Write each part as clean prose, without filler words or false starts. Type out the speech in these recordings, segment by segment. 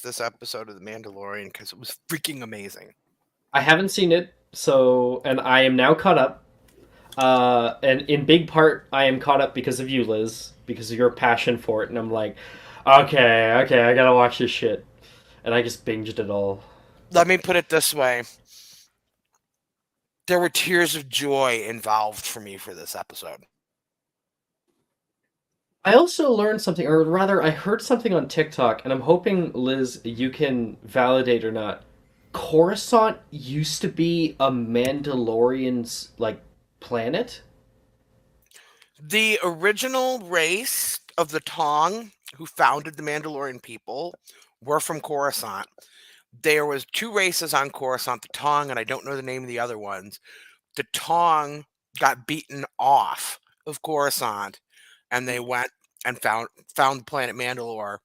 this episode of The Mandalorian because it was freaking amazing. I haven't seen it, and I am now caught up. And in big part, I am caught up because of you, Liz, because of your passion for it. And I'm like, okay, I gotta watch this shit. And I just binged it all. Let me put it this way. There were tears of joy involved for me for this episode. I also learned something, or rather, I heard something on TikTok, and I'm hoping, Liz, you can validate or not. Coruscant used to be a Mandalorian's, planet? The original race of the Tong who founded the Mandalorian people were from Coruscant. There was two races on Coruscant, the Tong, and I don't know the name of the other ones. The Tong got beaten off of Coruscant, and they went and found the planet Mandalore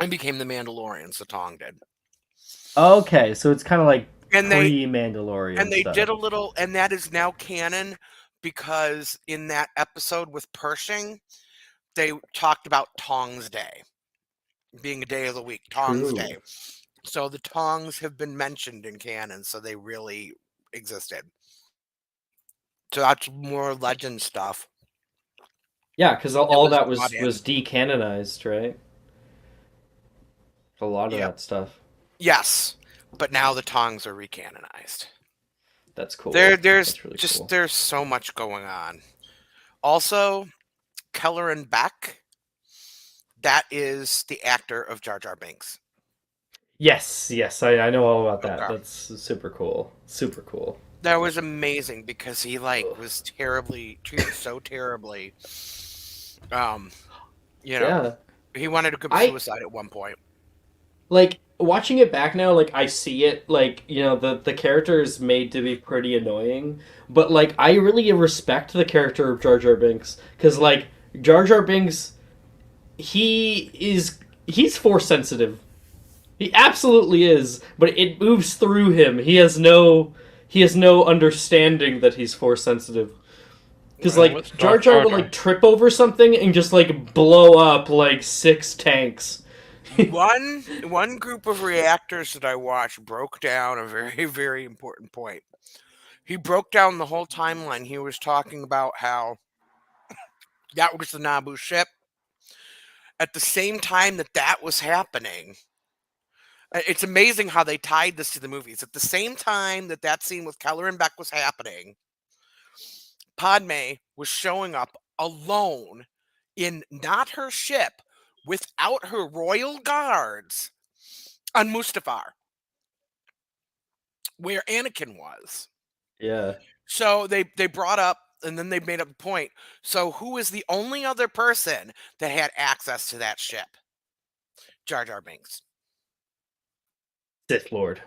and became the Mandalorians. The Tong did, Okay, so it's kind of like and pre-Mandalorian they did stuff. a little, and that is now canon because in that episode with Pershing, they talked about Tong's Day being a day of the week, Tong's True. Day. So the Tongs have been mentioned in canon, so they really existed. So that's more legend stuff. Yeah, because all It all was that brought was in. decanonized, right? A lot of Yep. that stuff. Yes, but now the Tongs are recanonized. That's cool. That's really cool. There's so much going on. Also, Keller and Beck, that is the actor of Jar Jar Binks. Yes, I know all about that. Okay. That's super cool. Super cool. That was amazing because he Ugh. was terribly treated so terribly. Um, you know, Yeah. he wanted to commit I suicide at one point. watching it back now, I see it, the character is made to be pretty annoying, but I really respect the character of Jar Jar Binks because Jar Jar Binks, he's force sensitive. He absolutely is, but it moves through him. He has no understanding that he's force sensitive. Because Let's Jar talk Jar Jar would Jar. trip over something and just blow up six tanks. One group of reactors that I watched broke down a very very important point. He broke down the whole timeline. He was talking about how that was the Naboo ship. At the same time that that was happening, it's amazing how they tied this to the movies. At the same time that that scene with Keller and Beck was happening, Padme was showing up alone in not her ship without her royal guards on Mustafar, where Anakin was. Yeah. So they brought up and then they made up the point. So who is the only other person that had access to that ship? Jar Jar Binks. Sith Lord.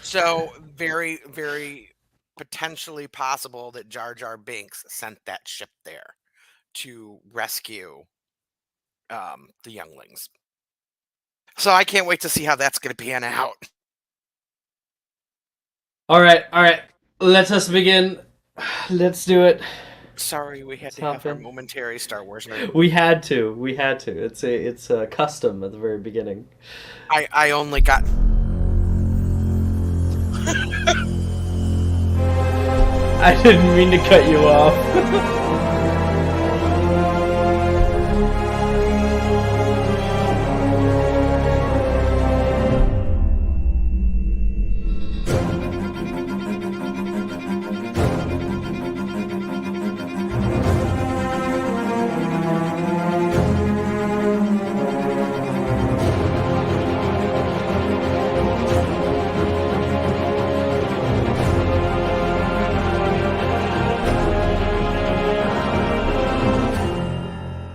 So very, very potentially possible that Jar Jar Binks sent that ship there to rescue the younglings. So I can't wait to see how that's going to pan out. All right. Let us begin. Let's do it. Sorry, we had Let's to have hop our in. momentary Star Wars nerd. We had to. We had to. It's a custom at the very beginning. I only got I didn't mean to cut you off.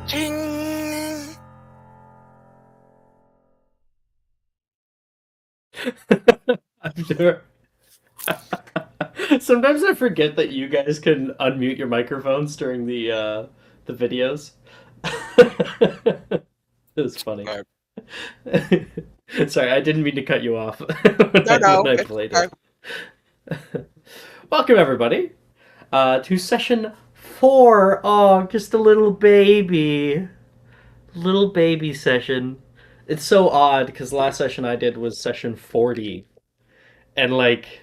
ting. I'm sure. Sometimes I forget that you guys can unmute your microphones during the videos. It was funny. Okay. Sorry, I didn't mean to cut you off No, when no, I it's played okay. it. Welcome everybody to session 4. Oh, just a little baby session. It's so odd because the last session I did was session 40, and like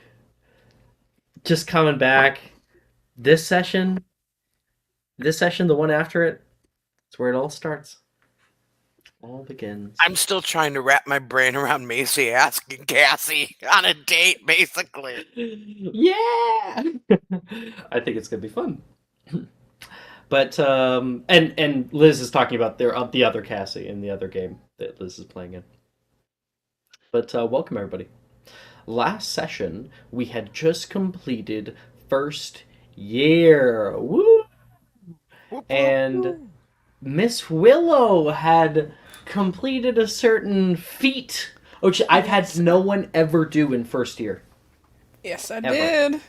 just coming back this session, the one after it, it's where it all starts. All begins. I'm still trying to wrap my brain around Macy asking Cassie on a date, basically. Yeah, I think it's gonna be fun. But and Liz is talking about the other Cassie in the other game that Liz is playing in. But welcome everybody. Last session we had just completed first year. Woo! Whoop, whoop, And whoop. Miss Willow had completed a certain feat, which I've had Yes. no one ever do in first year. Yes, I Ever. did.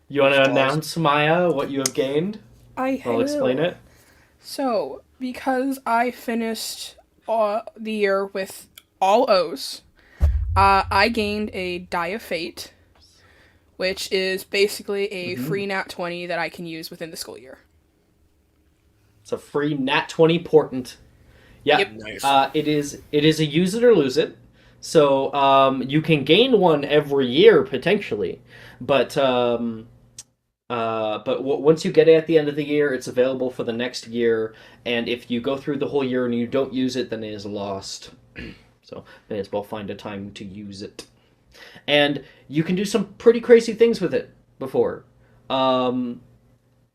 You want to Which was announce, Maya, what you have gained? I I'll explain will. it. So, because I finished the year with all O's, I gained a Die of Fate, which is basically a Mm-hmm. free nat 20 that I can use within the school year. It's a free Nat 20 portent. Yep. Yep. nice. It is a use it or lose it. So you can gain one every year potentially, but once you get it at the end of the year, it's available for the next year. And if you go through the whole year and you don't use it, then it is lost. So may as well find a time to use it. And you can do some pretty crazy things with it before. Um,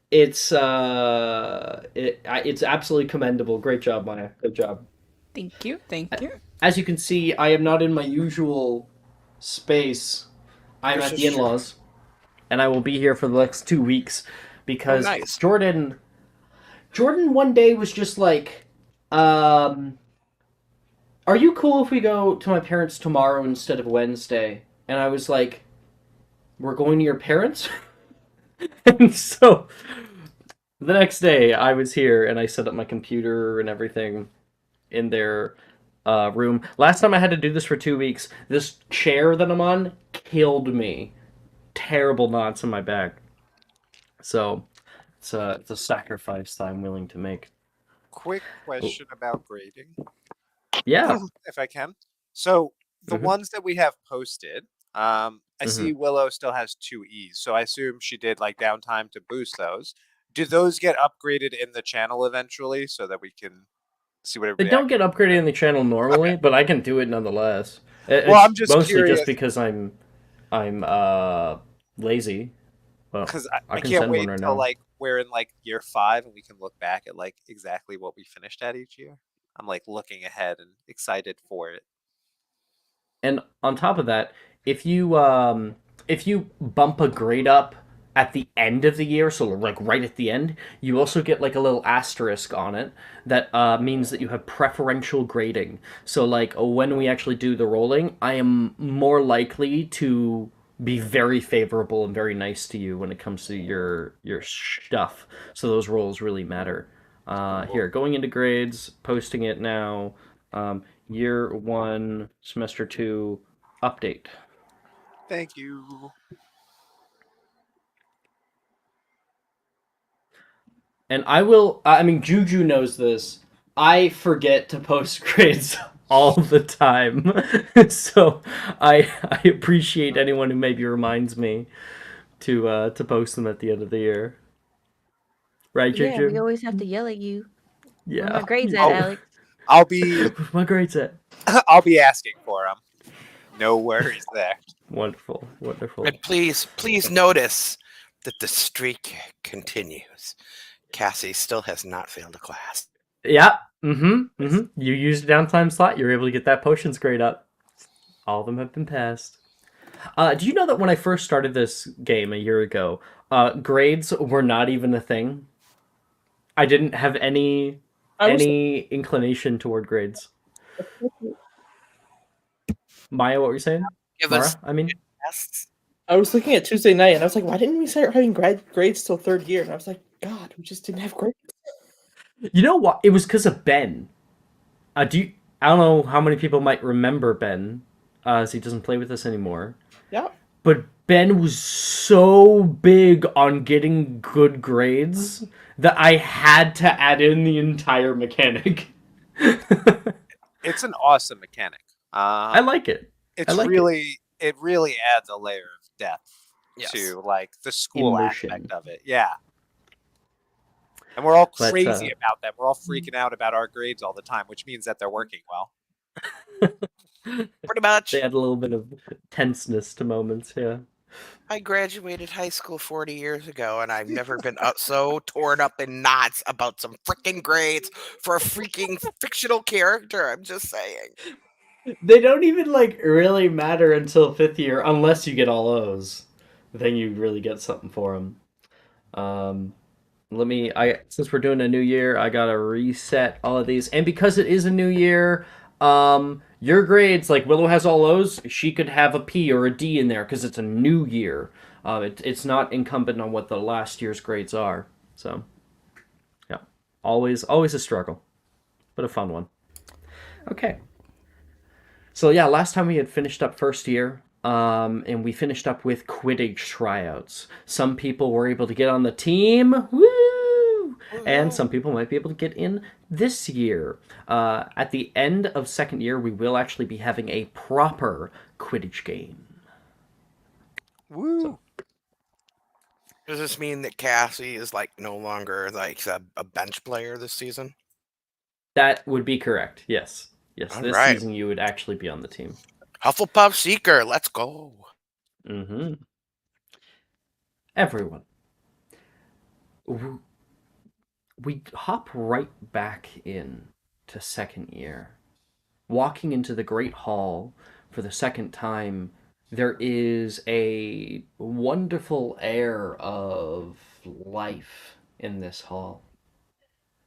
it's absolutely commendable. Great job, Maya. Good job. Thank you. Thank you. As you can see, I am not in my usual space. I'm This at is the true. in-laws, and I will be here for the next 2 weeks Oh, because nice. Jordan one day was just like, um, "Are you cool if we go to my parents tomorrow instead of Wednesday?" And I was like, "We're going to your parents?" And so the next day, I was here and I set up my computer and everything in their room. Last time I had to do this for 2 weeks. This chair that I'm on killed me. Terrible knots in my back. So it's a sacrifice that I'm willing to make. Quick Oh, question about grading, yeah. if I can. So the hmm ones that we have posted, I hmm see Willow still has 2 E's, so I assume she did like downtime to boost those. Do those get upgraded in the channel eventually so that we can see what They everybody don't get actually upgraded did? in the channel Okay. normally, but I can do it nonetheless. Well, It's I'm just mostly just curious because I'm lazy. Well, because I I can can't send one wait right until now. like we're in like year 5 and we can look back at like exactly what we finished at each year. I'm like looking ahead and excited for it. And on top of that, if you bump a grade up at the end of the year, so like right at the end, you also get like a little asterisk on it that means that you have preferential grading. So like when we actually do the rolling, I am more likely to be very favorable and very nice to you when it comes to your stuff. So those rolls really matter. Cool. Here, going into grades, posting it now. Year one, semester two, update. Thank you. And I will, I mean, Juju knows this. I forget to post grades all the time. So I appreciate anyone who maybe reminds me to post them at the end of the year. Right, Yeah, we Juju? always have to yell at you. Where my Yeah. grades at, Oh, Alex? I'll be My grades at. I'll be asking for them. No worries there. Wonderful, wonderful. And please notice that the streak continues. Cassie still has not failed a class. Yeah. Mm-hmm. Mm-hmm. You used a downtime slot. You're able to get that potions grade up. All of them have been passed. Do you know that when I first started this game a year ago, grades were not even a thing? I didn't have I was any inclination toward grades. Maya, what were you saying? Give us Mara, I mean. tests. I was looking at Tuesday night and I was like, why didn't we start having grades till third year? And I was like, God, we just didn't have grades. You know what? It was because of Ben. Do you, I don't know how many people might remember Ben, as he doesn't play with us anymore. Yeah. But Ben was so big on getting good grades that I had to add in the entire mechanic. It's an awesome mechanic. I like it. It's like it really adds a layer of depth Yes. to like the school Immersion. aspect of it. Yeah. And we're all But crazy about them. We're all freaking out about our grades all the time, which means that they're working well. Pretty they much. add a little bit of tenseness to moments. Yeah. I graduated high school 40 years ago, and I've never been so torn up in knots about some freaking grades for a freaking fictional character. I'm just saying. They don't even like really matter until 5th year, unless you get all O's. Then you really get something for them. Since we're doing a new year, I gotta reset all of these, and because it is a new year, your grades, like Willow has all O's, she could have a P or a D in there because it's a new year. It's not incumbent on what the last year's grades are. So, yeah, always a struggle, but a fun one. Okay. So yeah, last time we had finished up first year, and we finished up with Quidditch tryouts. Some people were able to get on the team, woo! And some people might be able to get in this year. At the end of second year, we will actually be having a proper Quidditch game. Woo! So. Does this mean that Cassie is like no longer like a bench player this season? That would be correct. Yes. Yes. All This right. season you would actually be on the team. Hufflepuff Seeker, let's go. Mm-hmm. Everyone. We hop right back in to second year. Walking into the Great Hall for the second time, there is a wonderful air of life in this hall.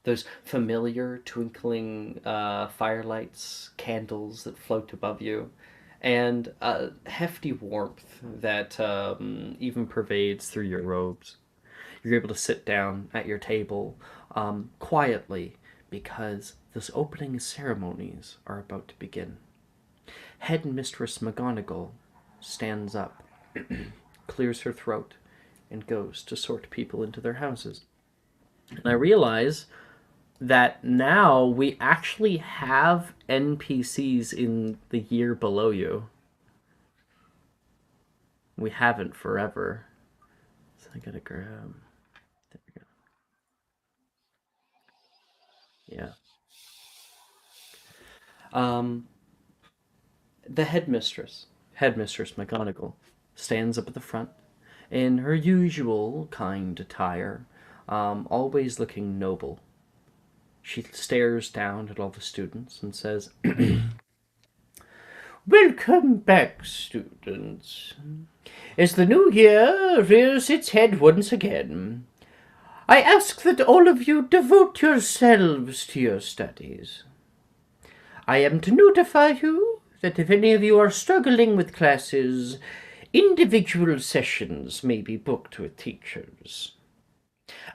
There's familiar twinkling firelights, candles that float above you, and a hefty warmth that even pervades through your robes. You're able to sit down at your table quietly because those opening ceremonies are about to begin. Headmistress McGonagall stands up, clears her throat, and goes to sort people into their houses. And I realize that now we actually have NPCs in the year below you. We haven't forever. So I gotta grab... There we go. Yeah. The headmistress McGonagall, stands up at the front in her usual kind attire, always looking noble. She stares down at all the students and says, "Welcome back, students. As the new year rears its head once again, I ask that all of you devote yourselves to your studies. I am to notify you that if any of you are struggling with classes, individual sessions may be booked with teachers.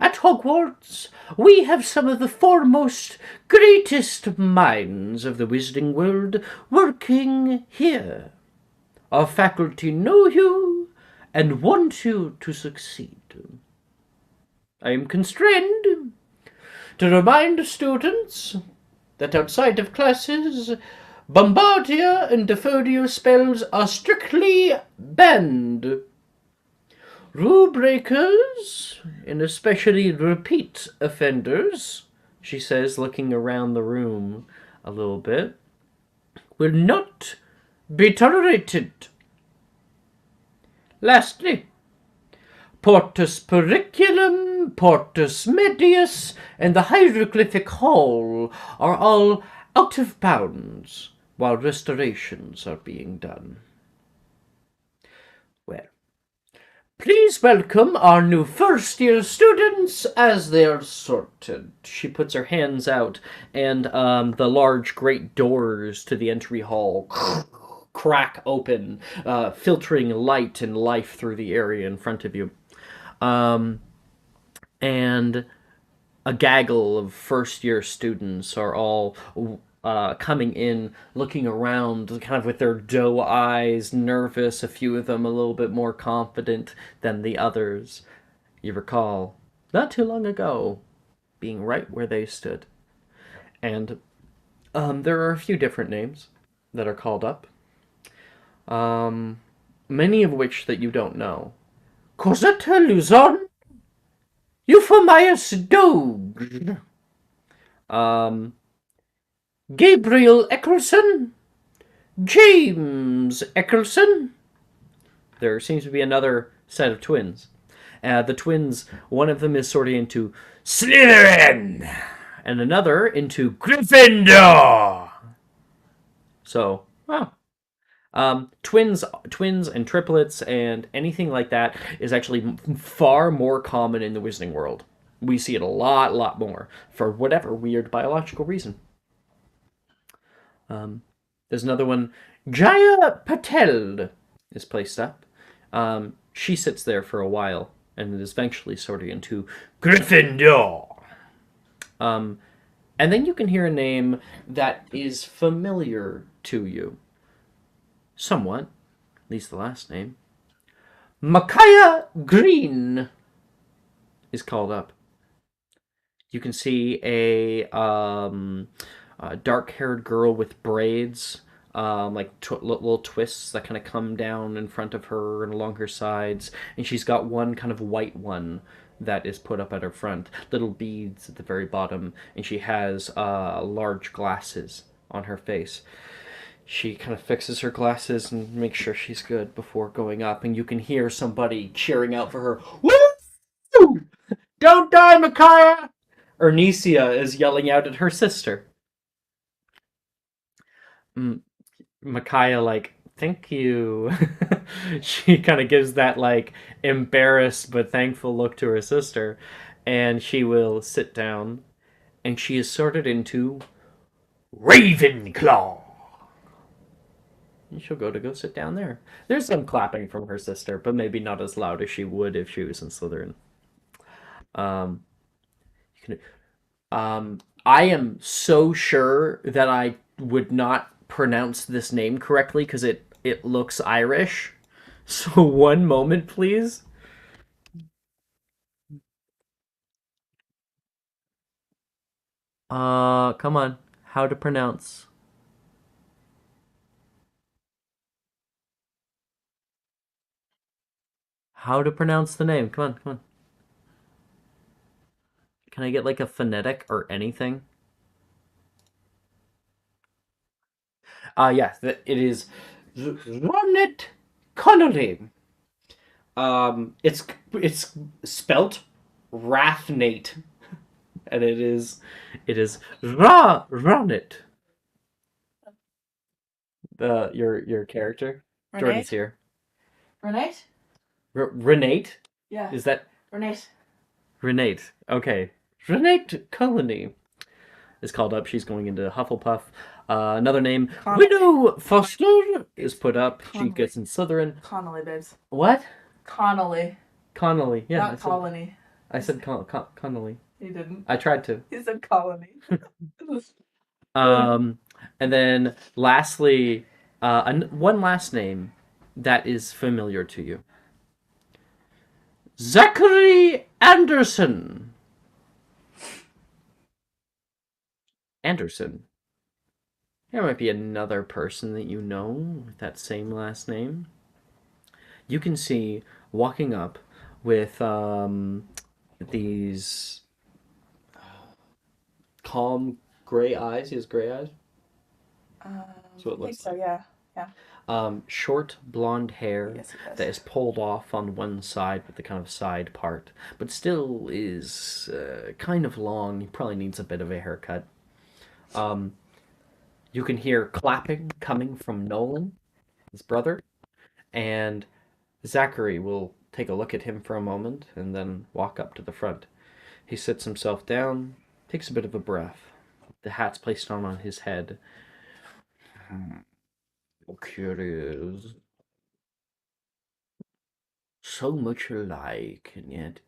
At Hogwarts, we have some of the foremost, greatest minds of the wizarding world working here. Our faculty know you and want you to succeed. I am constrained to remind students that outside of classes, Bombardier and Defodio spells are strictly banned. Rule breakers, and especially repeat offenders," she says, looking around the room a little bit, "will not be tolerated. Lastly, Portus Periculum, Portus Medius, and the Hieroglyphic Hall are all out of bounds while restorations are being done. Well, please welcome our new first-year students as they are sorted." She puts her hands out, and the large, great doors to the entry hall crack open, filtering light and life through the area in front of you. And a gaggle of first-year students are all coming in, looking around, kind of with their doe eyes, nervous, a few of them a little bit more confident than the others. You recall, not too long ago, being right where they stood. And There are a few different names that are called up. Many of which that you don't know. Cosetta Luzon, Euphemius Doge, um, Gabriel Eckerson, James Eckerson. There seems to be another set of twins. The twins, one of them is sorting into Slytherin, and another into Gryffindor. So, wow. Twins and triplets and anything like that is actually far more common in the wizarding world. We see it a lot more for whatever weird biological reason. There's another one. Jaya Patel is placed up. She sits there for a while and is eventually sorting into Gryffindor. And then you can hear a name that is familiar to you. Somewhat, at least the last name. Micaiah Green is called up. You can see a dark-haired girl with braids, little twists that kind of come down in front of her and along her sides, and she's got one kind of white one that is put up at her front, little beads at the very bottom, and she has large glasses on her face. She kind of fixes her glasses and makes sure she's good before going up, and you can hear somebody cheering out for her. Woo! Don't die, Micaiah! Ernesia is yelling out at her sister. Micaiah, like, thank you. She kind of gives that, like, embarrassed but thankful look to her sister, and she will sit down, and she is sorted into Ravenclaw. And she'll go sit down there. There's some clapping from her sister, but maybe not as loud as she would if she was in Slytherin. I am so sure that I would not pronounce this name correctly because it looks Irish. So one moment, please. Come on. How to pronounce? How to pronounce the name? Come on. Can I get like a phonetic or anything? Yes, it is Ronit Connolly. It's spelt Rathnate, and it is Ronit. Your character Jordan's here. Renate? Renate? Yeah. Is that Renate. Renate? Okay, Renate Colony is called up. She's going into Hufflepuff. Another name, Connolly. Widow Foster, is put up. Connolly. She gets in Slytherin. Connolly, babes. What? Connolly. Connolly. Yeah. Not colony. I said Connolly. You didn't. I tried to. He said colony. And then lastly, one last name that is familiar to you. Zachary Anderson. Anderson. There might be another person that you know with that same last name. You can see walking up with these calm gray eyes. He has gray eyes. So it looks so, yeah. short blonde hair Yes, he does. that is pulled off on one side with the kind of side part, but still is kind of long. He probably needs a bit of a haircut. You can hear clapping coming from Nolan, his brother, and Zachary will take a look at him for a moment and then walk up to the front. He sits himself down, takes a bit of a breath. The hat's placed on his head. Curious. So much alike, and yet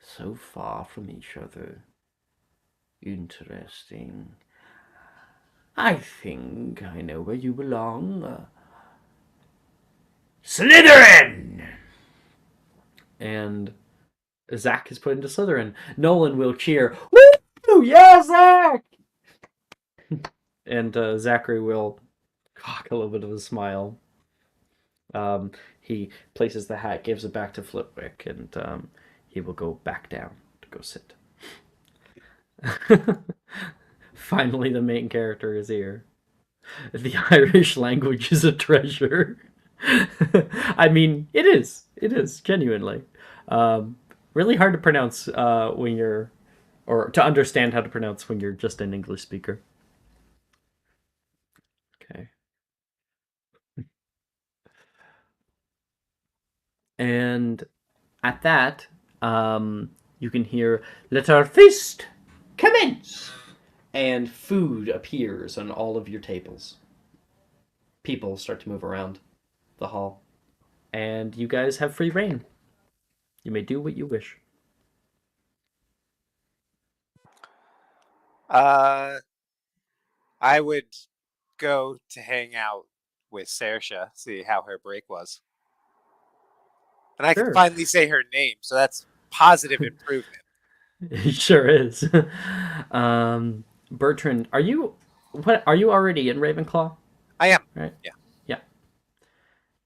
so far from each other. Interesting. I think I know where you belong. Slytherin! And Zach is put into Slytherin. Nolan will cheer, woo! Yeah, Zach! And Zachary will cock a little bit of a smile. He places the hat, gives it back to Flitwick, and he will go back down to go sit. Finally, the main character is here. The Irish language is a treasure. I mean, it is. It is, genuinely. Really hard to pronounce when you're, or to understand how to pronounce when you're just an English speaker. Okay. And at that, you can hear, "Let our feast commence!" And food appears on all of your tables. People start to move around the hall. And you guys have free reign. You may do what you wish. I would go to hang out with Saoirse, see how her break was. And I Sure. can finally say her name, so that's positive improvement. It sure is. Bertrand, are you already in Ravenclaw? I am. Right? Yeah. Yeah.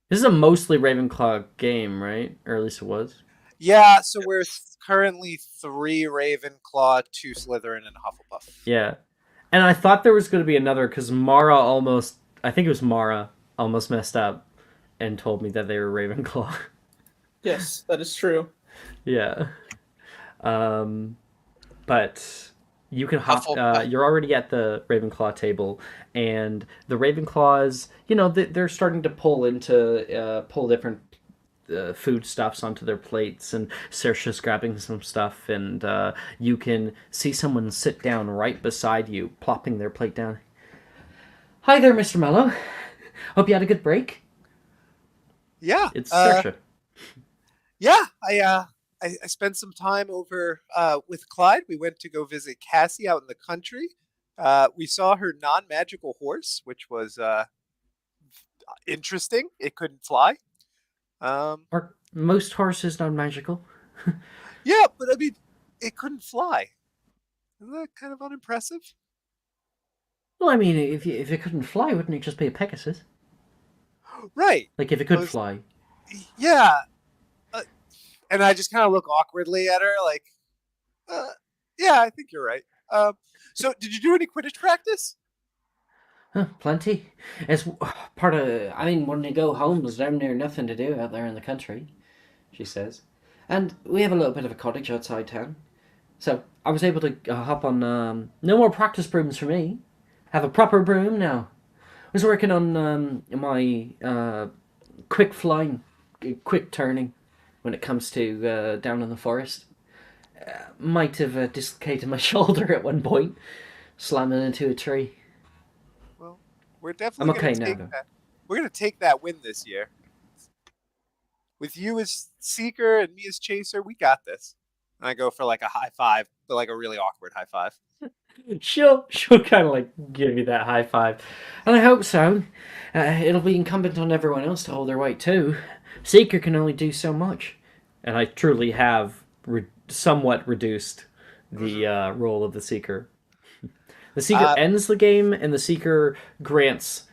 This is a mostly Ravenclaw game, right? Or at least it was. Yeah, so we're currently 3 Ravenclaw, 2 Slytherin, and a Hufflepuff. Yeah. And I thought there was going to be another because Mara almost, I think it was Mara, almost messed up and told me that they were Ravenclaw. Yes, that is true. Yeah. But you can hop. Hufflepuff. You're already at the Ravenclaw table, and the Ravenclaws, they're starting to pull different foodstuffs onto their plates, and Saoirse's grabbing some stuff, and you can see someone sit down right beside you, plopping their plate down. "Hi there, Mr. Mello. Hope you had a good break." Yeah. It's Saoirse. Yeah, I spent some time over with Clyde. We went to go visit Cassie out in the country. We saw her non-magical horse, which was interesting. It couldn't fly. Are most horses non-magical? Yeah, but I mean, it couldn't fly. Isn't that kind of unimpressive? Well, I mean, if it couldn't fly, wouldn't it just be a Pegasus? Right. Like, if it could fly. Yeah. And I just kind of look awkwardly at her, like, yeah, I think you're right. So, did you do any Quidditch practice? Huh, plenty. It's part of. I mean, when you go home, there's damn near nothing to do out there in the country, she says. And we have a little bit of a cottage outside town. So I was able to hop on. No more practice brooms for me. Have a proper broom now. I was working on my quick flying, quick turning when it comes to down in the forest. Might have dislocated my shoulder at one point, slamming into a tree. Well, we're definitely okay going to take now, that. We're going to take that win this year. With you as Seeker and me as Chaser, we got this. And I go for like a high five, but like a really awkward high five. She'll kind of like give you that high five, and I hope so. It'll be incumbent on everyone else to hold their weight too. Seeker can only do so much, and I truly have somewhat reduced the role of the Seeker. The Seeker ends the game, and the Seeker grants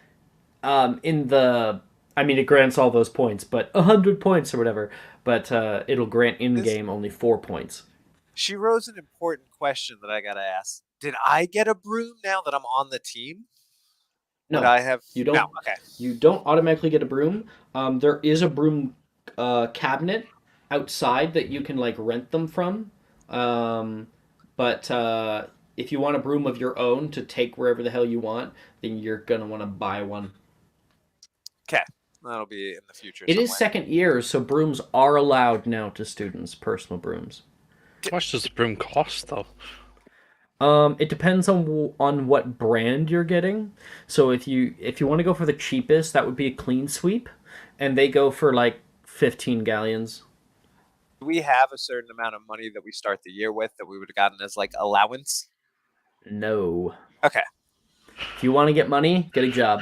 it grants all those points, but 100 points or whatever. But it'll grant in game only 4 points. She rose an important question that I gotta ask. Did I get a broom now that I'm on the team? No, I have. You don't. No, okay. You don't automatically get a broom. There is a broom cabinet outside that you can like rent them from. But if you want a broom of your own to take wherever the hell you want, then you're gonna want to buy one. Okay, that'll be in the future. It is second year, so brooms are allowed now to students, personal brooms. How much does the broom cost, though? It depends on what brand you're getting. So if you want to go for the cheapest, that would be a clean sweep, and they go for like 15 galleons. Do we have a certain amount of money that we start the year with that we would have gotten as like allowance? No. Okay. If you want to get money, get a job.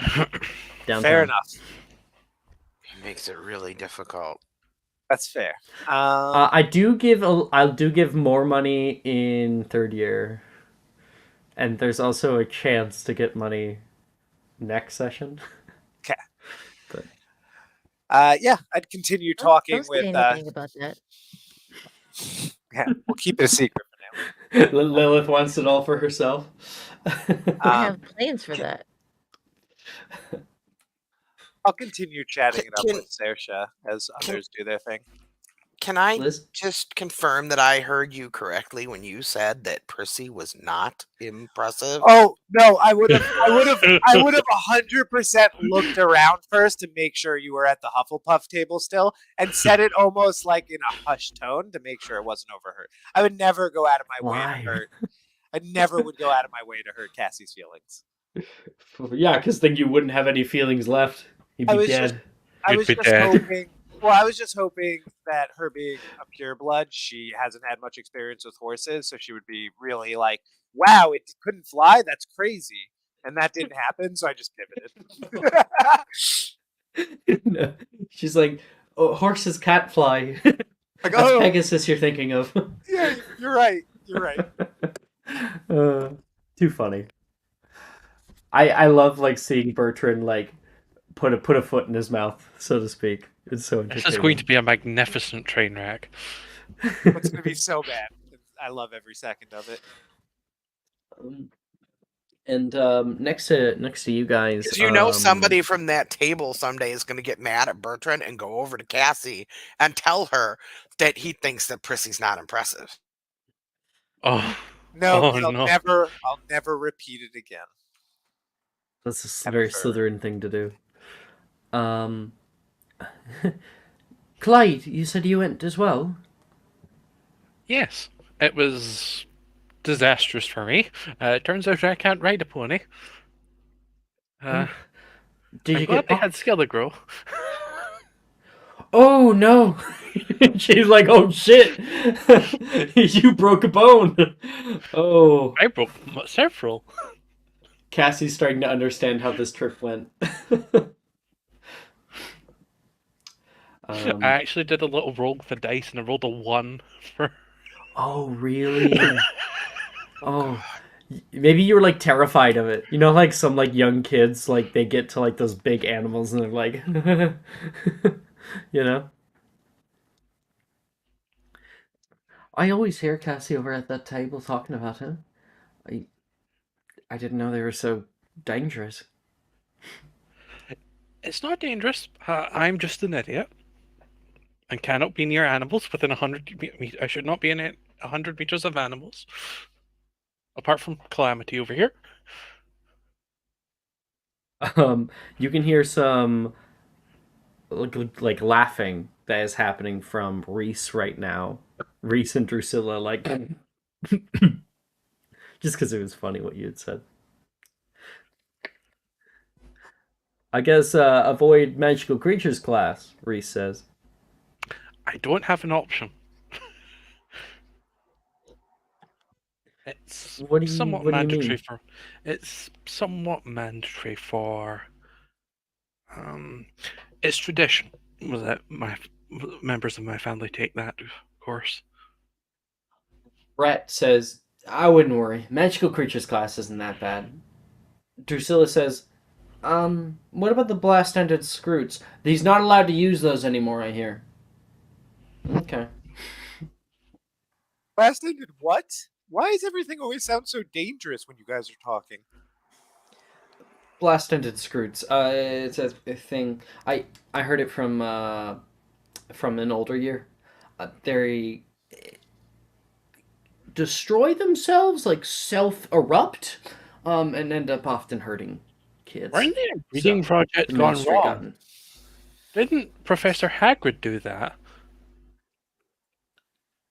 Downtown. Fair enough. It makes it really difficult. That's fair. I do give more money in third year. And there's also a chance to get money next session. Okay. But Yeah, I'd continue Oh, talking don't say with. anything about that. Yeah, we'll keep it a secret for Lilith wants it all for herself. I now. have plans for that. I'll continue chatting it up Can with Saoirse as can others do their thing. can I Liz? just confirm that I heard you correctly when you said that Prissy was not impressive? Oh no, I would have 100% looked around first to make sure you were at the Hufflepuff table still, and said it almost like in a hushed tone to make sure it wasn't overheard. I would never go out of my way Why? to hurt. I never would go out of my way to hurt Cassie's feelings. Yeah, because then you wouldn't have any feelings left. You'd I be was dead. I You'd was be just dead. hoping. Well, I was just hoping that her being a pureblood, she hasn't had much experience with horses, so she would be really like, "Wow, it couldn't fly. That's crazy." And that didn't happen, so I just pivoted. No. She's like, oh, horses can't fly. Like, That's oh, Pegasus you're thinking of. yeah, you're right. You're right. Uh, too funny. I love like seeing Bertrand like put a foot in his mouth, so to speak. It's so This entertaining. is going to be a magnificent train wreck. It's gonna be so bad. I love every second of it. And next to you guys, Because you know somebody from that table someday is going to get mad at Bertrand and go over to Cassie and tell her that he thinks that Prissy's not impressive. Oh, No, Oh, 'cause I'll no. never repeat it again. That's a Ever. very Slytherin thing to do. Clyde, you said you went as well. yes. It was disastrous for me. It turns out I can't ride a pony. Did I'm you glad get they bumped? had Skilligrew. Oh no! She's like, oh shit! You broke a bone. Oh, I broke several. Cassie's starting to understand how this trip went. I actually did a little roll with the dice and I rolled a 1 for. Oh really? Oh, maybe you were like terrified of it. You know, like some like young kids, like they get to like those big animals and they're like, you know. I always hear Cassie over at that table talking about him. I didn't know they were so dangerous. It's not dangerous. I'm just an idiot. And cannot be near animals within 100 meters. I should not be in 100 meters of animals. Apart from Calamity over here. You can hear some like laughing that is happening from Reese right now. Reese and Drusilla, like, just because it was funny what you had said. I guess avoid magical creatures class, Reese says. I don't have an option. It's What do you somewhat what do you mandatory mean? for. It's somewhat mandatory for. It's tradition that my members of my family take that course. Brett says, I wouldn't worry. Magical creatures class isn't that bad. Drusilla says, what about the blast-ended scroots? He's not allowed to use those anymore, I hear. Okay. Last ended what? Why does everything always sound so dangerous when you guys are talking? Blast-ended scroots. It's a thing. I heard it from an older year. They destroy themselves, like self-erupt, and end up often hurting kids. Weren't they a breeding project the gone Ministry wrong? gotten. Didn't Professor Hagrid do that?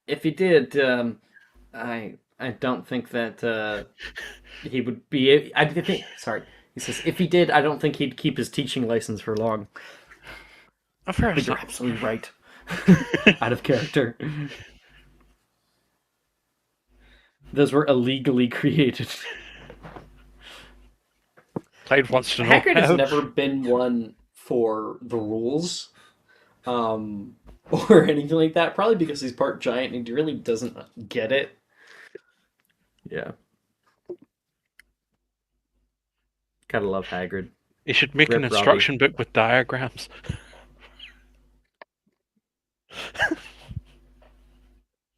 If he did, I don't think that he would be. I think. Sorry, he says if he did, I don't think he'd keep his teaching license for long. Of course. But you're absolutely right. Out of character. Those were illegally created. Clyde wants to know. Hagrid has how. never been one for the rules, or anything like that. Probably because he's part giant and he really doesn't get it. Yeah. Gotta love Hagrid. You should make an Rip Robbie. instruction book with diagrams.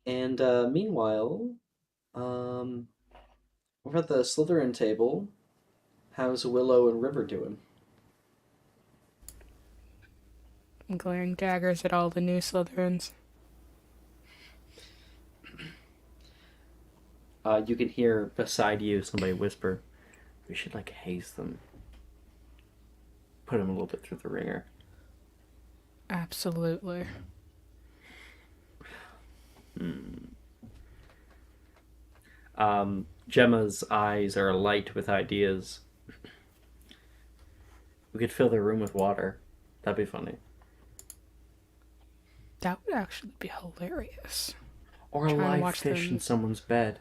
And meanwhile, over at the Slytherin table, how's Willow and River doing? Glaring daggers at all the new Slytherins. You can hear beside you somebody whisper, "We should like haze them. Put them a little bit through the ringer." Absolutely. Gemma's eyes are alight with ideas. We could fill the room with water. That'd be funny. That would actually be hilarious. Or a Trying to live watch fish them. in someone's bed.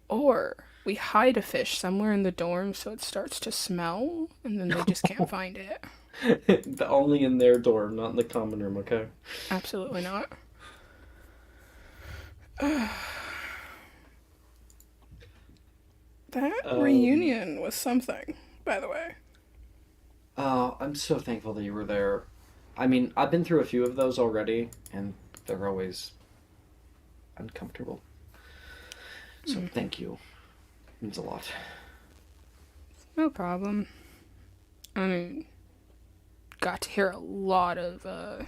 Or we hide a fish somewhere in the dorm so it starts to smell, and then they just can't find it. Only in their dorm, not in the common room, okay? Absolutely not. That reunion was something, by the way. Oh, I'm so thankful that you were there. I mean, I've been through a few of those already, and they're always uncomfortable. So thank you. It means a lot. No problem. I mean, got to hear a lot of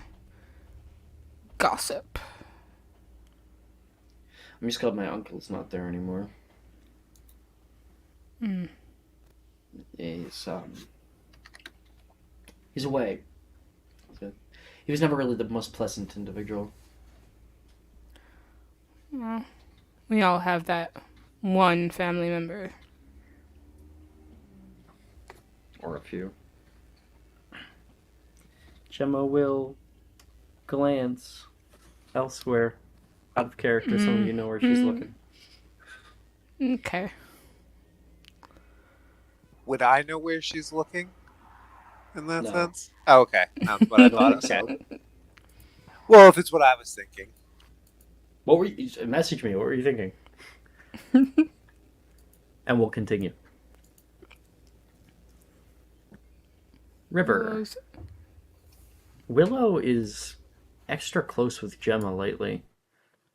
gossip. I'm just glad my uncle's not there anymore. He's away. He was never really the most pleasant individual. Well, we all have that one family member. Or a few. Gemma will glance elsewhere, out of character, so you know where she's looking. Okay. Would I know where she's looking? In that No. sense? Oh, okay. That's what I I don't thought. think Okay. so. Well, if it's what I was thinking. What were you? Message me. What were you thinking? And we'll continue. River. Willow is extra close with Gemma lately.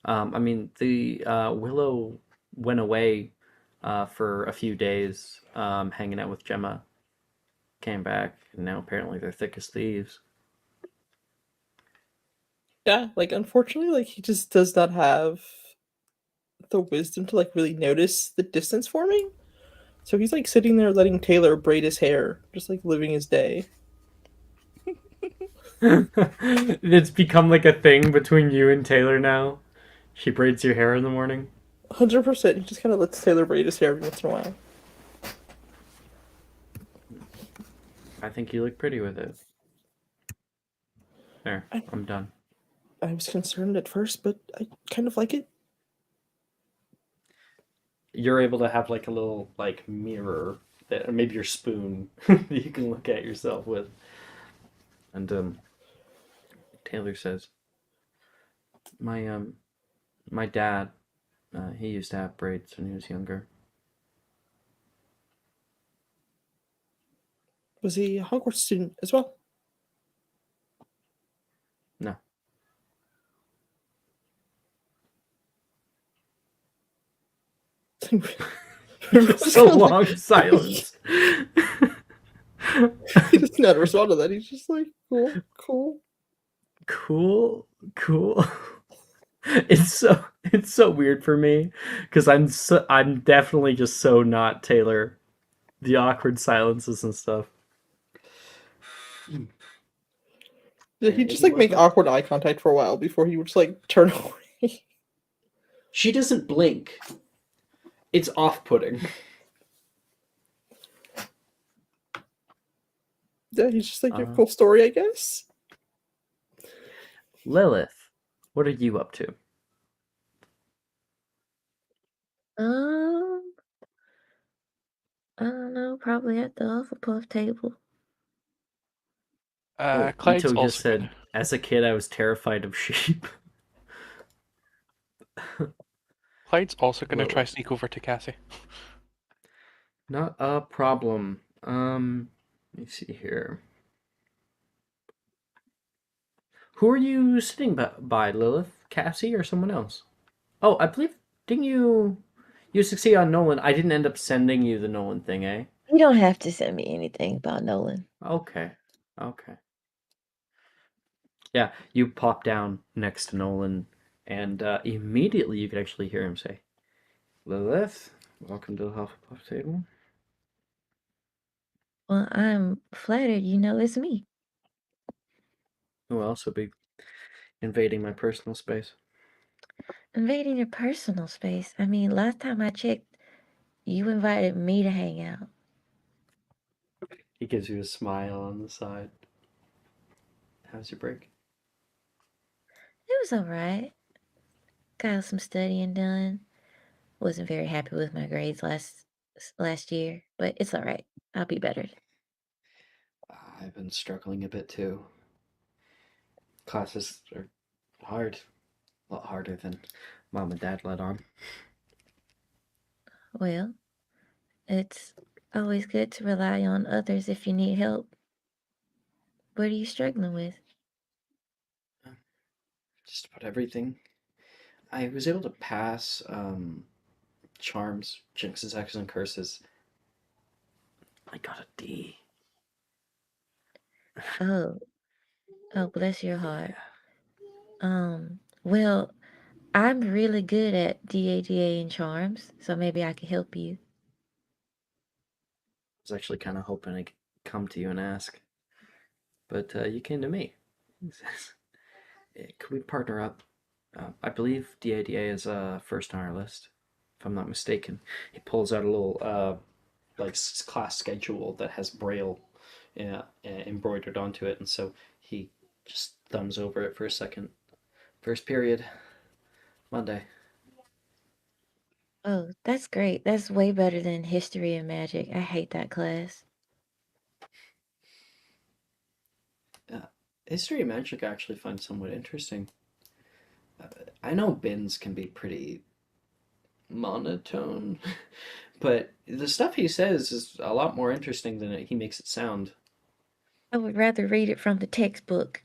I mean, the Willow went away for a few days, hanging out with Gemma. Came back, and now apparently they're thick as thieves. Yeah, like unfortunately, like he just does not have the wisdom to like really notice the distance forming. So he's like sitting there letting Taylor braid his hair, just like living his day. It's become like a thing between you and Taylor now. She braids your hair in the morning. 100%. He just kind of lets Taylor braid his hair every once in a while. I think you look pretty with it. There, I'm done. I was concerned at first, but I kind of like it. You're able to have like a little like mirror that, or maybe your spoon that you can look at yourself with. And Taylor says, my dad, he used to have braids when he was younger. Was he a Hogwarts student as well? No. It's a long silence. He does not respond to that. He's just like, cool. Cool. It's so weird for me because I'm definitely just so not Taylor. The awkward silences and stuff. Did he just like make awkward eye contact for a while before he would just like turn away? She doesn't blink. It's off-putting. Yeah, he's just like, your full story, I guess. Lilith, what are you up to? I don't know, probably at the Hufflepuff table. Clyde's Ito also just said, as a kid, I was terrified of sheep. Clyde's also going to Whoa. try sneak over to Cassie. Not a problem. Let me see here. Who are you sitting by, Lilith, Cassie, or someone else? Oh, I believe didn't you succeed on Nolan? I didn't end up sending you the Nolan thing, eh? You don't have to send me anything about Nolan. Okay, okay. Yeah, you pop down next to Nolan, and immediately you could actually hear him say, "Lilith, welcome to the Hufflepuff table." Well, I'm flattered. You know it's me. Who else would be invading my personal space? Invading your personal space. I mean, last time I checked, you invited me to hang out. He gives you a smile on the side. How's your break? It was alright. Got some studying done. Wasn't very happy with my grades last year, but it's alright. I'll be better. I've been struggling a bit too. Classes are hard, a lot harder than mom and dad let on. Well, it's always good to rely on others if you need help. What are you struggling with? Just about everything. I was able to pass charms, jinxes, hexes, and curses. I got a D. Oh, oh, bless your heart. Yeah. Well, I'm really good at DADA and charms, so maybe I can help you. I was actually kind of hoping I could come to you and ask, but you came to me. He says, "Could we partner up?" I believe DADA is first on our list, if I'm not mistaken. He pulls out a little like class schedule that has Braille embroidered onto it, and so he just thumbs over it for a second. First period, Monday. Oh, that's great. That's way better than history and magic. I hate that class. History and magic I actually find somewhat interesting. I know bins can be pretty monotone, but the stuff he says is a lot more interesting than he makes it sound. I would rather read it from the textbook.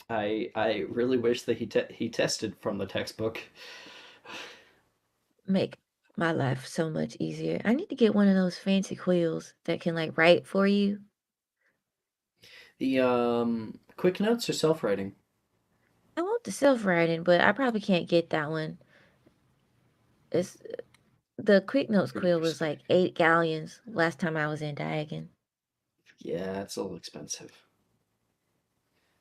I really wish that he tested from the textbook. Make my life so much easier. I need to get one of those fancy quills that can like write for you. The quick notes or self writing. I want the self-writing, but I probably can't get that one. It's the quick notes Pretty quill was like pristine. 8 galleons last time I was in Diagon. Yeah, it's a little expensive.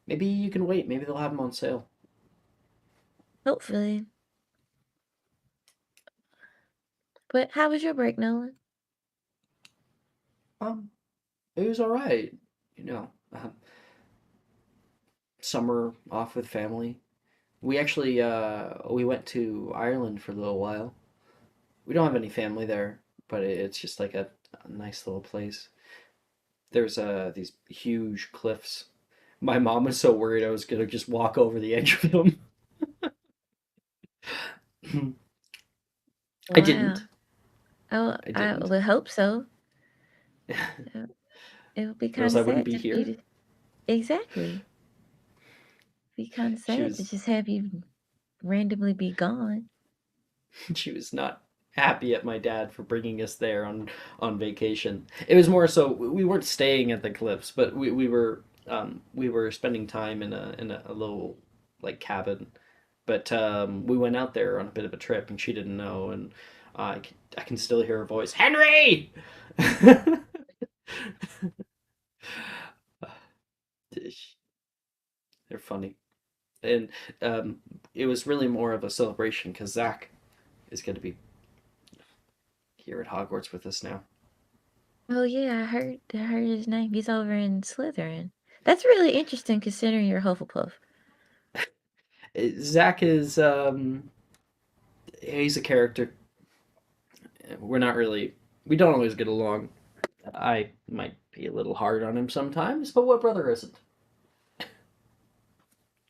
Maybe you can wait. Maybe they'll have them on sale. Hopefully. But how was your break, Nolan? Um, it was all right. You know, summer off with family. We actually we went to Ireland for a little while. We don't have any family there, but it's just like a nice little place. There's these huge cliffs. My mom was so worried I was gonna just walk over the edge of them. I Wow. didn't. Oh, I I didn't. would hope so. Or It would be kind else of I wouldn't sad be to for you here. to exactly. Be kind of She sad to was just have you randomly be gone. she was not happy at my dad for bringing us there on vacation. It was more so we weren't staying at the cliffs, but we were spending time in a little like cabin. But we went out there on a bit of a trip, and she didn't know, and I can still hear her voice, Henry. They're funny, and it was really more of a celebration because Zach is going to be here at Hogwarts with us now. Oh yeah, I heard his name. He's over in Slytherin. That's really interesting considering you're Hufflepuff. Zach is he's a character. We're not really we don't always get along. I might be a little hard on him sometimes, but what brother isn't?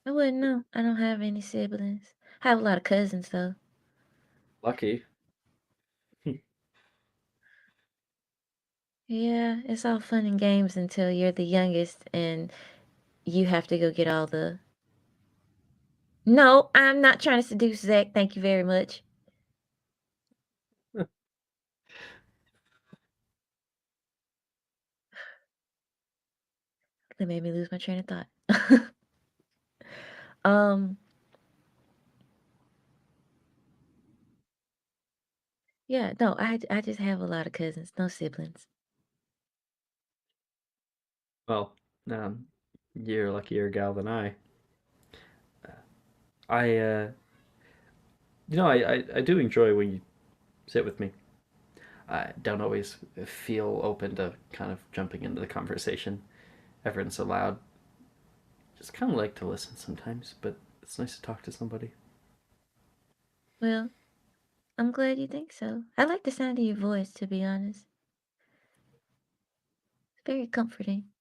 I wouldn't know. I don't have any siblings. I have a lot of cousins though. Lucky. Yeah, it's all fun and games until you're the youngest and you have to go get all the. No, I'm not trying to seduce Zach. Thank you very much. That made me lose my train of thought. um, yeah, no, I just have a lot of cousins, no siblings. Well, you're a luckier gal than I. I, I do enjoy when you sit with me. I don't always feel open to kind of jumping into the conversation ever so loud. Just kind of like to listen sometimes, but it's nice to talk to somebody. Well, I'm glad you think so. I like the sound of your voice, to be honest. It's very comforting.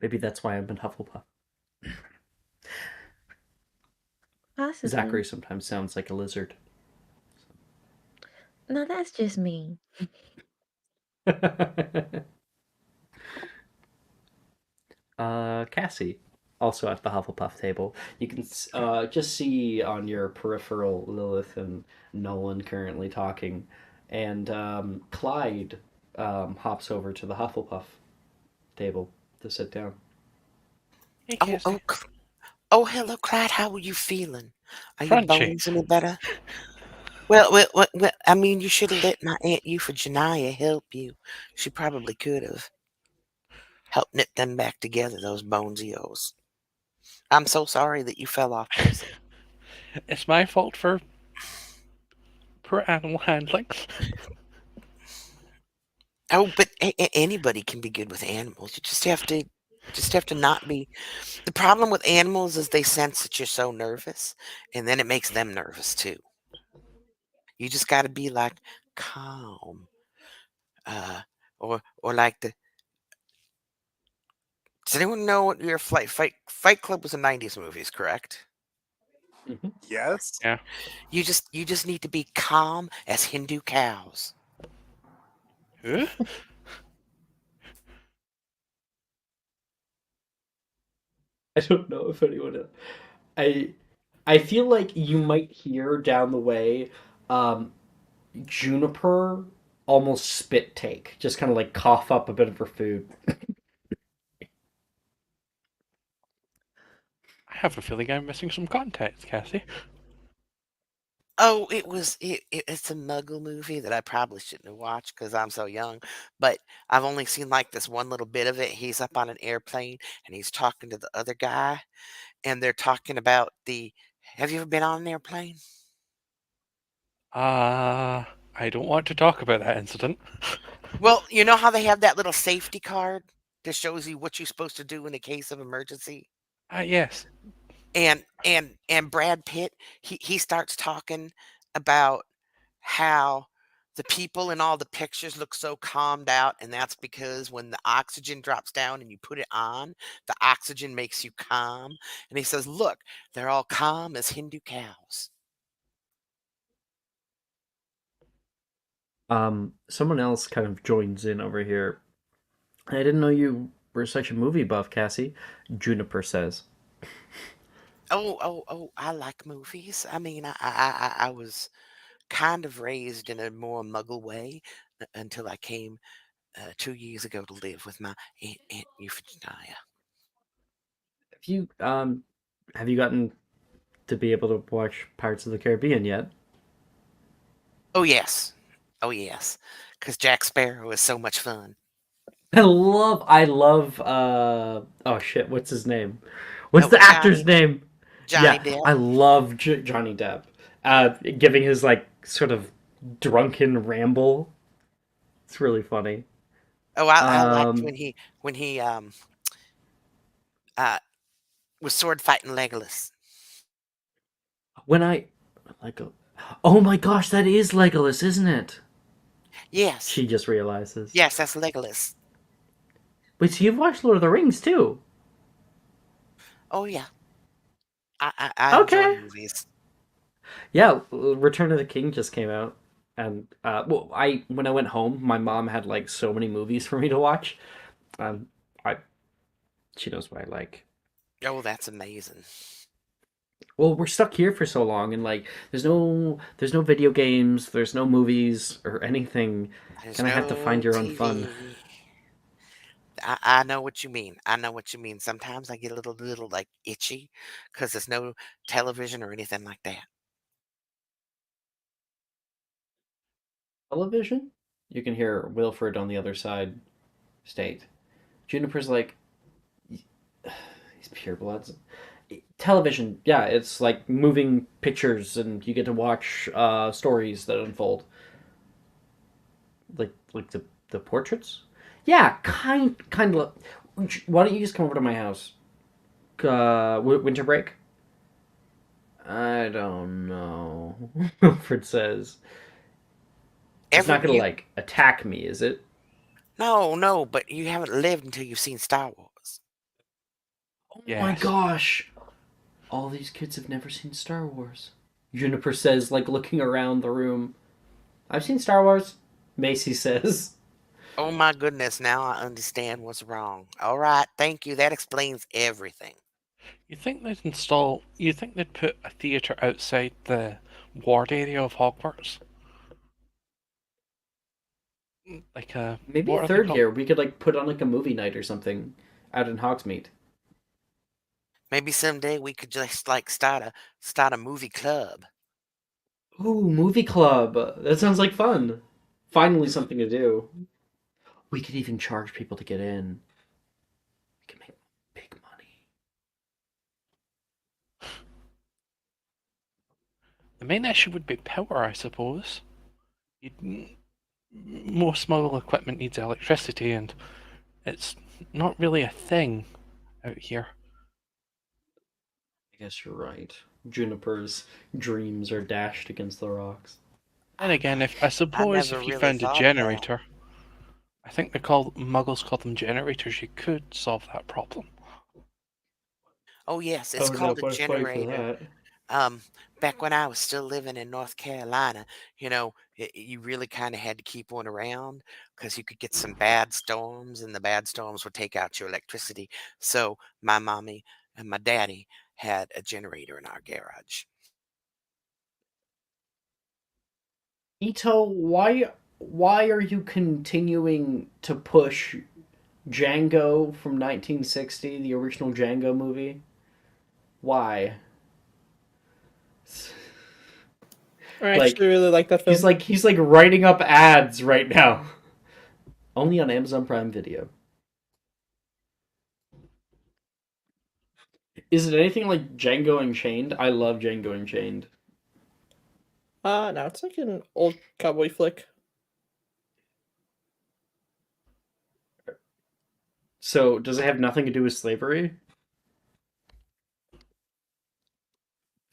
Maybe that's why I'm in Hufflepuff. Possibly. Zachary sometimes sounds like a lizard. No, that's just me. Cassie, also at the Hufflepuff table. You can just see on your peripheral Lilith and Nolan currently talking, and Clyde hops over to the Hufflepuff table to sit down. Hey, Oh, Cassie. hello, Clyde. How are you feeling? Are your Crunchy. bones any better? Well, I mean, you should have let my Aunt Euphigenia help you. She probably could have helped knit them back together, those bones of yours. I'm so sorry that you fell off, Percy. It's my fault for poor animal handling. Oh, but anybody can be good with animals. You just have to not be. The problem with animals is they sense that you're so nervous, and then it makes them nervous too. You just got to be like calm, uh, or like the. Does anyone know what your Fight Club was in '90s movies? Correct. Mhm. Yes. Yeah. You just need to be calm as Hindu cows. Huh? I don't know if anyone. I I feel like you might hear down the way, um, Juniper almost spit take, just kind of like cough up a bit of her food. I have a feeling I'm missing some context, Cassie. Oh, it's a Muggle movie that I probably shouldn't have watched because I'm so young. But I've only seen like this one little bit of it. He's up on an airplane and he's talking to the other guy, and they're talking about the. Have you ever been on an airplane? I don't want to talk about that incident. Well, you know how they have that little safety card that shows you what you're supposed to do in the case of emergency. Yes. And Brad Pitt, he starts talking about how the people in all the pictures look so calmed out, and that's because when the oxygen drops down and you put it on, the oxygen makes you calm. And he says, "Look, they're all calm as Hindu cows." Someone else kind of joins in over here. I didn't know you were such a movie buff, Cassie. Juniper says. Oh! I like movies. I mean, I was kind of raised in a more Muggle way until I came 2 years ago to live with my Aunt Euphigenia. Have you gotten to be able to watch Pirates of the Caribbean yet? Oh yes, oh yes, because Jack Sparrow is so much fun. I love oh shit, what's his name? What's Oh, the actor's name? Johnny Yeah, Depp. I love Johnny Depp. Giving his like sort of drunken ramble. It's really funny. Oh, I liked Um when he uh was sword fighting Legolas. when I like oh my gosh, that is Legolas, isn't it? Yes, She just realizes. yes, that's Legolas. Wait, so you've watched Lord of the Rings too? Oh yeah, I enjoy Okay. movies. Yeah, Return of the King just came out. And well, I when I went home, my mom had like so many movies for me to watch. Um, I she knows what I like. Oh, that's amazing. Well, we're stuck here for so long, and like, there's no video games, there's no movies or anything. There's Gonna have to find no your own fun. TV. I know what you mean. I know what you mean. Sometimes I get a little like itchy because there's no television or anything like that. Television? You can hear Wilfred on the other side state. Juniper's like, he's purebloods. Television, yeah, it's like moving pictures, and you get to watch stories that unfold. Like the portraits. Yeah, kind of. Why don't you just come over to my house? Winter break. I don't know. Wilfred says it's Every not gonna you like attack me, is it? No, no, but you haven't lived until you've seen Star Wars. Oh my Yes. gosh! All these kids have never seen Star Wars. Juniper says, like looking around the room. I've seen Star Wars. Macy says. Oh my goodness, now I understand what's wrong. All right, thank you. That explains everything. You think they'd put a theatre outside the ward area of Hogwarts? Like a Maybe what are they third called? year we could like put on like a movie night or something out in Hogsmeade. Maybe someday we could just like start a movie club. Ooh, movie club. That sounds like fun. Finally, something to do. We could even charge people to get in. We could make big money. The main issue would be power, I suppose. You'd, most mobile equipment needs electricity, and it's not really a thing out here. I guess you're right. Juniper's dreams are dashed against the rocks. And again, if I I suppose never if you really found a thought of that. generator, I think Muggles call them generators. You could solve that problem. Oh yes, I it's would not called a want to fight for generator. that. Um, Back when I was still living in North Carolina, you really kind of had to keep one around because you could get some bad storms, and the bad storms would take out your electricity. So my mommy and my daddy had a generator in our garage. Ito, why are you continuing to push Django from 1960, the original Django movie? Why? I Like actually really like that film. he's like writing up ads right now. Only on Amazon Prime Video. Is it anything like Django Unchained? I love Django Unchained. No, it's like an old cowboy flick. So does it have nothing to do with slavery?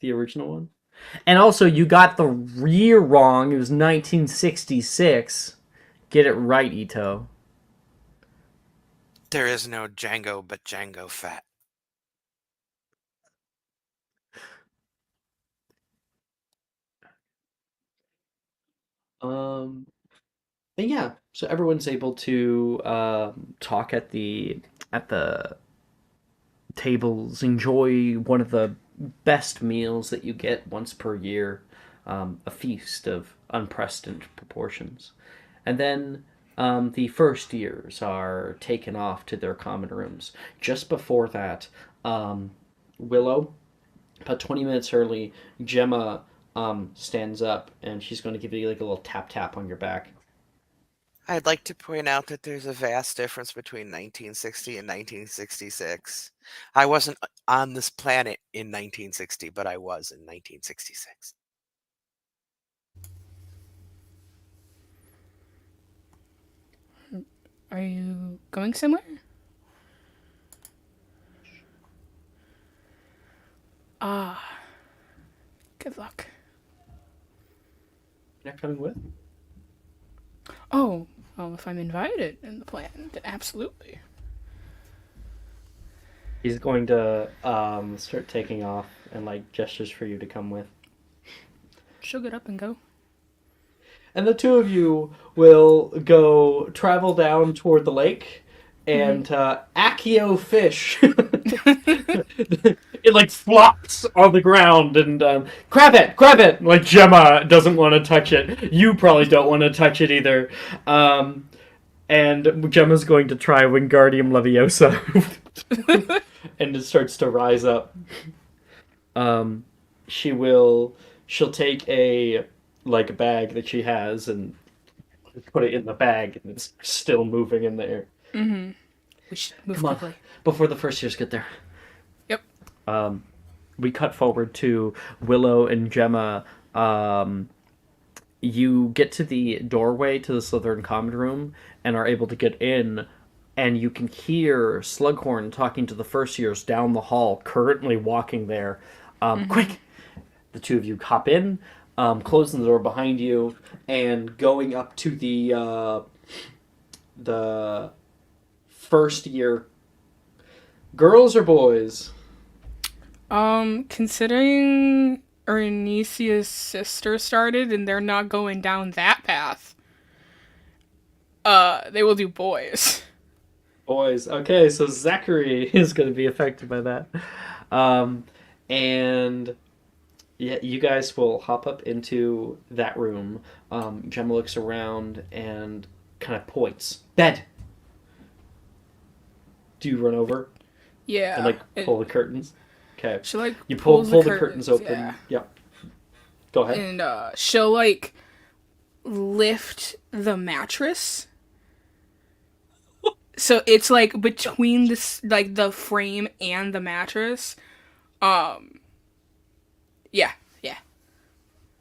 The original one? And also you got the year wrong. It was 1966. Get it right, Ito. There is no Django but Django Fat. Um and yeah, so everyone's able to talk at the tables, enjoy one of the best meals that you get once per year, a feast of unprecedented proportions. And then the first years are taken off to their common rooms. Just before that, Willow, about 20 minutes early, Gemma stands up and she's going to give you like a little tap tap on your back. I'd like to point out that there's a vast difference between 1960 and 1966. I wasn't on this planet in 1960, but I was in 1966. Are you going somewhere? Ah, good luck. You're not coming with? Oh, well, if I'm invited in the plan, then absolutely. He's going to start taking off and like gestures for you to come with. She'll get up and go. and the two of you will go travel down toward the lake, and Accio fish. It like flops on the ground, and grab it, grab it. Like Gemma doesn't want to touch it. You probably don't want to touch it either. And Gemma's going to try Wingardium Leviosa, and it starts to rise up. She'll take a bag that she has and put it in the bag, and it's still moving in the air. We should move Come on, quickly. before the first years get there. Yep. We cut forward to Willow and Gemma. You get to the doorway to the Slytherin common room and are able to get in, and you can hear Slughorn talking to the first years down the hall, currently walking there. Quick! The two of you hop in, closing the door behind you, and going up to the first year. Girls or boys? Considering Ernesia's sister started and they're not going down that path, they will do boys. Boys. Okay, so Zachary is going to be affected by that. And yeah, you guys will hop up into that room. Gemma looks around and kind of points. Bed! Do you run over Yeah. and pull the curtains? Okay. She like You pull pulls the curtains open. Yeah. Yep. Go ahead. And she'll lift the mattress. So it's between this the frame and the mattress. Yeah.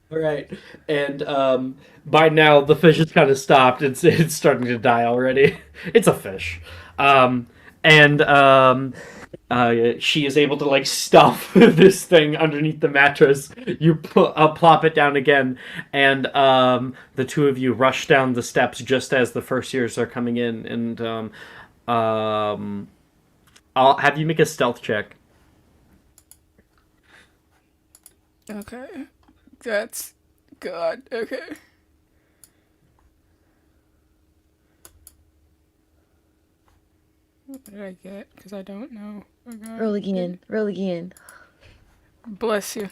All right. And by now the fish has kind of stopped. It's starting to die already. It's a fish. She is able to stuff this thing underneath the mattress. You plop it down again, and the two of you rush down the steps just as the first years are coming in. And I'll have you make a stealth check. Okay. That's good. Okay. What did I get? Because I don't know. Okay. Roll again. Roll again. Bless you.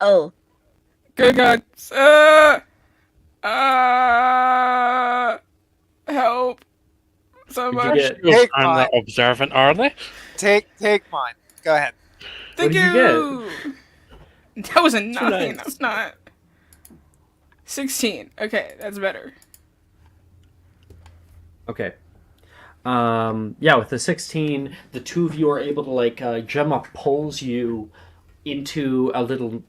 Oh. Good God. Help. Somebody. get? Take I'm mine. the observant, are they? Take mine. Go ahead. Thank What did you. That was a 9. nice. That's not. 16. Okay, that's better. Okay. Yeah, with the 16, the two of you are able to Gemma pulls you into a little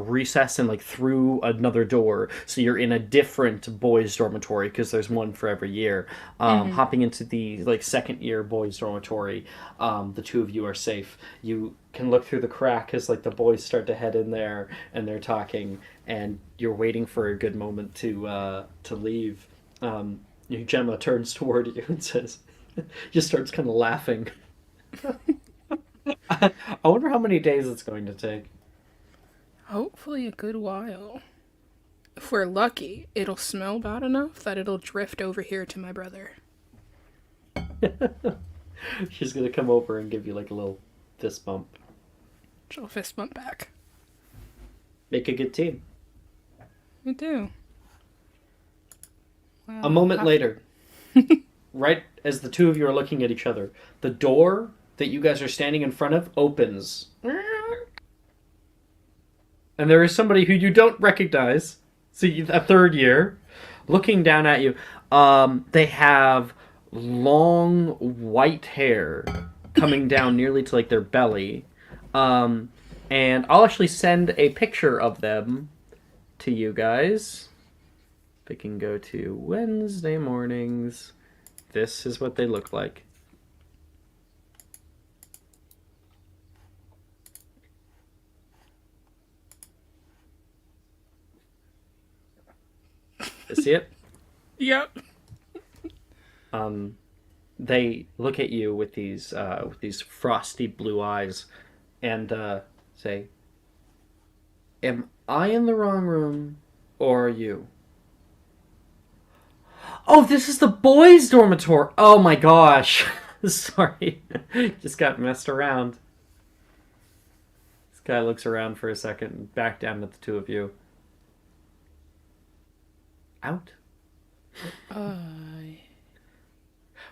recess and through another door, so you're in a different boys' dormitory because there's one for every year. Hopping into the second year boys' dormitory, the two of you are safe. You can look through the crack as the boys start to head in there and they're talking, and you're waiting for a good moment to leave. Gemma turns toward you and says, just starts kind of laughing. I wonder how many days it's going to take. Hopefully a good while. If we're lucky, it'll smell bad enough that it'll drift over here to my brother. She's going to come over and give you a little fist bump. She'll fist bump back. Make a good team. We do. Well, A moment later, right as the two of you are looking at each other, the door that you guys are standing in front of opens. And there is somebody who you don't recognize, see, a third year, looking down at you. They have long white hair coming down nearly to their belly. And I'll actually send a picture of them to you guys. They can go to Wednesday mornings. This is what they look like. You see it? Yep. They look at you with these frosty blue eyes, and say, I in the wrong room, or are you? Oh, this is the boys' dormitory. Oh my gosh. Sorry. Just got messed around. This guy looks around for a second and back down at the two of you. Out?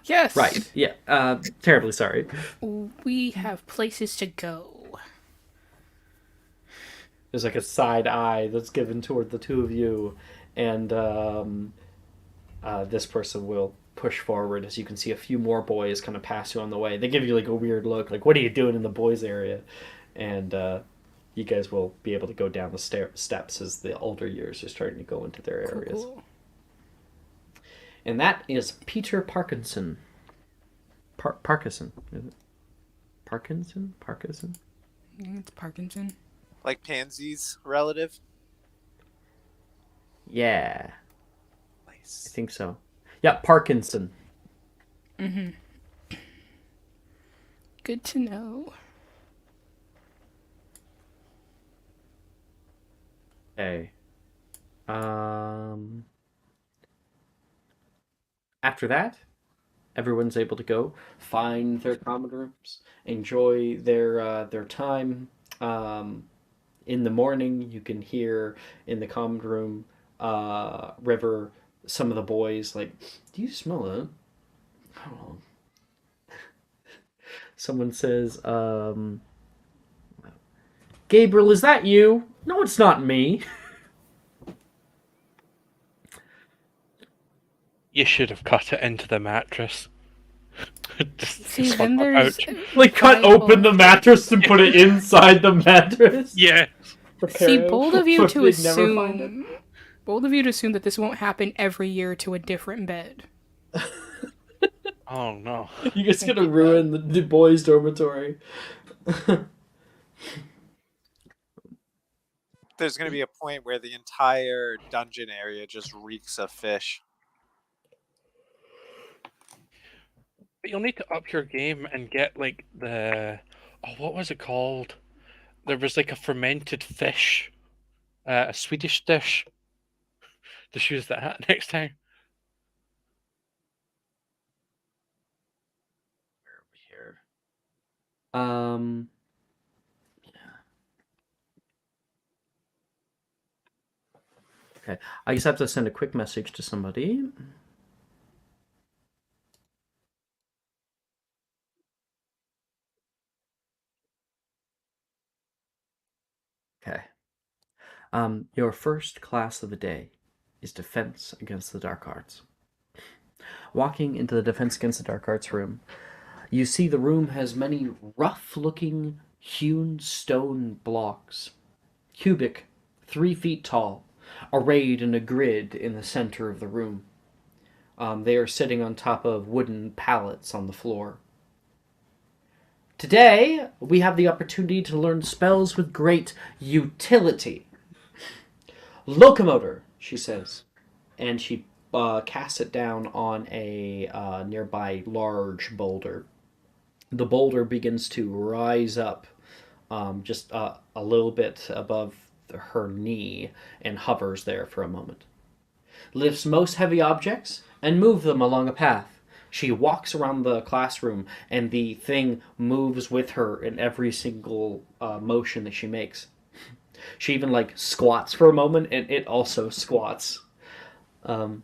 Yes. Right. Yeah. Terribly sorry. We have places to go. There's like a side eye that's given toward the two of you, and this person will push forward as you can see a few more boys kind of pass you on the way. They give you like a weird look, like, what are you doing in the boys' area? And you guys will be able to go down the steps as the older years are starting to go into their areas. Cool. And that is Peter Parkinson. Parkinson. Is it? Parkinson? Parkinson? It's Parkinson. Like Pansy's relative. Yeah, I Nice. think so. Yeah, Parkinson. Good to know. Okay. After that, everyone's able to go find their common rooms, enjoy their time. In the morning, you can hear in the common room, River, some of the boys like, "Do you smell it?" I don't know. Someone says, "Gabriel, is that you?" "No, it's not me." You should have cut it into the mattress. Just See, on then my there's couch. Like, cut open the mattress and put it inside the mattress. Yeah. See, bold of you But to they'd never find assume. Bold of you to assume that this won't happen every year to a different bed. Oh no. You guys gonna ruin the boys' dormitory. There's going to be a point where the entire dungeon area just reeks of fish. But you'll need to up your game and get like the what was it called? There was like a fermented fish, a Swedish dish. Just use that next time. Where are we here? Okay, I just have to send a quick message to somebody. Okay. Your first class of the day is Defense Against the Dark Arts. Walking into the Defense Against the Dark Arts room, you see the room has many rough-looking, hewn stone blocks, cubic, 3 feet tall, arrayed in a grid in the center of the room. They are sitting on top of wooden pallets on the floor. Today, we have the opportunity to learn spells with great utility. Locomotor, she says, and she casts it down on a nearby large boulder. The boulder begins to rise up just a little bit above her knee and hovers there for a moment. Lifts most heavy objects and moves them along a path. She walks around the classroom and the thing moves with her in every single motion that she makes. She even like squats for a moment and it also squats. The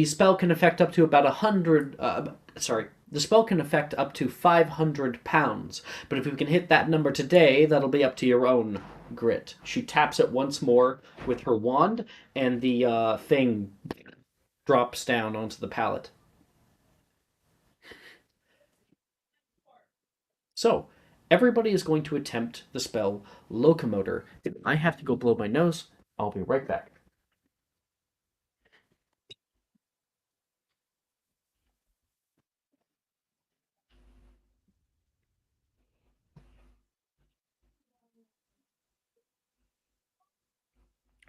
spell can affect up to about 100. The spell can affect up to 500 pounds. But if you can hit that number today, that'll be up to your own grit. She taps it once more with her wand, and the thing drops down onto the pallet. So, everybody is going to attempt the spell Locomotor. I have to go blow my nose. I'll be right back.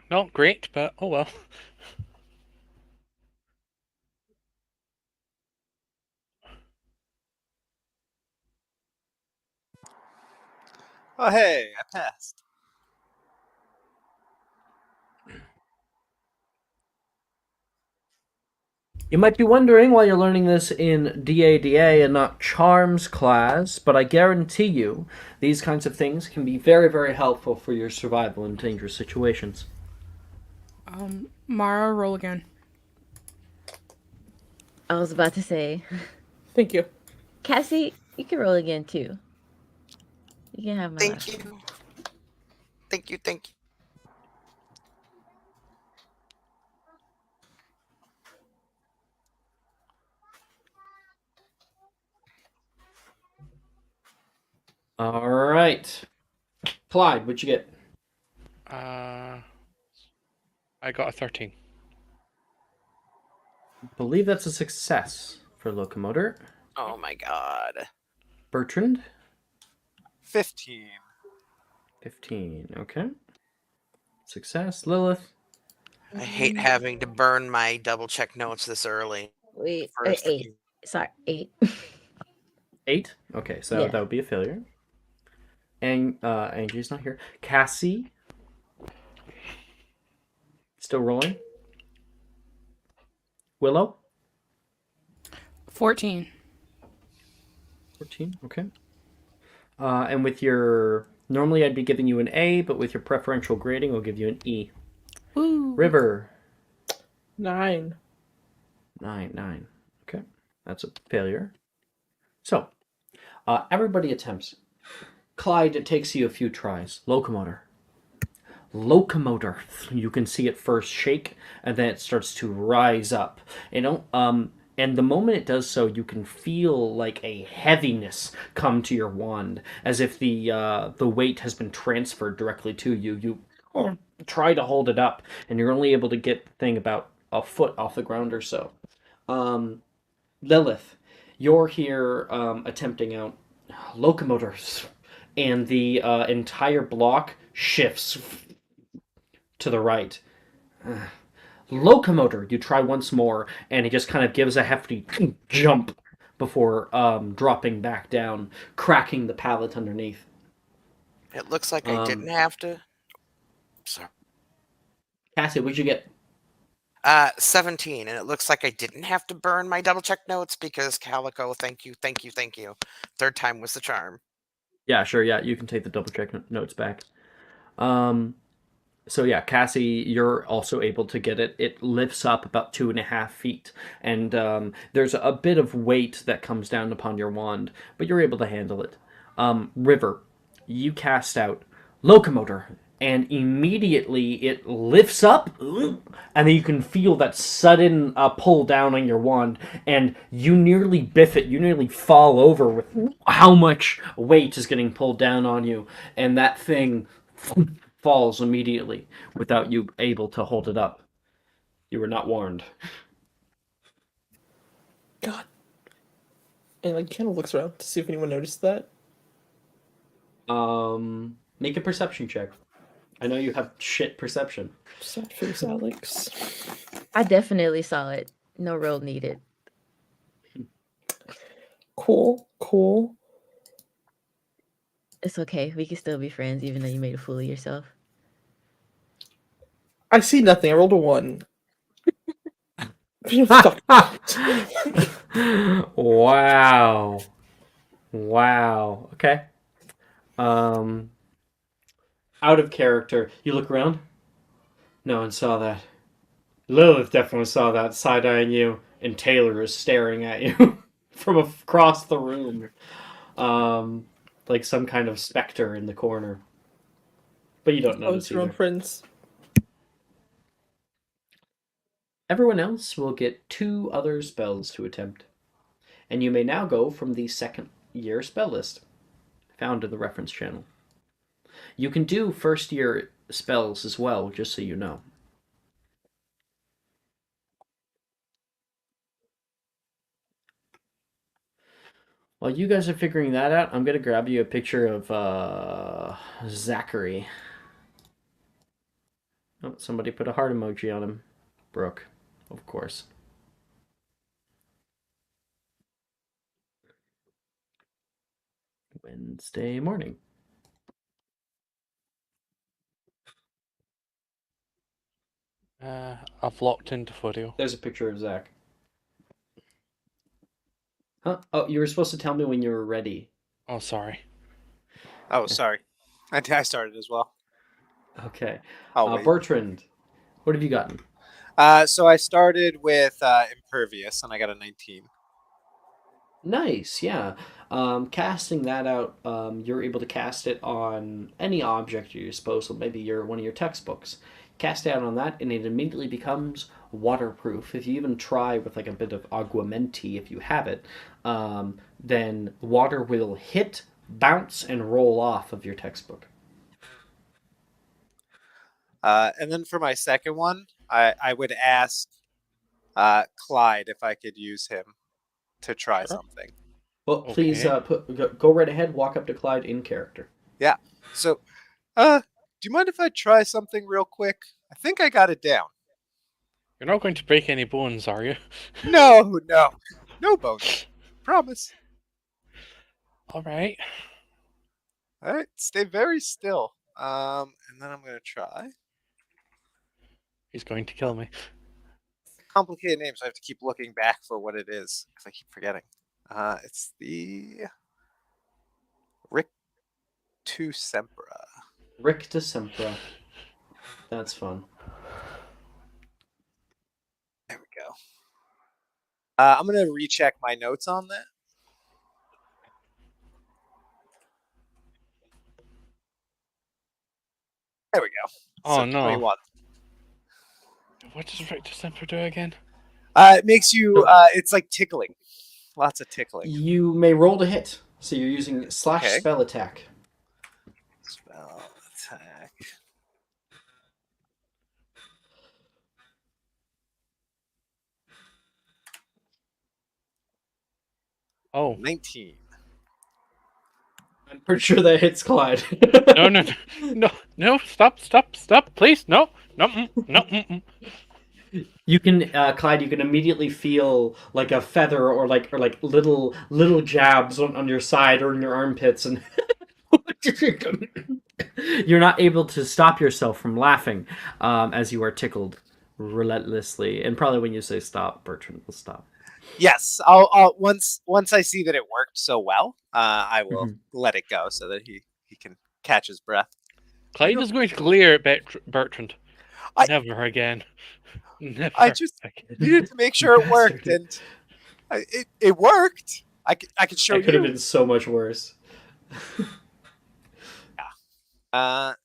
Not great, but oh well. Oh, hey, I passed. You might be wondering why you're learning this in DADA and not Charms class, but I guarantee you these kinds of things can be very, very helpful for your survival in dangerous situations. Mara, roll again. I was about to say, Thank you. Cassie, you can roll again too. You can have my Thank last one. you. Thank you. Thank you. All right. Clyde, what'd you get? I got a 13. I believe that's a success for Locomotor. Oh my god. Bertrand, 15. 15. Okay. Success. Lilith, I hate having to burn my double check notes this early. Wait, First 8. Sorry, 8. 8. Okay, so Yeah. that would be a failure. And Angie's not here. Cassie, still rolling. Willow, 14. 14. Okay. And with your normally I'd be giving you an A, but with your preferential grading, I'll give you an E. Woo. River, 9. 9. Okay, that's a failure. So, everybody attempts. Clyde, it takes you a few tries. Locomotor. You can see it first shake, and then it starts to rise up. And the moment it does so, you can feel like a heaviness come to your wand, as if the weight has been transferred directly to you. You try to hold it up, and you're only able to get the thing about a foot off the ground or so. Lilith, you're here attempting out locomotors, and the entire block shifts to the right. Locomotor, you try once more, and he just kind of gives a hefty jump before dropping back down, cracking the pallet underneath. It looks like I didn't have to. Sorry. Cassie, what'd you get? 17, and it looks like I didn't have to burn my double check notes because Calico, thank you, thank you, thank you. Third time was the charm. Yeah, sure. Yeah, you can take the double check notes back. So yeah, Cassie, you're also able to get it. It lifts up about 2.5 feet, and there's a bit of weight that comes down upon your wand, but you're able to handle it. River, you cast out Locomotor, and immediately it lifts up, and then you can feel that sudden pull down on your wand, and you nearly biff it. You nearly fall over with how much weight is getting pulled down on you, and that thing falls immediately without you able to hold it up. You were not warned. God. And like kind of looks around to see if anyone noticed that. Make a perception check. I know you have shit perception. Sad face, Alex. I definitely saw it. No roll needed. Cool. It's okay. We can still be friends, even though you made a fool of yourself. I see nothing. I rolled a 1. Wow. Okay. Out of character. You look around. No one saw that. Lilith definitely saw that, side-eyeing you, and Taylor is staring at you from across the room. Like some kind of specter in the corner. But you don't notice your own either. friends. Everyone else will get 2 other spells to attempt. And you may now go from the second year spell list, found in the reference channel. You can do first year spells as well, just so you know. While you guys are figuring that out, I'm going to grab you a picture of Zachary. Oh, somebody put a heart emoji on him. Brooke, of course. Wednesday morning. I've locked into Furio. There's a picture of Zach. Huh? Oh, you were supposed to tell me when you were ready. Oh, sorry. Oh, sorry. I started as well. Okay. I'll wait. Bertrand, what have you gotten? So I started with Impervious, and I got a 19. Nice, yeah. Casting that out, you're able to cast it on any object at your disposal. Maybe one of your textbooks. Cast it out on that, and it immediately becomes waterproof. If you even try with like a bit of aguamenti, if you have it, then water will hit, bounce, and roll off of your textbook. And then for my second one, I would ask Clyde if I could use him to try Sure. something. Well, please Okay. go right ahead. Walk up to Clyde in character. Yeah. So, do you mind if I try something real quick? I think I got it down. You're not going to break any bones, are you? No, no bones. Promise. All right. All right, stay very still. And then I'm gonna try. He's going to kill me. Complicated name, so I have to keep looking back for what it is because I keep forgetting. It's the Rick to Sempra. Rick Decempra. That's fun. There we go. I'm gonna recheck my notes on that. There we go. Oh, So no. 21. What does Rick December do again? It makes you. It's like tickling. Lots of tickling. You may roll to hit. So you're using slash Okay. spell attack. Spell attack. Oh. 19. I'm pretty sure that hits Clyde. No, stop, please, no. You can, Clyde. You can immediately feel like a feather, or like little jabs on your side or in your armpits, and you're not able to stop yourself from laughing as you are tickled relentlessly. And probably when you say stop, Bertrand will stop. Yes, I'll once I see that it worked so well, I will let it go so that he can catch his breath. Clyde is going to glare at Bertrand. I- Never again. Never. I just needed to make sure it worked, and it worked. I can show It could have you. been so much worse. And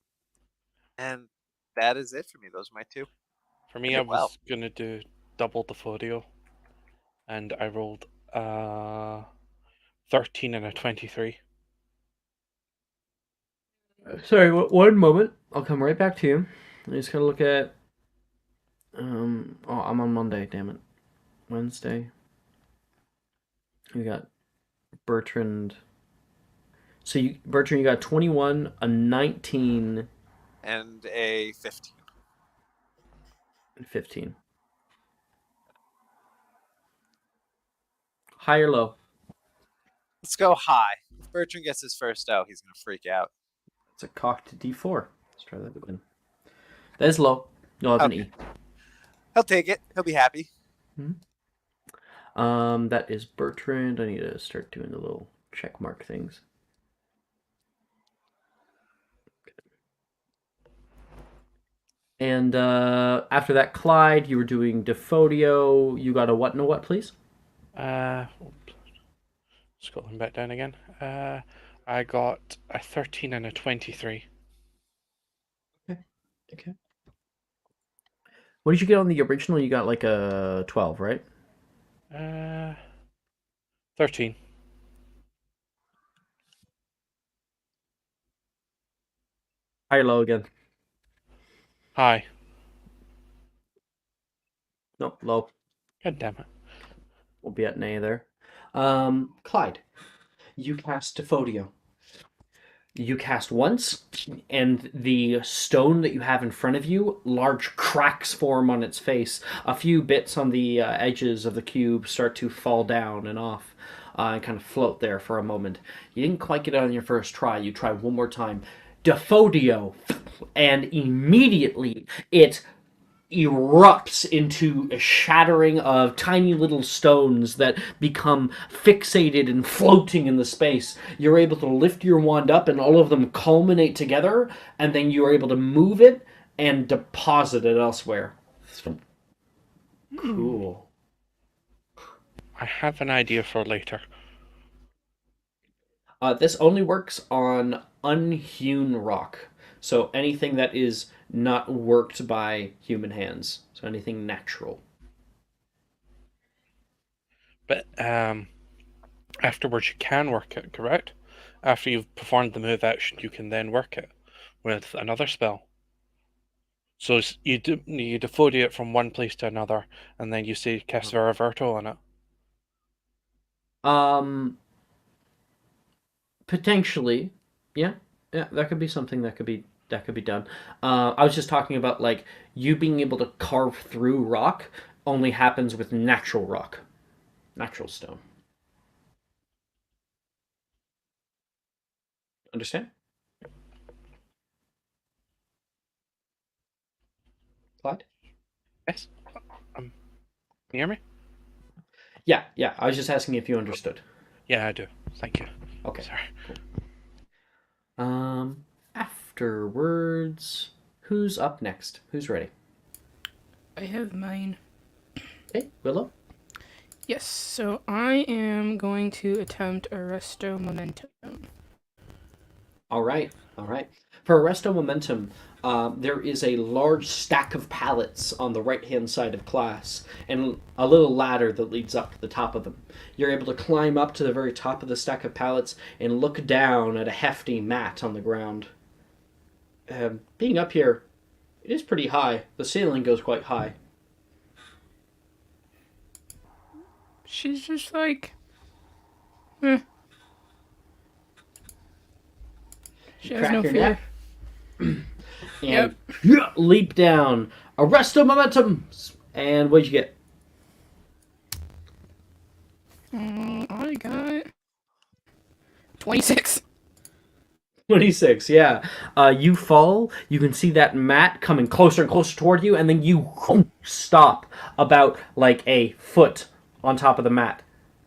that is it for me. Those are my two. For me, I was gonna do double the folio, and I rolled 13 and a 23. Sorry, one moment. I'll come right back to you. I just gotta look at. Oh, I'm on Monday. Damn it. Wednesday. We got Bertrand. So Bertrand, you got 21, a 19, And a 15. and 15. High or low? Let's go high. If Bertrand gets his first out, he's gonna freak out. It's a cocked D4. Let's try that again. That is low. You'll have an E. He'll take it. He'll be happy. That is Bertrand. I need to start doing the little check mark things. And after that, Clyde, you were doing Defodio. You got a what and a what, please? Scrolling back down again. I got a 13 and a 23. Okay. What did you get on the original? You got like a 12, right? 13. High or low again? High. No, low. God damn it. We'll be at an A there. Clyde, you cast Defodio. You cast once, and the stone that you have in front of you, large cracks form on its face. A few bits on the edges of the cube start to fall down and off, and kind of float there for a moment. You didn't quite get it on your first try. You try one more time. Defodio, and immediately it erupts into a shattering of tiny little stones that become fixated and floating in the space. You're able to lift your wand up and all of them culminate together, and then you're able to move it and deposit it elsewhere. Cool. I have an idea for later. This only works on unhewn rock. So anything that is not worked by human hands. So anything natural. But afterwards you can work it, correct? After you've performed the move action, you can then work it with another spell. So you defoliate it from one place to another, and then you say cast Veraverto on it. Potentially, yeah, that could be something that could be done. I was just talking about like you being able to carve through rock only happens with natural rock, natural stone. Understand? Clyde? Yes. Can you hear me? Yeah. I was just asking if you understood. Yeah, I do. Thank you. Okay. Sorry. Cool. Afterwards, who's up next? Who's ready? I have mine. Okay, Willow. Yes, so I am going to attempt Arresto Momentum. All right. For Arresto Momentum, there is a large stack of pallets on the right-hand side of class, and a little ladder that leads up to the top of them. You're able to climb up to the very top of the stack of pallets and look down at a hefty mat on the ground. Being up here, it is pretty high. The ceiling goes quite high. She's just like, She has Crack no your fear. neck. And leap down. Arresto Momentum! And what'd you get? I got 26. 26, yeah. You fall, you can see that mat coming closer and closer toward you, and then you stop about like a foot on top of the mat.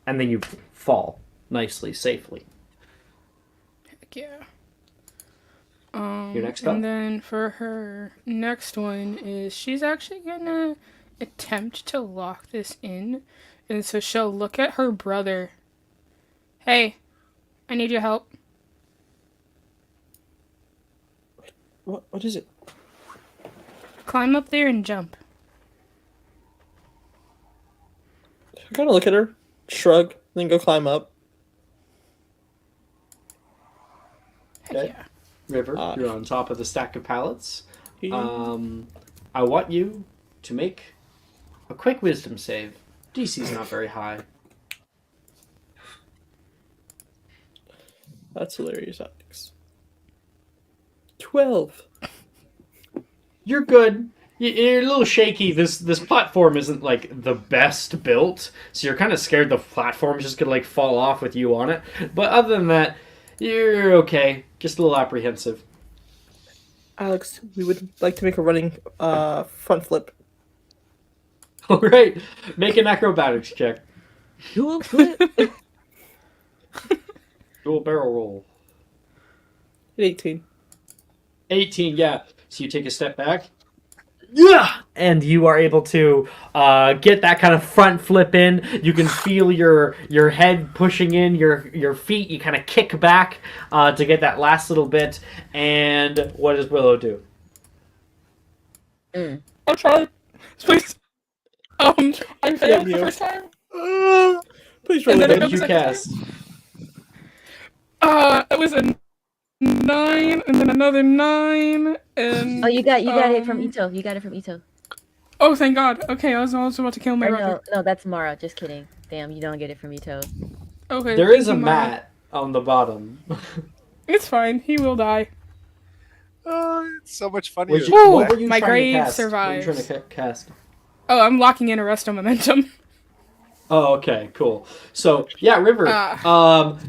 And then you fall nicely, safely. Heck yeah. Your next spell? And then for her next one is she's actually gonna attempt to lock this in. And so she'll look at her brother. Hey, I need your help. What is it? Climb up there and jump. I kind of look at her, shrug, then go climb up. Heck Okay. yeah. River, you're on top of the stack of pallets. Yeah. I want you to make a quick wisdom save. DC's not very high. That's hilarious, Alex. 12. You're good. You're a little shaky. This platform isn't like the best built, so you're kind of scared the platform's just gonna like fall off with you on it. But other than that, you're okay. Just a little apprehensive. Alex, we would like to make a running front flip. All right, make an acrobatics check. Dual flip. Dual barrel roll. 18. 18, yeah. So you take a step back. Yeah! And you are able to get that kind of front flip in. You can feel your head pushing in, your feet. You kind of kick back to get that last little bit. And what does Willow do? I'll try. Please. I failed the first time. Please roll And then What again. did you cast? It was a 9, and then another 9, and... Oh, you got it from Ito. You got it from Ito. Oh, thank God. Okay, I was also about to kill my Or brother. no, that's Mara. Just kidding. Damn, you don't get it from Ito. Okay. There is a thank you, Mara. mat on the bottom. It's fine. He will die. It's so much funnier. What Woo! were you My trying grave to cast? survives. What were you trying to cast? Oh, I'm locking in Arresto Momentum. Oh, okay, cool. So, yeah, River,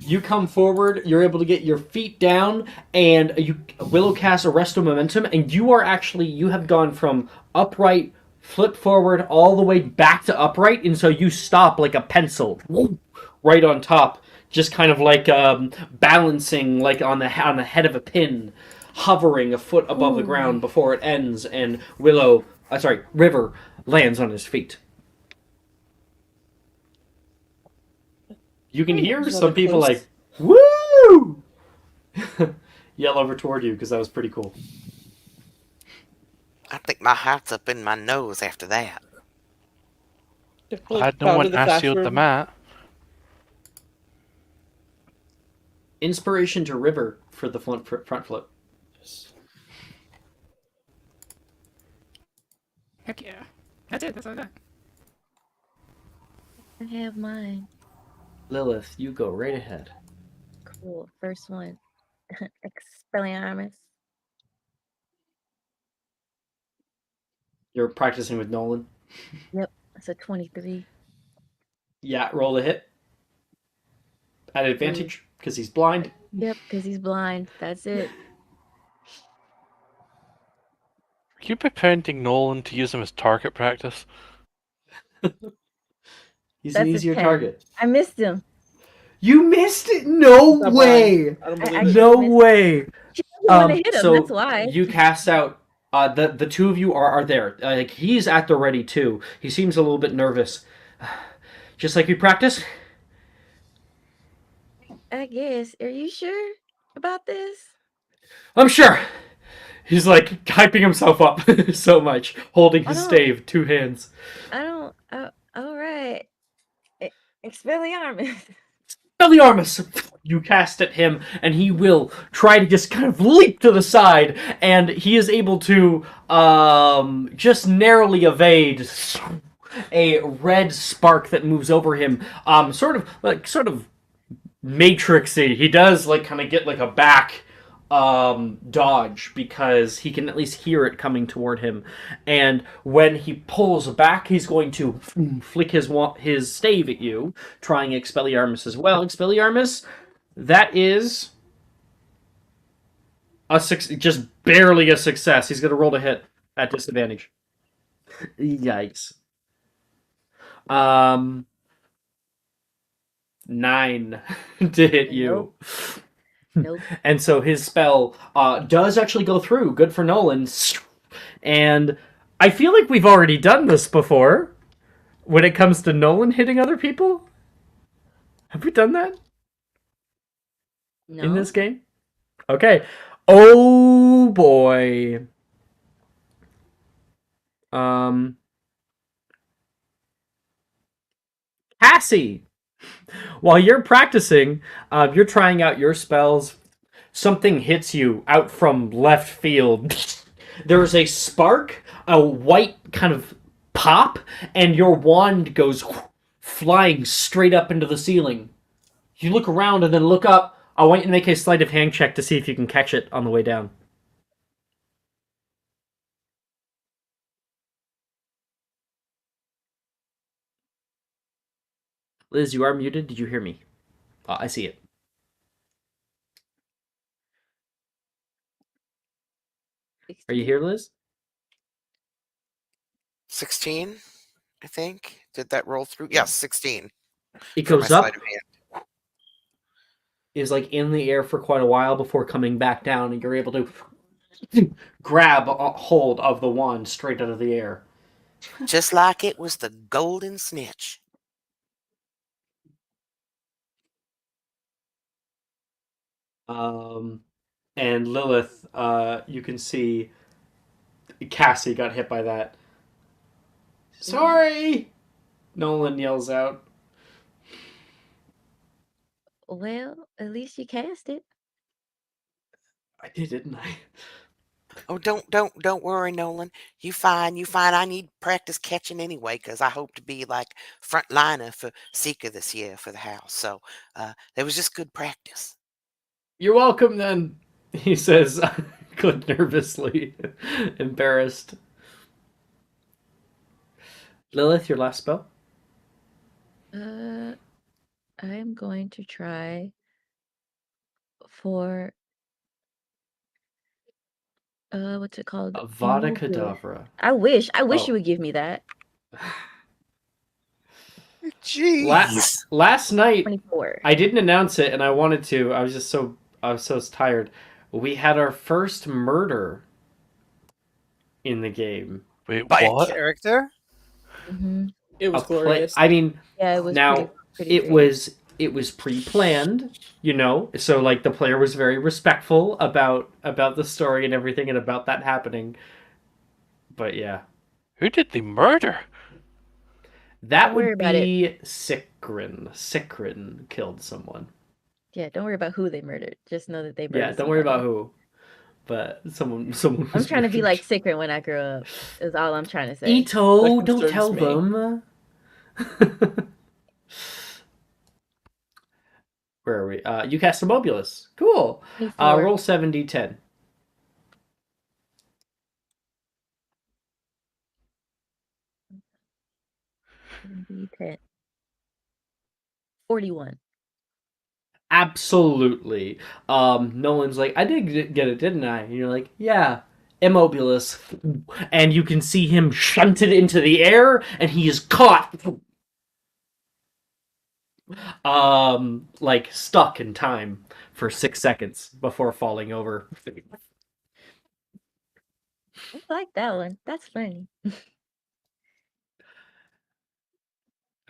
you come forward, you're able to get your feet down, and you Willow cast Arresto Momentum, and you are actually, you have gone from upright flip forward all the way back to upright, and so you stop like a pencil right on top, just kind of like balancing like on the head of a pin, hovering a foot above the ground before it ends, and River lands on his feet. You can hear Is that some a people close? like "Woo!" yell over toward you because that was pretty cool. I think my heart's up in my nose after that. Glad no Bow to one the asked you at the classroom. mat. Inspiration to River for the front flip. Heck yeah. That's it. That's all I got. I have mine. Lilith, you go right ahead. Cool. First one. Expelliarmus. You're practicing with Nolan. Yep. That's a 23. Yeah, roll a hit. At advantage, because he's blind. Yep, because he's blind. That's it. Keep befriending Nolan to use him as target practice. He's That's an a easier 10. target. I missed him. You missed it? No Not way! blind. I don't I believe actually it. No missed way! him. She doesn't want to hit him. So That's why. you cast out. The two of you are there. Like he's at the ready too. He seems a little bit nervous. Just like we practice. I guess. Are you sure about this? I'm sure. He's like hyping himself up so much, holding his stave, 2 hands. I don't. All right. Expelliarmus. Expelliarmus! You cast at him, and he will try to just kind of leap to the side, and he is able to just narrowly evade a red spark that moves over him. Sort of matrixy. He does like kind of get like a back dodge because he can at least hear it coming toward him, and when he pulls back he's going to flick his stave at you, trying Expelliarmus as well. Expelliarmus, that is just barely a success. He's going to roll to hit at disadvantage. Yikes. 9 to hit you. Nope. And so his spell does actually go through. Good for Nolan. And I feel like we've already done this before when it comes to Nolan hitting other people. Have we done that No. in this game? Okay. Oh boy. Cassie, while you're practicing, you're trying out your spells. Something hits you out from left field. There's a spark, a white kind of pop, and your wand goes flying straight up into the ceiling. You look around and then look up. I want you to make a sleight of hand check to see if you can catch it on the way down. Liz, you are muted. Did you hear me? I see it. Are you here, Liz? 16, I think. Did that roll through? Yes, 16. It for my goes up, sleight of hand. is like in the air for quite a while before coming back down, and you're able to grab a hold of the wand straight out of the air. Just like it was the golden snitch. And Lilith, you can see Cassie got hit by that. Sorry! Nolan yells out. Well, at least you cast it. I did, didn't I? Oh, don't worry, Nolan. You fine. I need practice catching anyway, because I hope to be like front liner for Seeker this year for the house. So there was just good practice. You're welcome then, he says, nervously, embarrassed. Lilith, your last spell? I'm going to try for What's it called? Avada Immobilis. Kedavra. I wish Oh. you would give me that. Jeez. Last night 24. I didn't announce it, and I wanted to. I was so tired. We had our first murder in the game. Wait, By a what? character? Hmm. It was A glorious. I mean, Yeah, it was now pretty it great. was pre-planned, you know. So like the player was very respectful about the story and everything, and about that happening. But yeah, Who did the murder? that Don't worry would about it. be Sikrin. Sikrin killed someone. Yeah, don't worry about who they murdered. Just know that they Yeah, murdered don't worry about somebody. who, but someone I'm was trying to be murdered. like Secret when I grow up. Is all I'm trying to say. Ito, That don't concerns tell me. them. Where are we? You cast a Mobulus. Cool. 24. Roll 7d10. D10. 41. Absolutely. Nolan's like, I did get it, didn't I? And you're like, yeah. Immobulus. And you can see him shunted into the air, and he is caught. Like stuck in time for 6 seconds before falling over. I like that one. That's funny.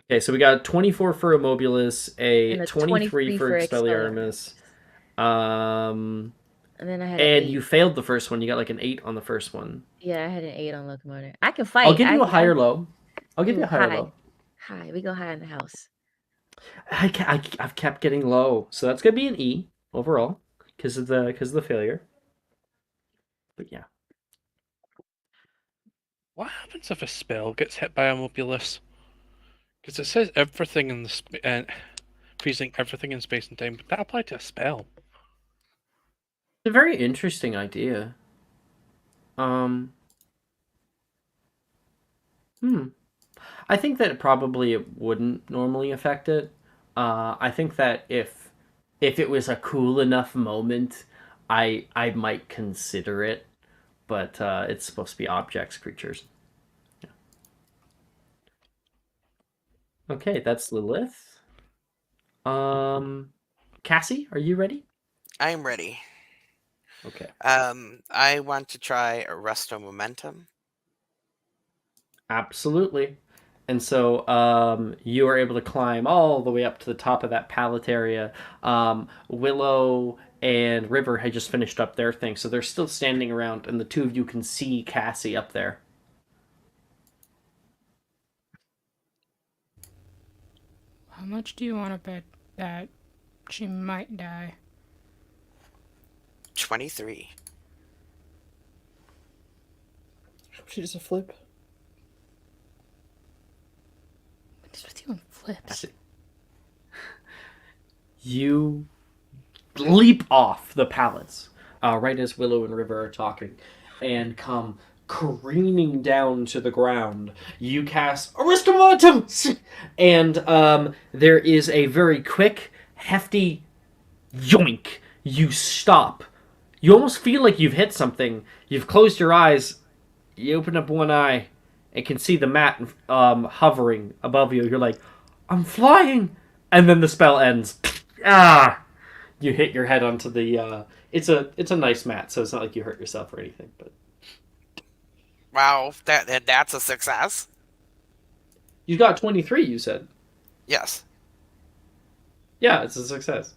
Okay, so we got 24 for Immobulus, a And a 23 23 for for Expelliarmus. Expelliarmus. And then I had an And 8. you failed the first one. You got like an 8 on the first one. Yeah, I had an 8 on Locomotor. I can fight. I'll give you a higher low. I'll give Ooh, you a higher high. low. High. We go high in the house. I've kept getting low, so that's gonna be an E overall because of the failure. But yeah, What happens if a spell gets hit by a Mobulus? Because it says everything in the freezing everything in space and time, but that apply to a spell? it's a very interesting idea. Hmm. I think that probably it wouldn't normally affect it. I think that if it was a cool enough moment, I might consider it. But it's supposed to be objects, creatures. Yeah. Okay, that's Lilith. Cassie, are you ready? I'm ready. Okay. I want to try Arresto Momentum. Absolutely. And so you are able to climb all the way up to the top of that pallet area. Willow and River had just finished up their thing, so they're still standing around, and the two of you can see Cassie up there. How much do you want to bet that she might die? 23. She does a flip. What's with you and flips? Cassie. You leap off the pallets right as Willow and River are talking and come careening down to the ground. You cast Aristomotum! And there is a very quick, hefty yoink. You stop. You almost feel like you've hit something. You've closed your eyes. You open up one eye and can see the mat hovering above you. You're like, I'm flying! And then the spell ends. Ah! You hit your head onto the it's a nice mat, so it's not like you hurt yourself or anything, but Wow, that's a success. you got 23, you said. Yes. Yeah, it's a success.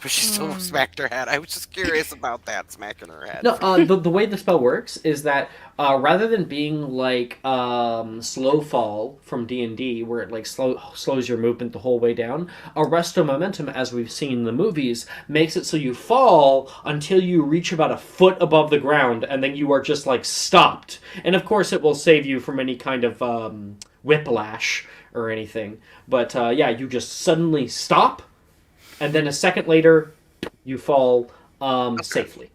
But she still smacked her head. I was just curious about that, smacking her head. No, the way the spell works is that rather than being like slow fall from D&D, where it like slows your movement the whole way down, Arresto Momentum, as we've seen in the movies, makes it so you fall until you reach about a foot above the ground, and then you are just like stopped. And of course, it will save you from any kind of whiplash or anything. But yeah, you just suddenly stop, and then a second later, you fall safely.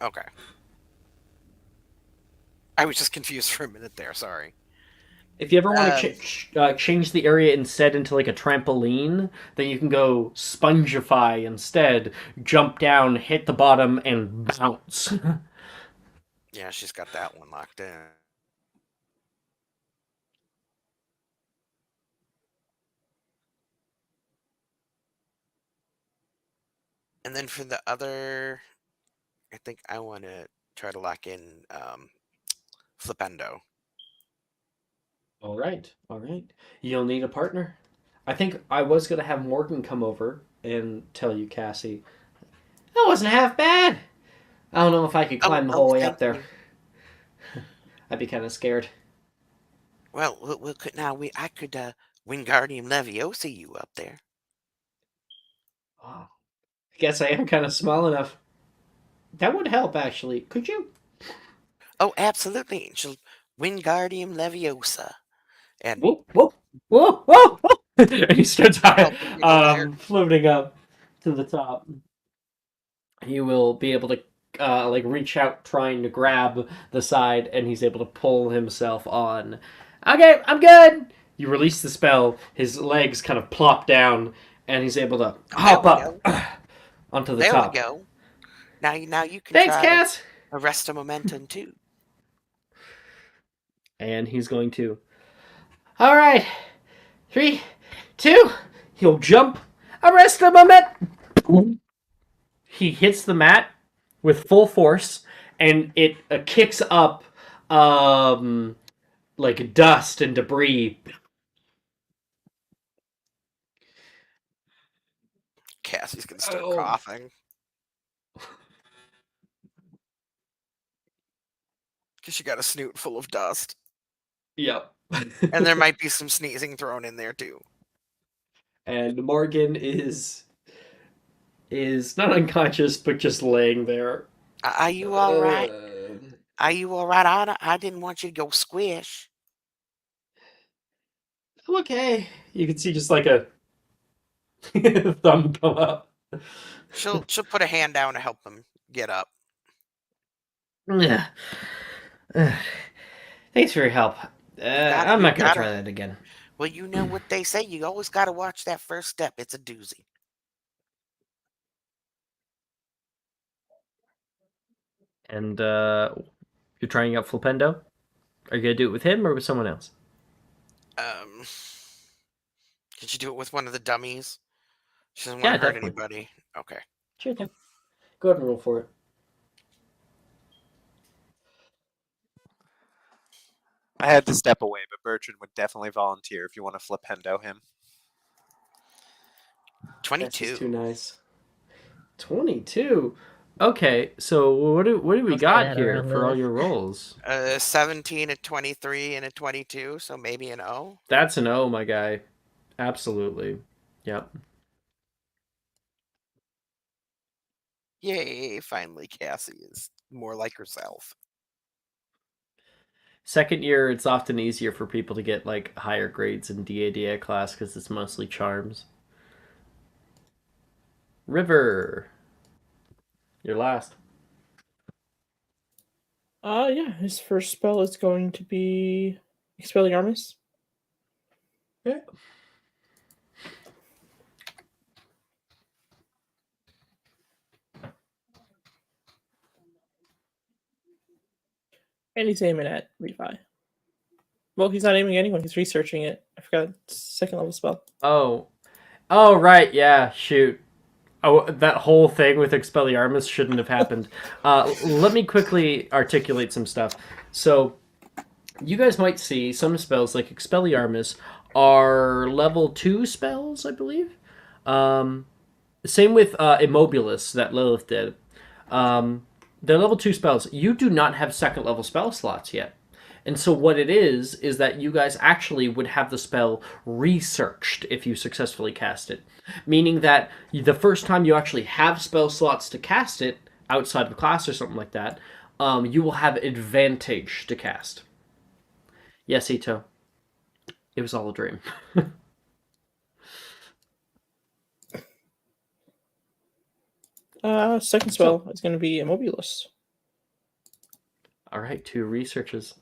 Okay. I was just confused for a minute there, sorry. If you ever want Um, to change the area instead into like a trampoline, then you can go spongify instead, jump down, hit the bottom, and bounce. yeah, she's got that one locked in. And then for the other, I think I want to try to lock in Flipendo. All right, all right. You'll need a partner. I think I was gonna have Morgan come over and tell you, Cassie. That wasn't half bad. I don't know if I could climb the Oh, whole way thank up there. you. I'd be kind of scared. Well, I could Wingardium Leviosa you up there. Oh, I guess I am kind of small enough. That would help, actually. Could you? Oh, absolutely. She'll Wingardium Leviosa, and Whoop, whoop, whoop, whoop, whoop. And he starts help you get over there. floating up to the top. He will be able to like reach out, trying to grab the side, and he's able to pull himself on. Okay, I'm good. You release the spell. His legs kind of plop down, and he's able to There hop we up go. onto the There we top. go. Now you can Thanks, try to Cass. arrest a momentum too. And he's going to. All right, 3, 2. He'll jump. Arrest the moment. He hits the mat with full force, and it kicks up like dust and debris. Cassie's gonna start Oh, coughing because she got a snoot full of dust, yep. and there might be some sneezing thrown in there too. And Morgan is not unconscious, but just laying there. Are you all right? Are you all right? I didn't want you to go squish. I'm okay. You can see just like a thumb come up. She'll put a hand down to help him get up. Thanks for your help. I'm You not gonna gotta. try that again. Well, you know what they say. You always gotta watch that first step. It's a doozy. And you're trying out Flipendo? Are you gonna do it with him or with someone else? Um, Did you do it with one of the dummies? She doesn't want Yeah, to hurt definitely. anybody. Okay. Sure thing. Go ahead and roll for it. I had to step away, but Bertrand would definitely volunteer if you want to flipendo him. This is too 22. nice. 22. Okay, so what do we I'll say got that here around for all Lilith. your rolls? 17, a 23, and a 22. So maybe an O. That's an O, my guy. Absolutely. Yep. Yay! Finally, Cassie is more like herself. Second year, it's often easier for people to get like higher grades in DADA class because it's mostly charms. River, you're last. Yeah, his first spell is going to be Expelliarmus. Yeah. And he's aiming at Levi. Well, he's not aiming at anyone, he's researching it. I forgot, second level spell. Oh, right, yeah. Shoot. Oh, that whole thing with Expelliarmus shouldn't have happened. Let me quickly articulate some stuff. So, you guys might see some spells like Expelliarmus are level 2 spells, I believe. Same with Immobilis that Lilith did. They're level 2 spells. You do not have second level spell slots yet. And so what it is that you guys actually would have the spell researched if you successfully cast it. Meaning that the first time you actually have spell slots to cast it, outside of class or something like that, you will have advantage to cast. Yes, Ito. It was all a dream. Second spell is going to be Immobilis. All right, 2 researches.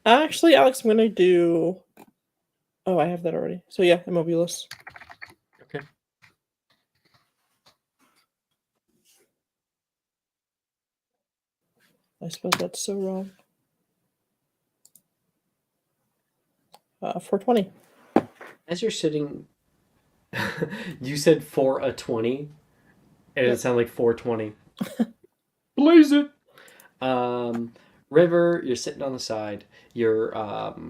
Actually, Alex, I'm gonna do. Oh, I have that already. So yeah, Immobilis. Okay. I suppose that's so wrong. 420. As you're sitting, you said for a 20, and Yep. it sounded like 420. Blaze it. River, you're sitting on the side. You're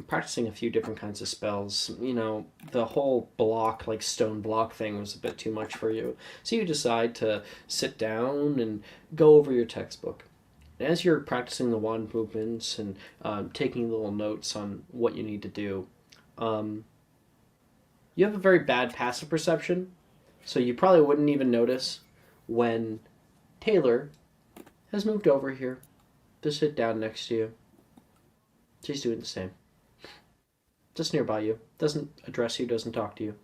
practicing a few different kinds of spells. You know, the whole block, like stone block thing, was a bit too much for you. So you decide to sit down and go over your textbook. And as you're practicing the wand movements and taking little notes on what you need to do, um, you have a very bad passive perception. So you probably wouldn't even notice when Taylor has moved over here to sit down next to you. She's doing the same. Just nearby you. Doesn't address you, doesn't talk to you.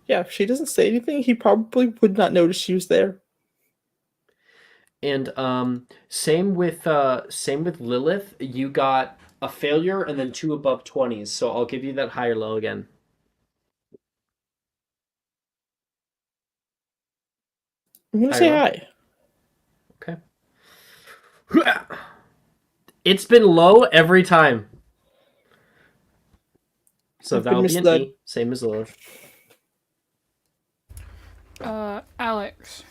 Yeah, if she doesn't say anything, he probably would not notice she was there. And same with Lilith. You got a failure and then 2 above 20s. So I'll give you that high or low again. I'm gonna High say roll? hi. Okay. It's been low every time. So I've that been would be an misled. E, same as Lilith. Alex,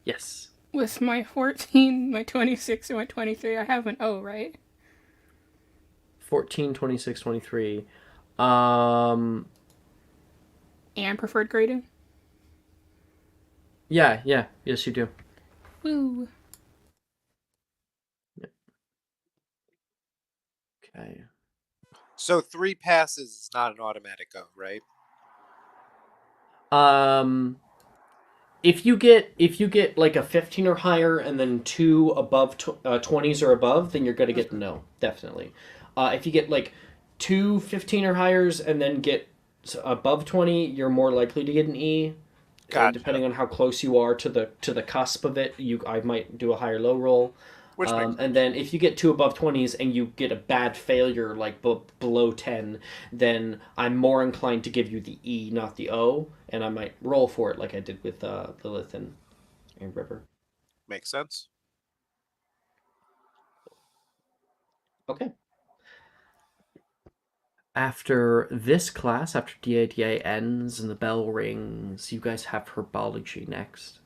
Yes. with my 14, my 26, and my 23, I have an O, right? 14, 26, 23. And preferred grading? Yeah, yes you do. Woo. Okay. So 3 passes is not an automatic go, right? If you get like a 15 or higher and then 2 above 20s or above, then you're gonna get the no, definitely. If you get like 2 15 or higher's and then get above 20, you're more likely to get an E. Gotcha. Depending on how close you are to the cusp of it, I might do a high or low roll. Which makes sense. And then if you get 2 above 20s and you get a bad failure like below 10, then I'm more inclined to give you the E, not the O, and I might roll for it like I did with Lilith and River. Makes sense. Okay. After this class, after DADA ends and the bell rings, you guys have herbology next.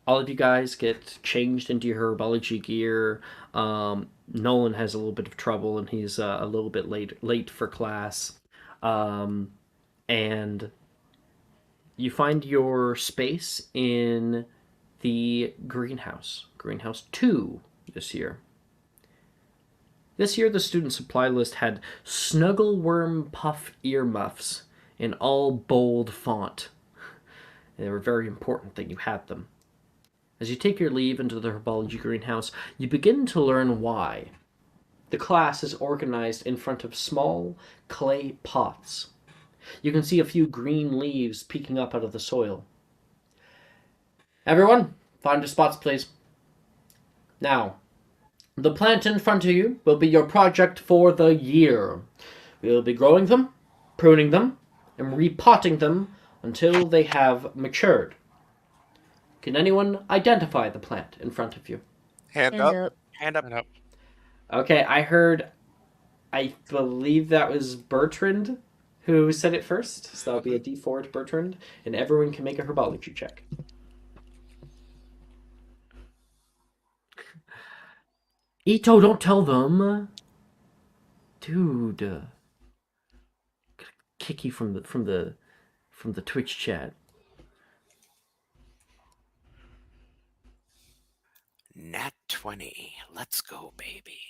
All of you guys get changed into your herbology gear. Nolan has a little bit of trouble, and he's a little bit late for class. And you find your space in the greenhouse 2 this year. This year, the student supply list had Snuggleworm Puff earmuffs in all bold font. They were very important that you had them. As you take your leave into the herbology greenhouse, you begin to learn why. The class is organized in front of small clay pots. You can see a few green leaves peeking up out of the soil. Everyone, find your spots, please. Now, the plant in front of you will be your project for the year. We will be growing them, pruning them, and repotting them until they have matured. Can anyone identify the plant in front of you? Hand Hand up. up. Hand up. And up. Okay, I believe that was Bertrand who said it first. So that'll be a D4 to Bertrand, and everyone can make a herbology check. Ito, don't tell them. Dude. Gonna kick you from the Twitch chat. Nat 20. Let's go, baby.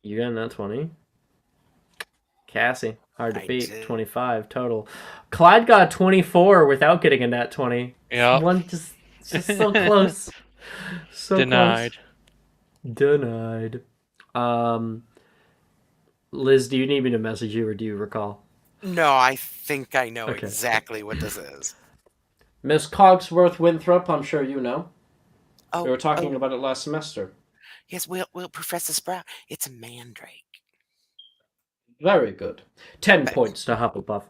You got a nat 20. Cassie, hard to I beat. did. 25 total. Clyde got 24 without getting a nat 20. Yeah. One just so close. So Denied. Close. Denied. Liz, do you need me to message you or do you recall? No, I think I know Okay. exactly what this is. Miss Cogsworth Winthrop, I'm sure you know. Oh, We were talking oh, about it last semester. yes, well, Professor Sprout, it's a mandrake. Very good. 10 But points to Hufflepuff.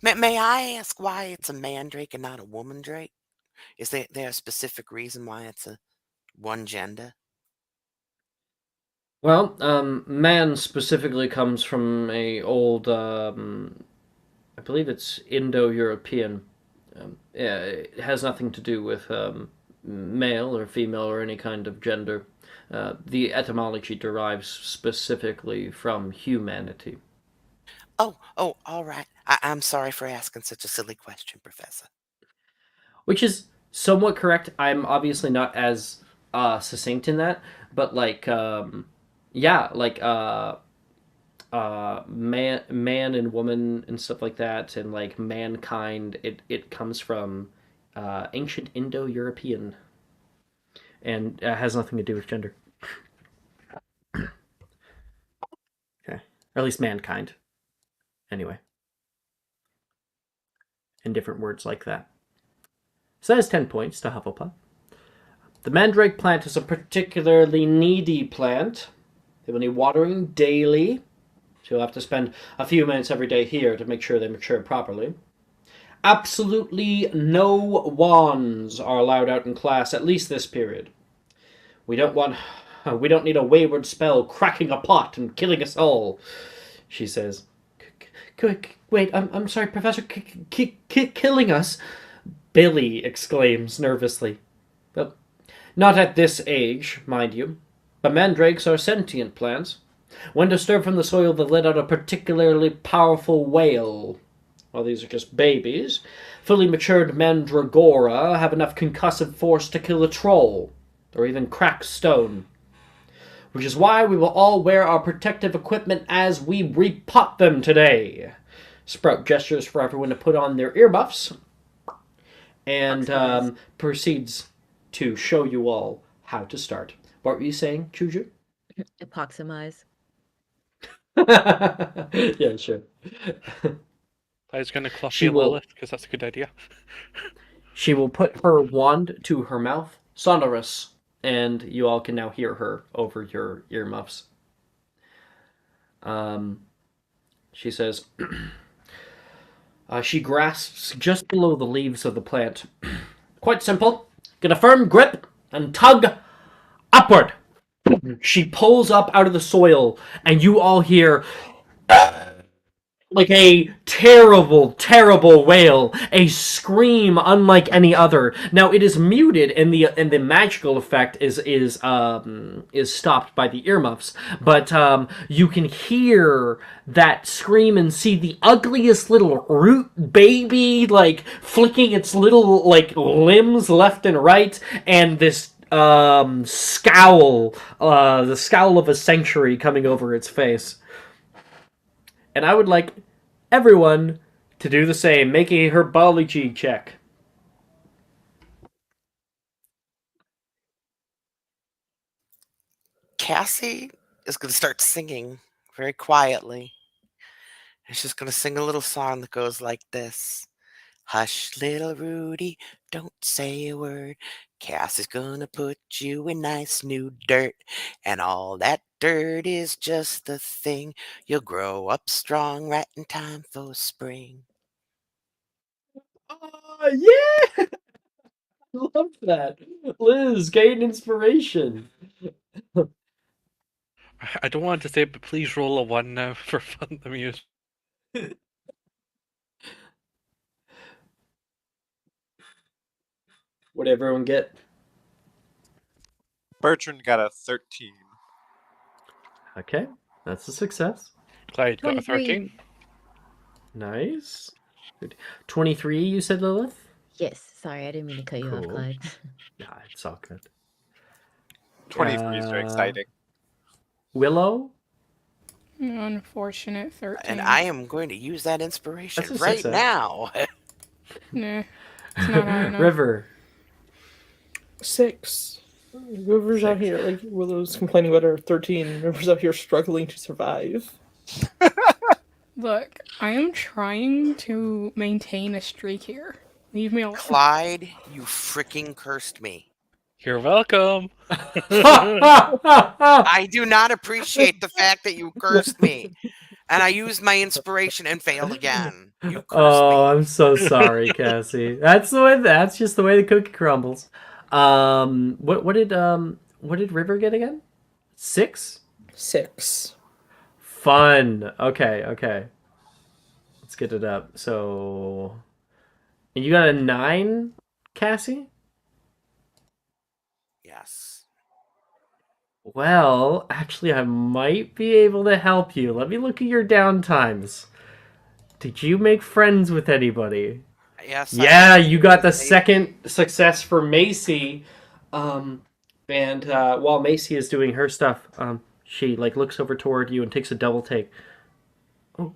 may I ask why it's a mandrake and not a woman drake? Is there a specific reason why it's a one gender? Well, man specifically comes from a old, I believe it's Indo-European. Yeah, it has nothing to do with male or female or any kind of gender. The etymology derives specifically from humanity. Oh, all right. I'm sorry for asking such a silly question, Professor. Which is somewhat correct. I'm obviously not as succinct in that, but like, yeah, like man and woman and stuff like that, and like mankind. It comes from ancient Indo-European, and has nothing to do with gender. Okay, or at least mankind. Anyway, in different words like that. So that's 10 points to Hufflepuff. The mandrake plant is a particularly needy plant. They will need watering daily. So you'll have to spend a few minutes every day here to make sure they mature properly. Absolutely no wands are allowed out in class, at least this period. We don't need a wayward spell cracking a pot and killing us all, she says. Wait, I'm sorry, Professor, killing us? Billy exclaims nervously. Well, not at this age, mind you. But mandrakes are sentient plants. When disturbed from the soil, they let out a particularly powerful wail. While these are just babies, fully matured mandragora have enough concussive force to kill a troll, or even crack stone. Which is why we will all wear our protective equipment as we repot them today. Sprout gestures for everyone to put on their earmuffs, and proceeds to show you all how to start. What were you saying, Chuju? Epoximize. Yeah, sure. I was going to cluff She you, will- Lilith, because that's a good idea. She will put her wand to her mouth, sonorous, and you all can now hear her over your earmuffs. She says, she grasps just below the leaves of the plant. Quite simple. Get a firm grip and tug upward. She pulls up out of the soil, and you all hear like a terrible, terrible wail, a scream unlike any other. Now it is muted, and the magical effect is stopped by the earmuffs. But you can hear that scream and see the ugliest little root baby like flicking its little like limbs left and right, and this scowl, the scowl of a century coming over its face. And I would like everyone to do the same, make a herbology check. Cassie is going to start singing very quietly. And she's going to sing a little song that goes like this. Hush, little Rudy, don't say a word. Cassie's gonna put you in nice new dirt. And all that dirt is just the thing. You'll grow up strong right in time for spring. Yeah! Love that. Liz, gain inspiration. I don't want to say it, but please roll a 1 now for fun the music. What did everyone get? Bertrand got a 13. Okay, that's a success. Clyde got a 23. 13. Nice. 23, you said, Lilith? Yes, sorry, I didn't mean to cut you off, Cool. Clyde. Nah, it's all good. 23 is very exciting. Willow? Unfortunate 13. And I am going to use that inspiration That's a right success. now. Nah, it's not high enough. River. 6. River's out 6. here, like Willow's complaining about her 13. River's out here struggling to survive. Look, I am trying to maintain a streak here. Leave me alone. Clyde, you freaking cursed me. You're welcome. I do not appreciate the fact that you cursed me. And I used my inspiration and failed again. You cursed Oh, me. I'm so sorry, Cassie. That's the way. That's just the way the cookie crumbles. What did River get again? 6. 6. Fun. Okay, okay. Let's get it up. So, and you got a 9, Cassie? Yes. Well, actually, I might be able to help you. Let me look at your downtimes. Did you make friends with anybody? Yes. Yeah, you got the second success for Macy. And while Macy is doing her stuff, she like looks over toward you and takes a double take. Oh,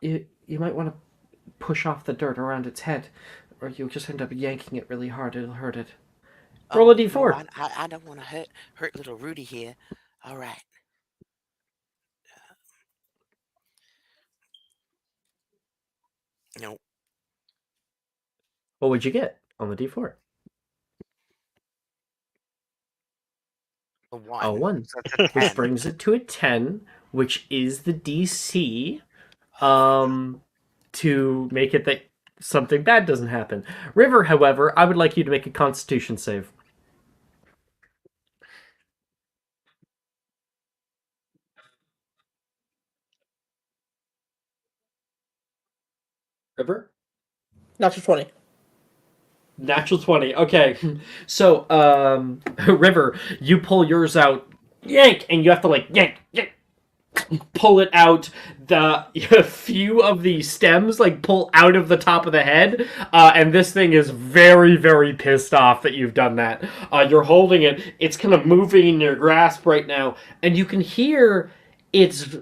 you might want to push off the dirt around its head, or you'll just end up yanking it really hard. It'll hurt it. Roll a d4. No, I don't want to hurt little Rudy here. All right. No. What would you get on the d4? A 1. A 1. So it's a Which 10. brings it to a 10, which is the DC. To make it that something bad doesn't happen. River, however, I would like you to make a Constitution save. River? Natural 20. Natural 20. Okay. So, River, you pull yours out, yank, and you have to like yank, pull it out. The few of the stems like pull out of the top of the head, and this thing is very, very pissed off that you've done that. You're holding it; it's kind of moving in your grasp right now, and you can hear its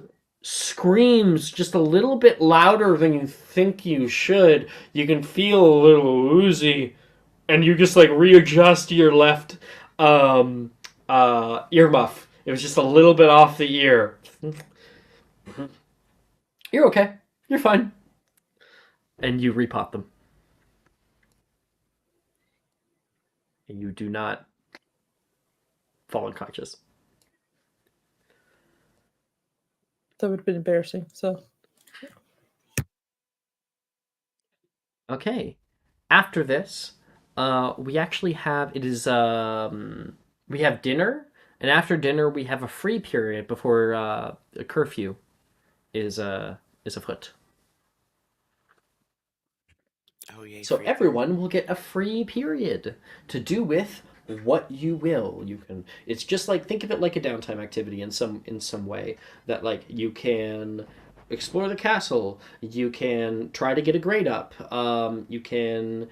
screams just a little bit louder than you think you should. You can feel a little woozy, and you just like readjust your left earmuff. It was just a little bit off the ear. You're okay. You're fine. And you repot them. And you do not fall unconscious. That would have been embarrassing. So Okay. After this, we actually have we have dinner, and after dinner we have a free period before a curfew is afoot. Oh, yeah. So everyone will get a free period to do with what you will. You can. It's just like think of it like a downtime activity in some way that like you can explore the castle. You can try to get a grade up. You can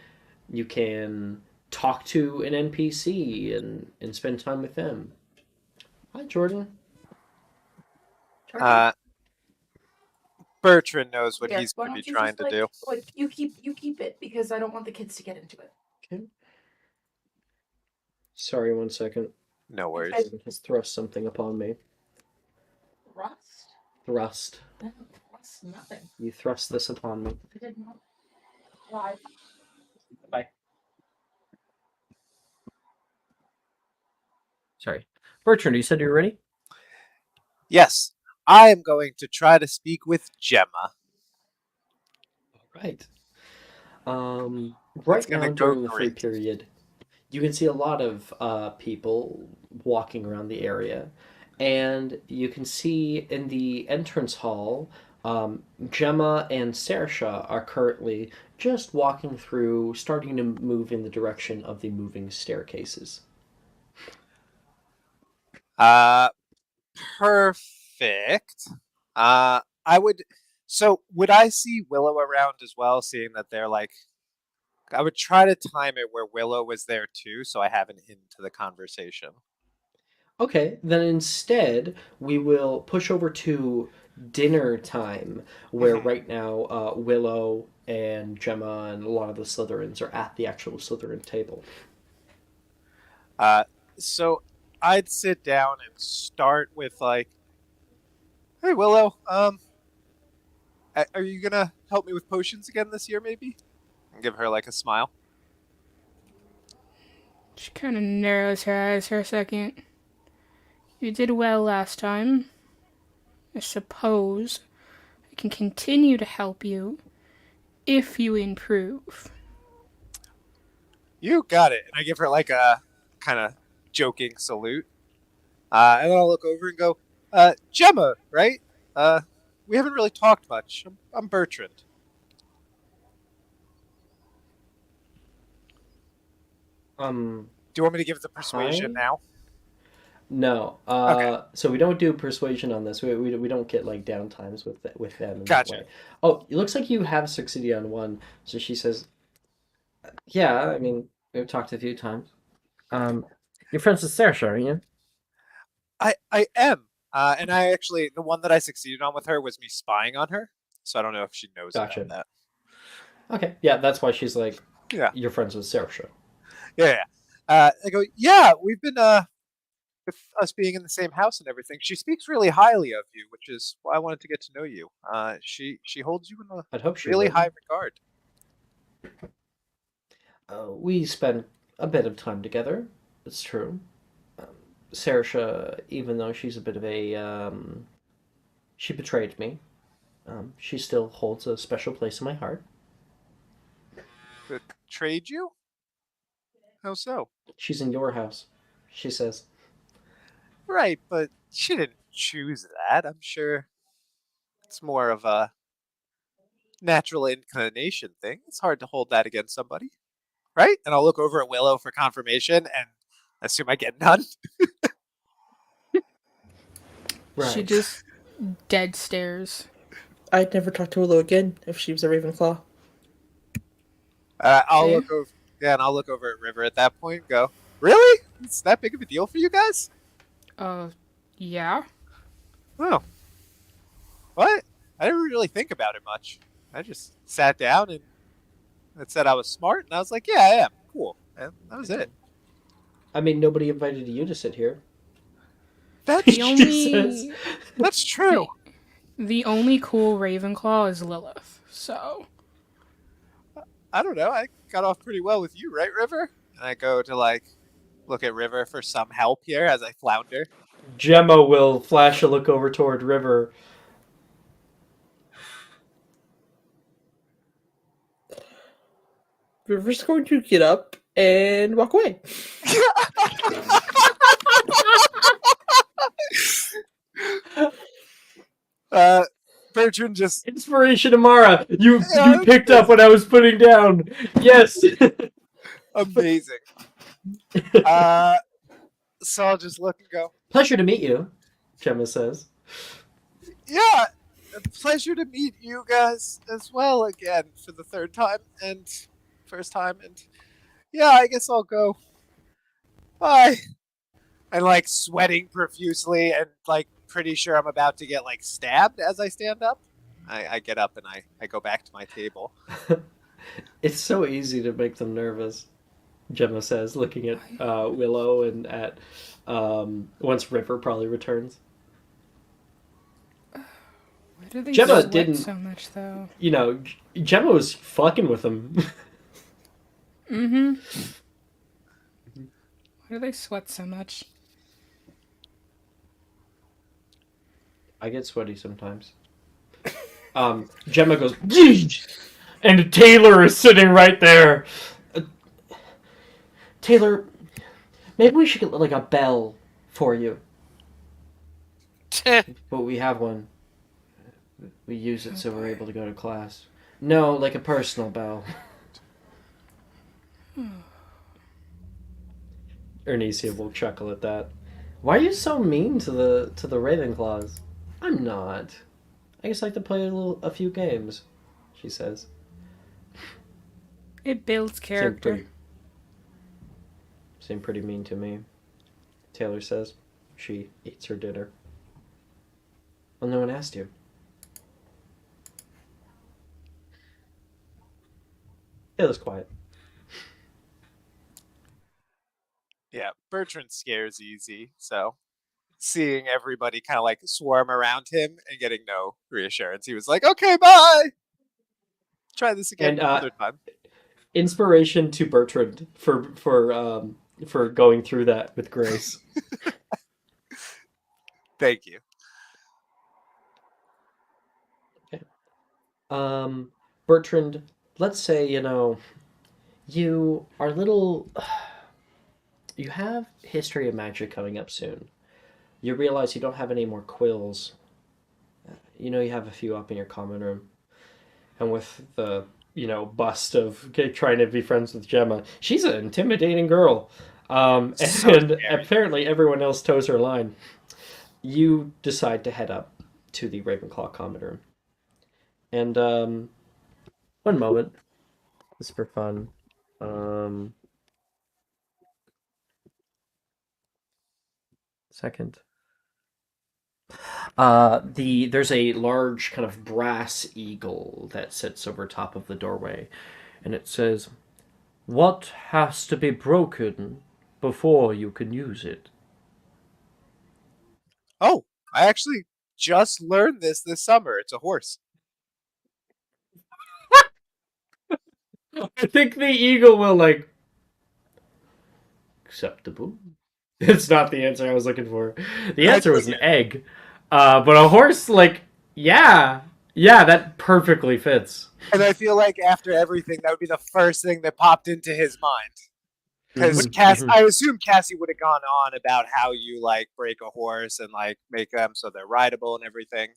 talk to an NPC and spend time with them. Hi, Jordan. Bertrand knows what Yeah, he's why going to don't be you trying just to do. like you keep it because I don't want the kids to get into it. Okay. Sorry, 1 second. No worries. Jordan has thrust something upon me. Rust? Thrust. No, rust, nothing. You thrust this upon me. I did not. Why? Bye. Sorry. Bertrand, you said you were ready? Yes, I am going to try to speak with Gemma. Right. Right gonna now, go during the free great. period, you can see a lot of people walking around the area, and you can see in the entrance hall, Gemma and Saoirse are currently just walking through, starting to move in the direction of the moving staircases. Perfect. I would. So would I see Willow around as well, seeing that they're like? I would try to time it where Willow was there too, so I have an hint to the conversation. Okay, then instead we will push over to dinner time, where right now Willow and Gemma and a lot of the Slytherins are at the actual Slytherin table. So I'd sit down and start with like, "Hey Willow, are you gonna help me with potions again this year, maybe?" And give her like a smile. She kind of narrows her eyes for a second. You did well last time. I suppose I can continue to help you if you improve. You got it. And I give her like a kind of joking salute. And then I'll look over and go, Gemma, right? We haven't really talked much. I'm Bertrand. Um, Do you want me to give the persuasion Hi? now? No. Okay, So we don't do persuasion on this. We don't get like downtimes with them in that gotcha. way. Oh, it looks like you have succeeded on one. So she says, "Yeah, I mean, we've talked a few times. You're friends with Saoirse, aren't you?" I am. And I actually, the one that I succeeded on with her was me spying on her. So I don't know if she knows about Gotcha. that. Okay, yeah, that's why she's like, Yeah, "You're friends with Saoirse." yeah. I go, yeah, we've been, with us being in the same house and everything. She speaks really highly of you, which is why I wanted to get to know you. She holds you in a I'd hope she really would. high regard. We spent a bit of time together. It's true. Um, Saoirse, even though she's a bit of a, she betrayed me. She still holds a special place in my heart. Betrayed you? How so? She's in your house, she says. Right, but she didn't choose that. I'm sure it's more of a natural inclination thing. It's hard to hold that against somebody, right? And I'll look over at Willow for confirmation and assume I get none. Right. She just dead stares. I'd never talk to Willow again if she was a Ravenclaw. I'll Okay. look over. Yeah, and I'll look over at River at that point. And go, really? It's that big of a deal for you guys? Yeah. Oh, what? I didn't really think about it much. I just sat down and it said I was smart, and I was like, yeah, I am. Cool. And that was it. I mean, nobody invited you to sit here. That's The She says. only that's true. the only cool Ravenclaw is Lilith. So I don't know. I got off pretty well with you, right, River? And I go to like look at River for some help here as I flounder. Gemma will flash a look over toward River. River's going to get up and walk away. Bertrand just Inspiration, Amara. You Yeah, you picked up what I was putting down. Yes. amazing. So I'll just look and go, Pleasure to meet you, Gemma says. yeah, a pleasure to meet you guys as well again for the third time and first time. And yeah, I guess I'll go. Bye. And like sweating profusely and like pretty sure I'm about to get like stabbed as I stand up. I get up and I go back to my table. It's so easy to make them nervous, Gemma says, looking at Willow and at once River probably returns. why do they Gemma sweat didn't- so much though? You know, Gemma was fucking with him. Mm-hmm. Why do they sweat so much? I get sweaty sometimes. Gemma goes, "Yeesh!" And Taylor is sitting right there. Taylor, maybe we should get like a bell for you. But we have one. We use it so we're able to go to class. No, like a personal bell. Ernisia will chuckle at that. Why are you so mean to the Ravenclaws? I'm not. I just like to play a few games, she says. It builds character. Seem pretty mean to me, Taylor says. She eats her dinner. Well, no one asked you. Taylor's quiet. Yeah, Bertrand scares easy, so seeing everybody kind of like swarm around him and getting no reassurance, he was like, "Okay, bye. Try this again And another time." inspiration to Bertrand for for going through that with grace. Thank you. Bertrand, let's say, you are little. You have History of Magic coming up soon. You realize you don't have any more quills. You have a few up in your common room. And with the, bust of trying to be friends with Gemma, she's an intimidating girl. And scary. apparently everyone else toes her line. You decide to head up to the Ravenclaw common room. And, one moment. This is for fun. Second. There's a large kind of brass eagle that sits over top of the doorway, and it says, "What has to be broken before you can use it?" Oh, I actually just learned this summer. It's a horse. I think the eagle will acceptable. It's not the answer I was looking for. The answer was an egg, but a horse yeah, that perfectly fits. And I feel like after everything, that would be the first thing that popped into his mind. Because I assume Cassie would have gone on about how you break a horse and make them so they're rideable and everything.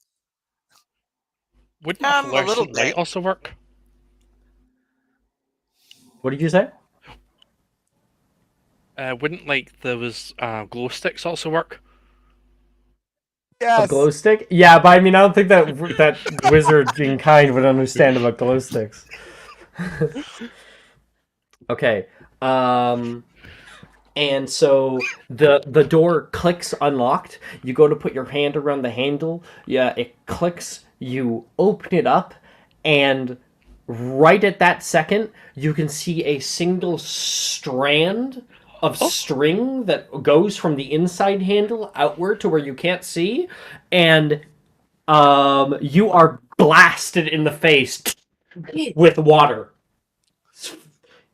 Wouldn't A a little fluorescent light bit. also work? What did you say? Wouldn't those glow sticks also work? A Yes. glow stick? Yeah, but I mean, I don't think that wizard being kind would understand about glow sticks. Okay. And so the door clicks unlocked. You go to put your hand around the handle. Yeah, it clicks. You open it up, and right at that second, you can see a single strand of string that goes from the inside handle outward to where you can't see, and you are blasted in the face with water.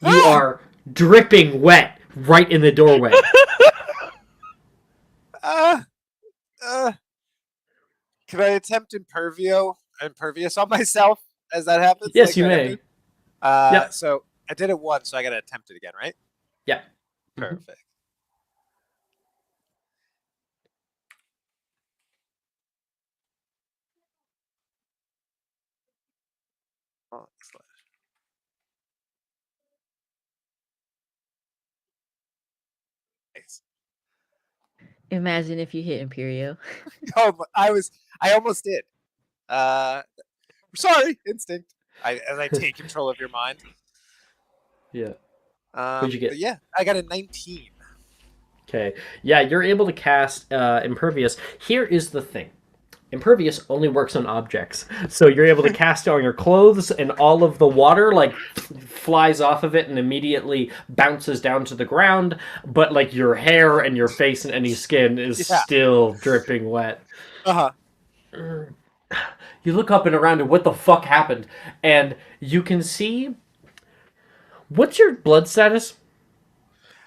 You are dripping wet right in the doorway. Can I attempt impervious on myself as that happens? Yes, you may. Yep. So I did it once, so I got to attempt it again, right? Yeah. Perfect. Oh, nice. Imagine if you hit Imperio. Oh, I almost did. Sorry, instinct. As I take control of your mind. Yeah. What'd you get? Yeah, I got a 19. Okay. Yeah, you're able to cast Impervious. Here is the thing. Impervious only works on objects. So you're able to cast it on your clothes, and all of the water flies off of it and immediately bounces down to the ground, but your hair and your face and any skin is still dripping wet. Uh-huh. You look up and around and what the fuck happened? And you can see... What's your blood status?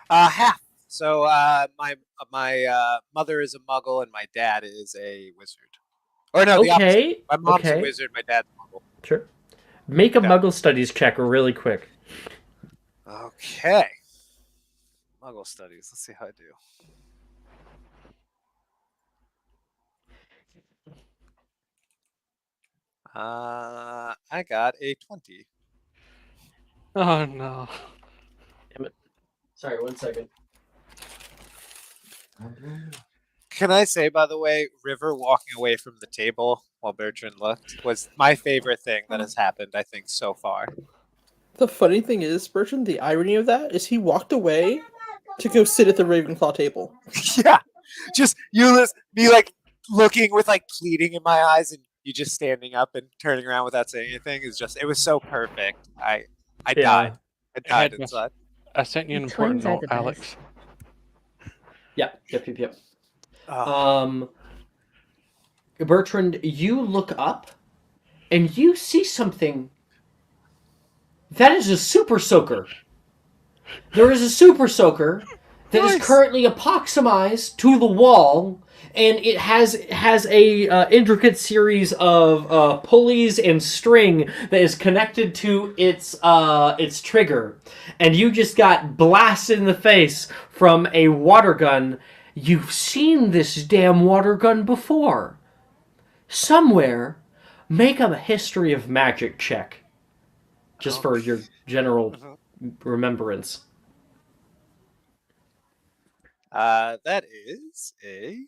Half. So my mother is a muggle and my dad is a wizard. Or no, the opposite. My mom's a wizard, my dad's a muggle. Sure. Make a muggle studies check really quick. Okay. Muggle studies. Let's see how I do. I got a 20. Oh no. Damn it. Sorry, 1 second. Can I say, by the way, River walking away from the table while Bertrand looked was my favorite thing that has happened, I think, so far. The funny thing is, Bertrand, the irony of that is he walked away to go sit at the Ravenclaw table. Yeah. Just me looking with pleading in my eyes and you just standing up and turning around without saying anything it was so perfect. I died. I died inside. I sent you an The important twins are note, the best. Alex. Yep. Oh. Bertrand, you look up and you see something. That is a super soaker. There is a super soaker that is Nice. currently epoximized to the wall, and it has a intricate series of pulleys and string that is connected to its trigger, and you just got blasted in the face from a water gun. You've seen this damn water gun before. Somewhere, make a history of magic check, just for your general Mhm. remembrance. That is a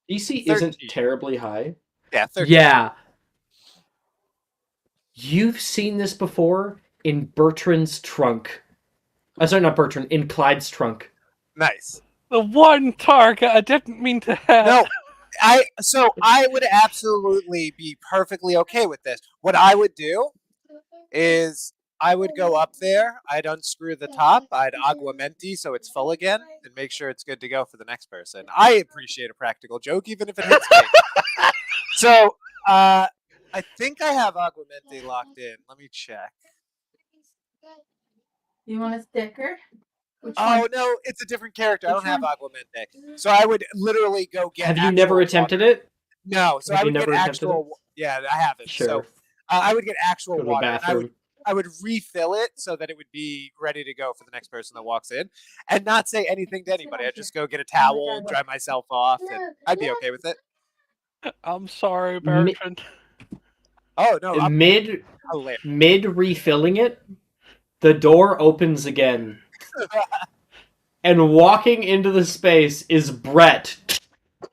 DC isn't 13. terribly high. Yeah, 13. Yeah. You've seen this before in Bertrand's trunk. Sorry, not Bertrand, in Clyde's trunk. Nice. The one target I didn't mean to hit. No, I would absolutely be perfectly okay with this. What I would do is I would go up there, I'd unscrew the top, I'd aguamenti so it's full again, and make sure it's good to go for the next person. I appreciate a practical joke, even if it hits me. So, I think I have aguamenti locked in. Let me check. You want a sticker? Which Oh no, it's a different character. I don't have aguamenti. So I would literally go get. Have you actual never water. attempted it? No, so Have I you would get never attempted actual. Yeah, I haven't. Sure. So I would get actual Go to the water, and bathroom. I would refill it so that it would be ready to go for the next person that walks in, and not say anything to anybody. I'd just go get a towel, dry myself off, and I'd be okay with it. I'm sorry, Mi- Bertrand. Oh no, I'm hilarious. mid refilling it, the door opens again. And walking into the space is Brett.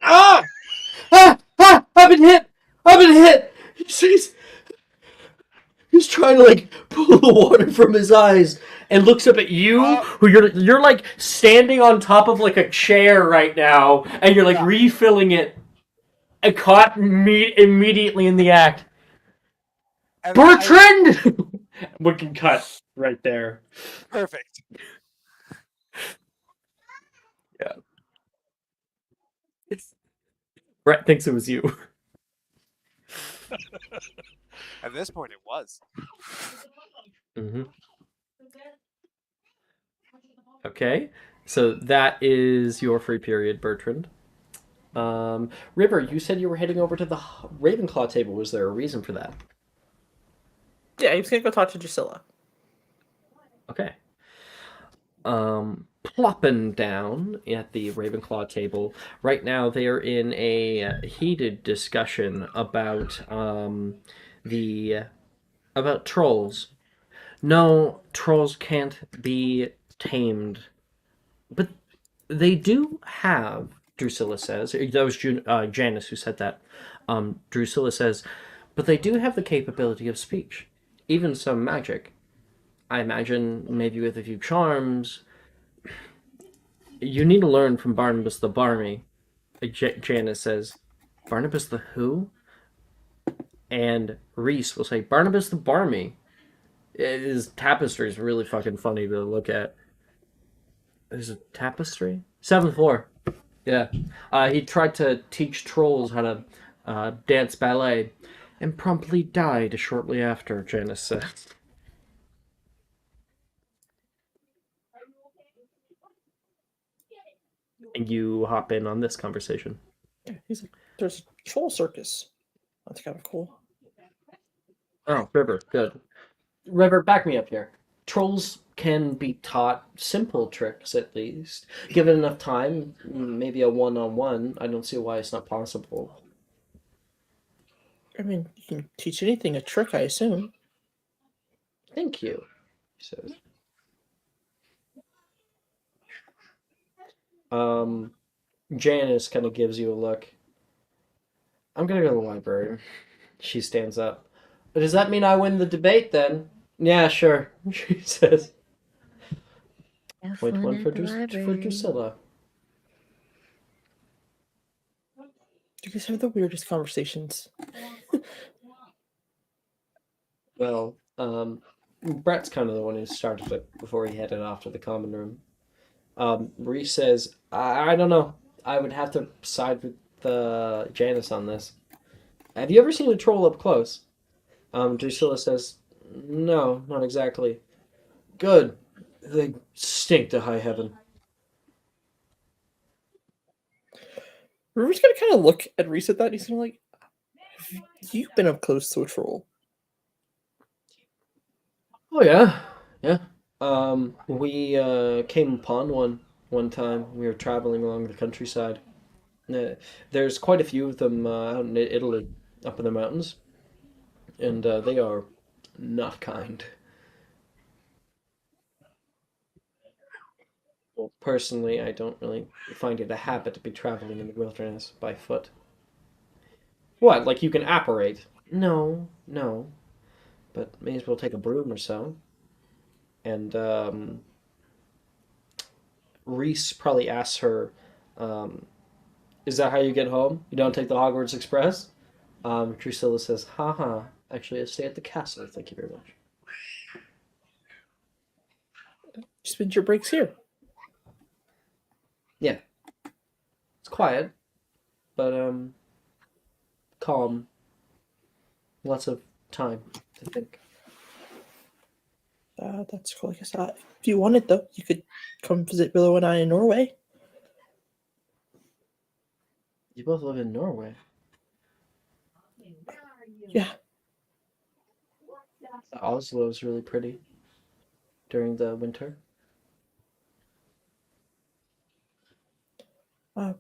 Ah! I've been hit! I've been hit! He's trying to like pull the water from his eyes and looks up at you, who you're like standing on top of like a chair right now, and you're like refilling it, and caught immediately in the act. And Bertrand! We can cut right there. Perfect. Yeah. Brett thinks it was you. At this point, it was. Mm-hmm. Okay, so that is your free period, Bertrand. River, you said you were heading over to the Ravenclaw table. Was there a reason for that? Yeah, he was gonna go talk to Drusilla. Okay. Plopping down at the Ravenclaw table. Right now, they are in a heated discussion about about trolls. No, trolls can't be tamed, but they do have. Drusilla says that was Janice who said that. Drusilla says, but they do have the capability of speech, even some magic. I imagine maybe with a few charms. You need to learn from Barnabas the Barmy. Janice says, Barnabas the who? And Reese will say, Barnabas the Barmy. His tapestry is really fucking funny to look at. There's a tapestry? 7th floor. Yeah. He tried to teach trolls how to dance ballet and promptly died shortly after, Janice said. And you hop in on this conversation. Yeah, he's like, there's a troll circus. That's kind of cool. Oh, River, good. River, back me up here. Trolls can be taught simple tricks, at least. Given enough time, maybe a one-on-one, I don't see why it's not possible. I mean, you can teach anything a trick, I assume. Thank you, he says. Janice kind of gives you a look. I'm gonna go to the library. She stands up. Does that mean I win the debate then? Yeah, sure, she says. Have Point fun one at for the library. Drusilla. You guys have the weirdest conversations. Well, Brett's kind of the one who started it before he headed off to the common room. Reese says, I don't know. I would have to side with Janice on this. Have you ever seen a troll up close? Drusilla says, no, not exactly. Good. They stink to high heaven. River's gonna kind of look at Reese at that. And he's gonna like, have you been up close to a troll? Oh yeah, yeah. We came upon one time. We were traveling along the countryside. There's quite a few of them out in Italy, up in the mountains, and they are not kind. Well, personally, I don't really find it a habit to be traveling in the wilderness by foot. What? Like you can apparate? No, no. But may as well take a broom or so. And Reese probably asks her, um, "Is that how you get home? You don't take the Hogwarts Express?" Drusilla says, "Haha. Actually, I stay at the castle. Thank you very much." You spend your breaks here. Yeah, it's quiet, but calm. Lots of time to think. That's cool. I guess if you wanted, though, you could come visit Willow and I in Norway. You both live in Norway. Yeah, Oslo is really pretty during the winter.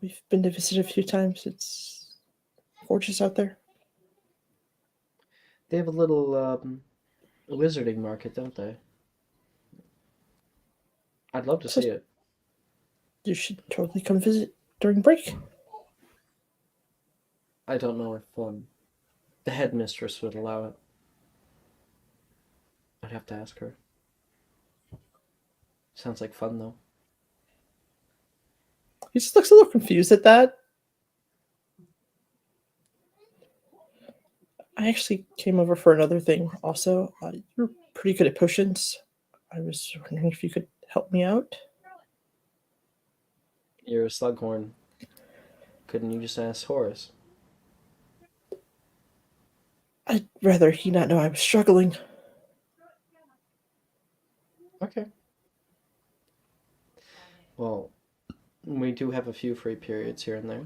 we've been to visit a few times. It's gorgeous out there. They have a little wizarding market, don't they? I'd love to see it. You should totally come visit during break. I don't know if the headmistress would allow it. I'd have to ask her. Sounds like fun, though. He just looks a little confused at that. I actually came over for another thing also. You're pretty good at potions. I was wondering if you could help me out. You're a slughorn. Couldn't you just ask Horace? I'd rather he not know I was struggling. Okay. Well, we do have a few free periods here and there.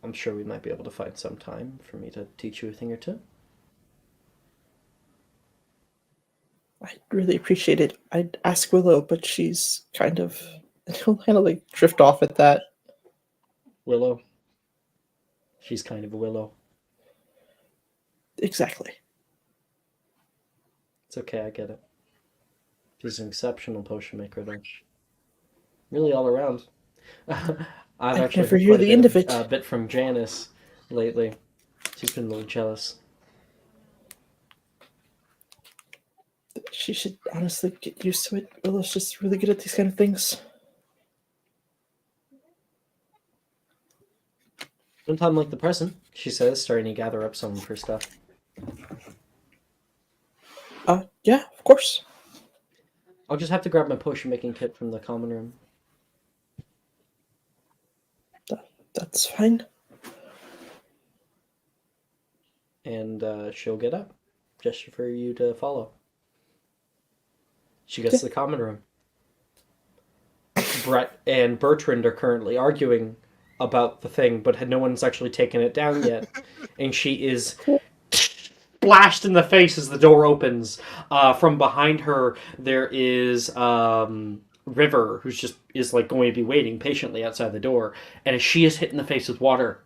I'm sure we might be able to find some time for me to teach you a thing or two. I'd really appreciate it. I'd ask Willow, but she's kind of he'll kind of like drift off at that. Willow. She's kind of a willow. Exactly. It's okay, I get it. She's an exceptional potion maker, though. Really all around. I've actually never heard hear quite the end of it. A bit from Janice lately. She's been a little jealous. She should honestly get used to it. Willow's just really good at these kind of things. Sometime like the present, she says, starting to gather up some of her stuff. Yeah, of course. I'll just have to grab my potion making kit from the common room. That's fine. And she'll get up. Just for you to follow. She gets to the common room. Brett and Bertrand are currently arguing about the thing, but no one's actually taken it down yet. And she is splashed in the face as the door opens. From behind her, there is River, who's just is like going to be waiting patiently outside the door. And as she is hit in the face with water,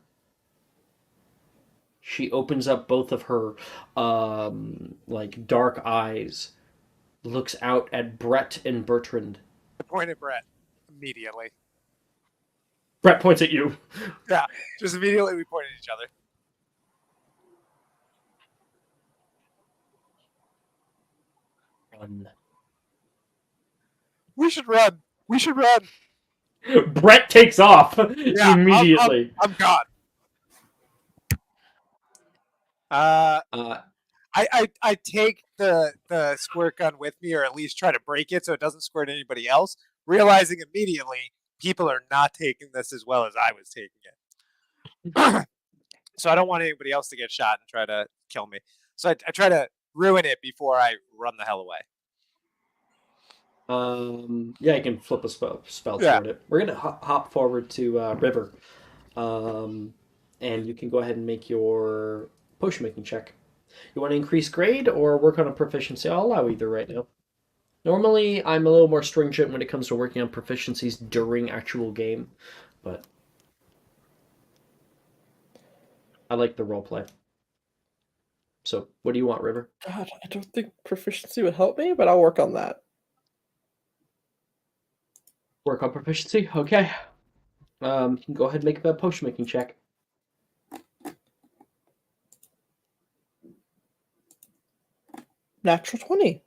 she opens up both of her like dark eyes, looks out at Brett and Bertrand. I point at Brett immediately. Brett points at you. Yeah, just immediately we point at each other. Run. We should run. We should run. Brett takes off Yeah, immediately. I'm gone. I take the squirt gun with me, or at least try to break it so it doesn't squirt anybody else, realizing immediately people are not taking this as well as I was taking it. So I don't want anybody else to get shot and try to kill me. So I try to ruin it before I run the hell away. Yeah, you can flip a spell toward it. We're gonna hop forward to River. Um, and you can go ahead and make your potion making check. You want to increase grade or work on a proficiency? I'll allow either right now. Normally, I'm a little more stringent when it comes to working on proficiencies during actual game, but I like the role play. So, what do you want, River? God, I don't think proficiency would help me, but I'll work on that. Work on proficiency? Okay. You can go ahead and make a potion making check. Natural 20.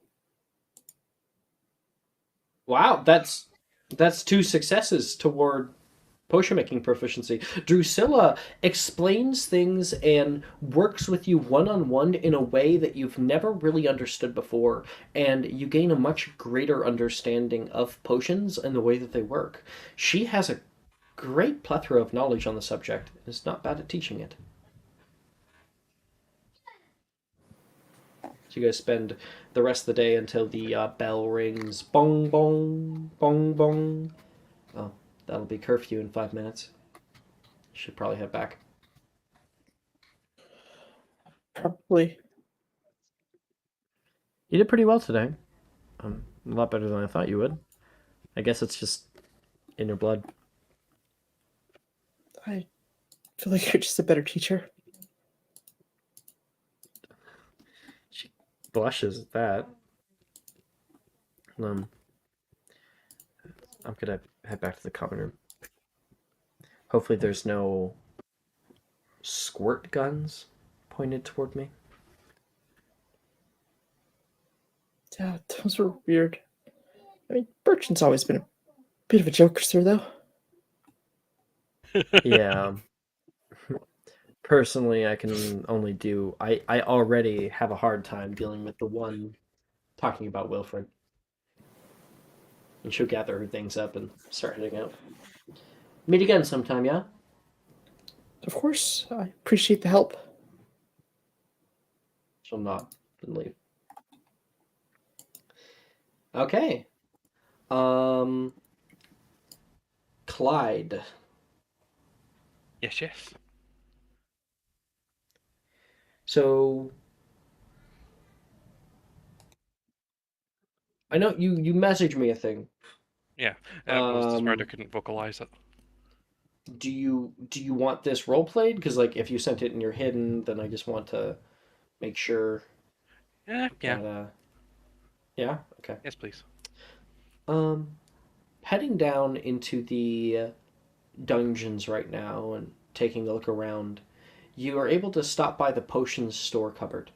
Wow, that's 2 successes toward potion making proficiency. Drusilla explains things and works with you one on one in a way that you've never really understood before, and you gain a much greater understanding of potions and the way that they work. She has a great plethora of knowledge on the subject and is not bad at teaching it. So you guys spend the rest of the day until the bell rings. Bong, bong, bong, bong. Oh, that'll be curfew in 5 minutes. Should probably head back. Probably. You did pretty well today. A lot better than I thought you would. I guess it's just in your blood. I feel like you're just a better teacher. She blushes at that. I'm gonna head back to the common room. Hopefully there's no squirt guns pointed toward me. Yeah, those were weird. I mean, Bertrand's always been a bit of a jokester, though. Yeah. Personally, I can only do. I already have a hard time dealing with the one talking about Wilfred. And she'll gather her things up and start heading out. Meet again sometime, yeah? Of course, I appreciate the help. She'll nod and leave. Okay. Clyde. Yes, yes. So I know you messaged me a thing. Yeah, it was just hard I couldn't vocalize it. Do you want this role played? Because like if you sent it and you're hidden, then I just want to make sure. Yeah. That, yeah. Okay. Yes, please. Heading down into the dungeons right now and taking a look around, you are able to stop by the potions store cupboard.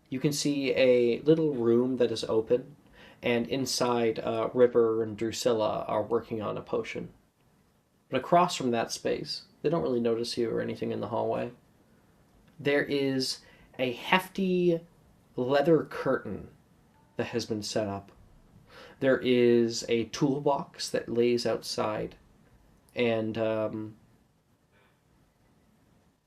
You can see a little room that is open, and inside, River and Drusilla are working on a potion. But across from that space, they don't really notice you or anything in the hallway. There is a hefty leather curtain that has been set up. There is a toolbox that lays outside, and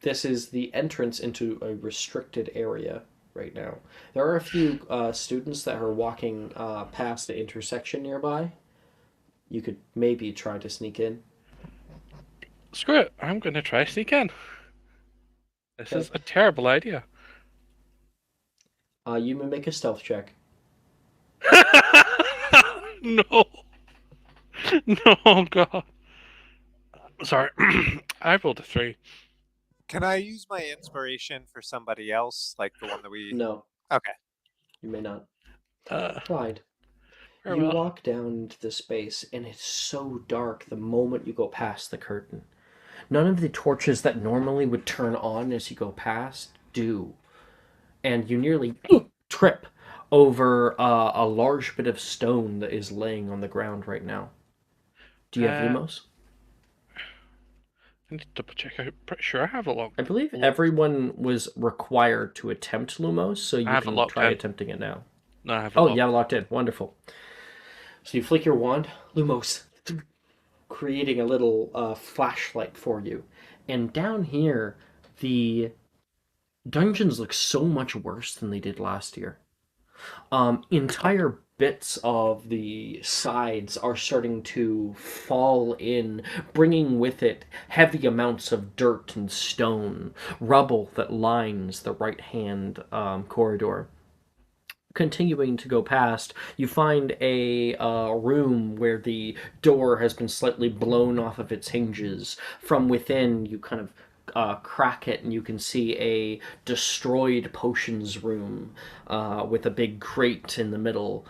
this is the entrance into a restricted area right now. There are a few students that are walking past the intersection nearby. You could maybe try to sneak in. Screw it. I'm going to try sneak in. This Okay. is a terrible idea. You may make a stealth check. No. No, God. Sorry. I rolled a 3. Can I use my inspiration for somebody else, like the one that we? No. Okay. You may not. Uh, Clyde, very you well. walk down into the space, and it's so dark the moment you go past the curtain. None of the torches that normally would turn on as you go past do. And you nearly trip over a large bit of stone that is laying on the ground right now. Do you have Uh, Lumos? I need to double check. I'm pretty sure I have a lock. I believe everyone was required to attempt Lumos, so you have it can locked try in. attempting it now. No, I have it Oh, locked. you have it locked in. Wonderful. So you flick your wand, Lumos, creating a little flashlight for you. And down here, the dungeons look so much worse than they did last year. Entire bits of the sides are starting to fall in, bringing with it heavy amounts of dirt and stone, rubble that lines the right hand corridor. Continuing to go past, you find a room where the door has been slightly blown off of its hinges. From within, you kind of crack it, and you can see a destroyed potions room with a big crate in the middle.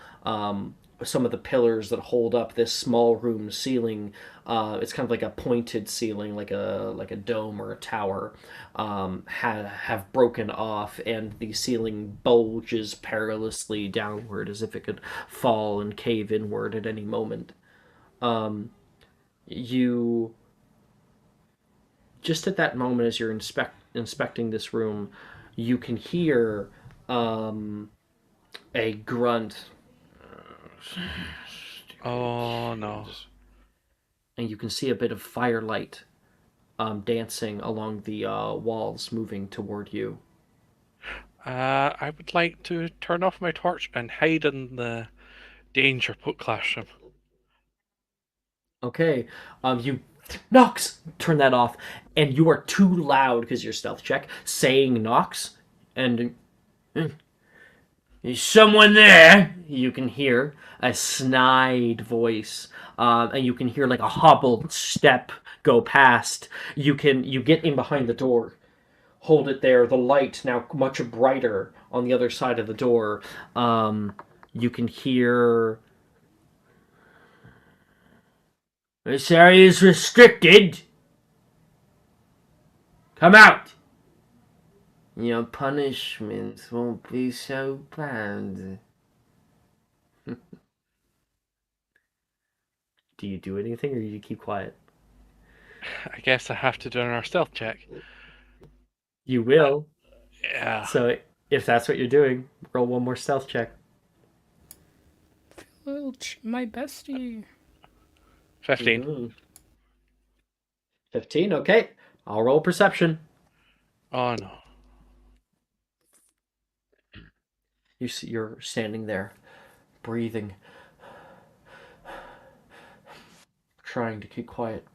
Some of the pillars that hold up this small room ceiling, it's kind of like a pointed ceiling, like a dome or a tower, have broken off, and the ceiling bulges perilously downward as if it could fall and cave inward at any moment. You just at that moment, as you're inspecting this room, you can hear a grunt, Oh no. and you can see a bit of firelight dancing along the walls, moving toward you. I would like to turn off my torch and hide in the danger put classroom. Okay, you Nox, turn that off, and you are too loud because your stealth check saying Nox, and is someone there? You can hear a snide voice, and you can hear like a hobbled step go past. You get in behind the door, hold it there. The light now much brighter on the other side of the door. You can hear. This area is restricted. Come out. Your punishment won't be so bad. Do you do anything, or do you keep quiet? I guess I have to do our stealth check. You will. Yeah. So if that's what you're doing, roll one more stealth check. Filch, my bestie. 15. Mm. 15, okay. I'll roll perception. Oh no. You see, you're standing there, breathing, trying to keep quiet,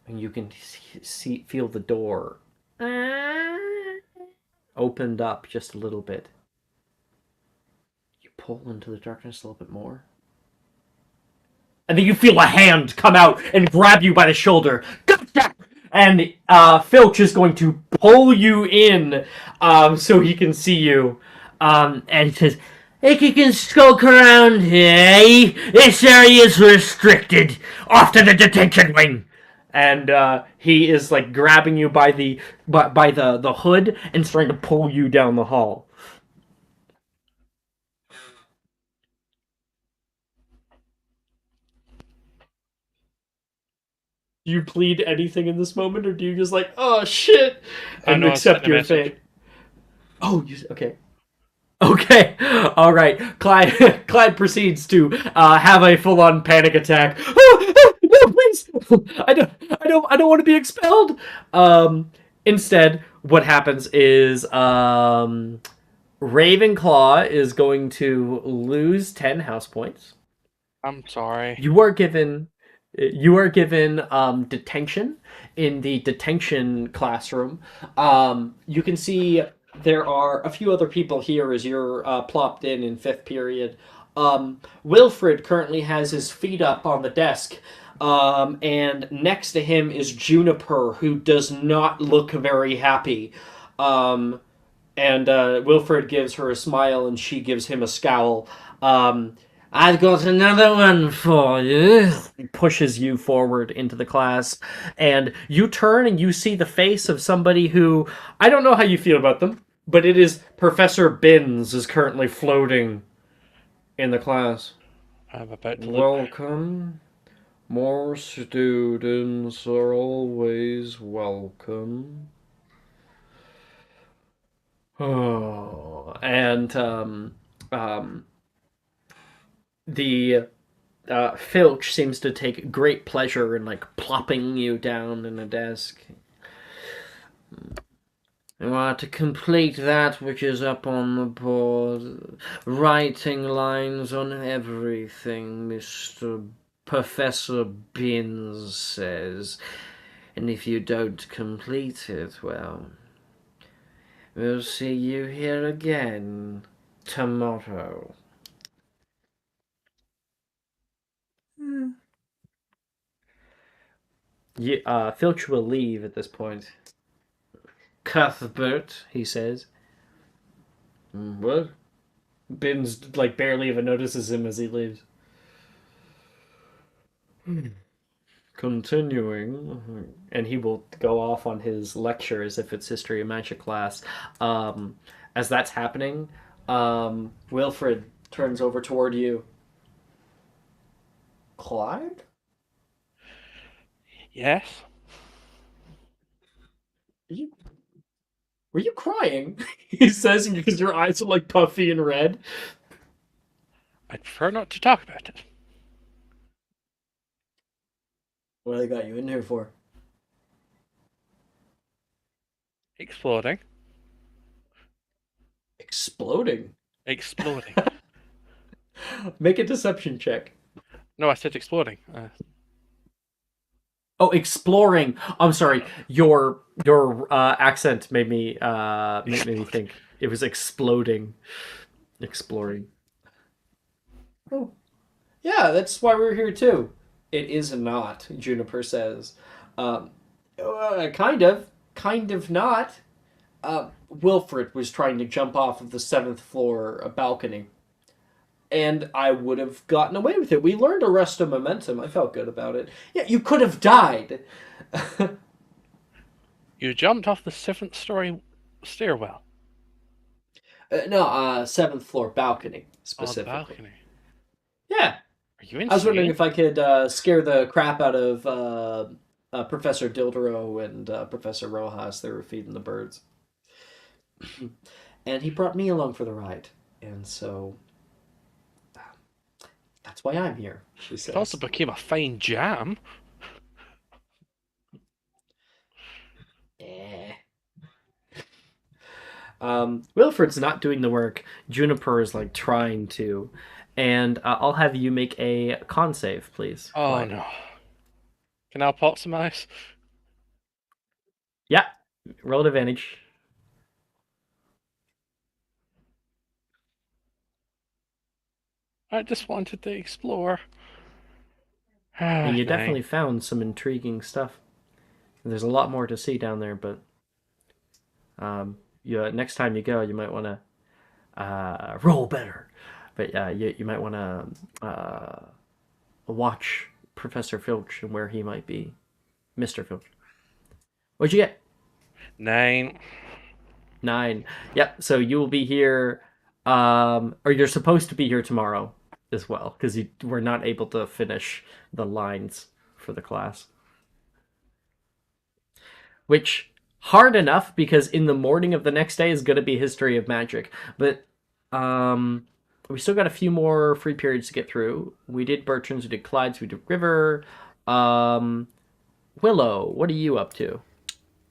and you can feel the door opened up just a little bit. You pull into the darkness a little bit more, and then you feel a hand come out and grab you by the shoulder. Gotcha! And Filch is going to pull you in so he can see you. And he says, "If you can skulk around here, this area is restricted. Off to the detention wing." And he is like grabbing you by the hood and trying to pull you down the hall. Do you plead anything in this moment, or do you just like, oh shit, and no, accept your message. fate? Oh, okay. Okay, all right. Clyde proceeds to have a full-on panic attack. No, please! I don't want to be expelled. Instead, what happens is Ravenclaw is going to lose 10 house points. I'm sorry. You are given detention in the detention classroom. You can see there are a few other people here as you're plopped in fifth period. Wilfred currently has his feet up on the desk, and next to him is Juniper, who does not look very happy. And Wilfred gives her a smile, and she gives him a scowl. I've got another one for you. He pushes you forward into the class, and you turn and you see the face of somebody who, I don't know how you feel about them, but it is Professor Binns is currently floating in the class. I'm about to look. Welcome. More students are always welcome. Oh, and the Filch seems to take great pleasure in like plopping you down in a desk. You are to complete that which is up on the board, writing lines on everything, Mr. Professor Binns says. And if you don't complete it, well, we'll see you here again tomorrow. Filch will leave at this point. Cuthbert, he says. What? Binns like barely even notices him as he leaves. Continuing, and he will go off on his lecture as if it's history of magic class. As that's happening, Wilfred turns over toward you. Clyde? Yes. Were you crying? He says because your eyes are like puffy and red. I'd prefer not to talk about it. What do they got you in here for? Exploding. Exploding. Exploding. Make a deception check. No, I said exploding. Oh, exploring. I'm sorry. Your accent made me think it was exploding. Exploring. Oh, yeah. That's why we're here too. It is not. Juniper says. Kind of not. Wilfred was trying to jump off of the 7th floor balcony. And I would have gotten away with it. We learned arrest of momentum. I felt good about it. Yeah, you could have died. You jumped off the 7th-story stairwell. No, 7th floor balcony, On the specifically. balcony. Yeah. Are you insane? I was wondering if I could scare the crap out of Professor Dildero and Professor Rojas. They were feeding the birds. And he brought me along for the ride. And so that's why I'm here, she says. It also became a fine jam. Wilfred's not doing the work. Juniper is like trying to. And I'll have you make a con save, please. Oh Clyde. no. Can I pop some ice? Yeah. Roll advantage. I just wanted to explore. And you Nine. definitely found some intriguing stuff. There's a lot more to see down there, but next time you go, you might want to roll better. But you might want to watch Professor Filch and where he might be. Mr. Filch. What'd you get? 9. 9. Yep, so you will be here, or you're supposed to be here tomorrow as well, because you were not able to finish the lines for the class. Which, hard enough, because in the morning of the next day is going to be History of Magic. But we still got a few more free periods to get through. We did Bertrand's, we did Clyde's, we did River. Willow, what are you up to?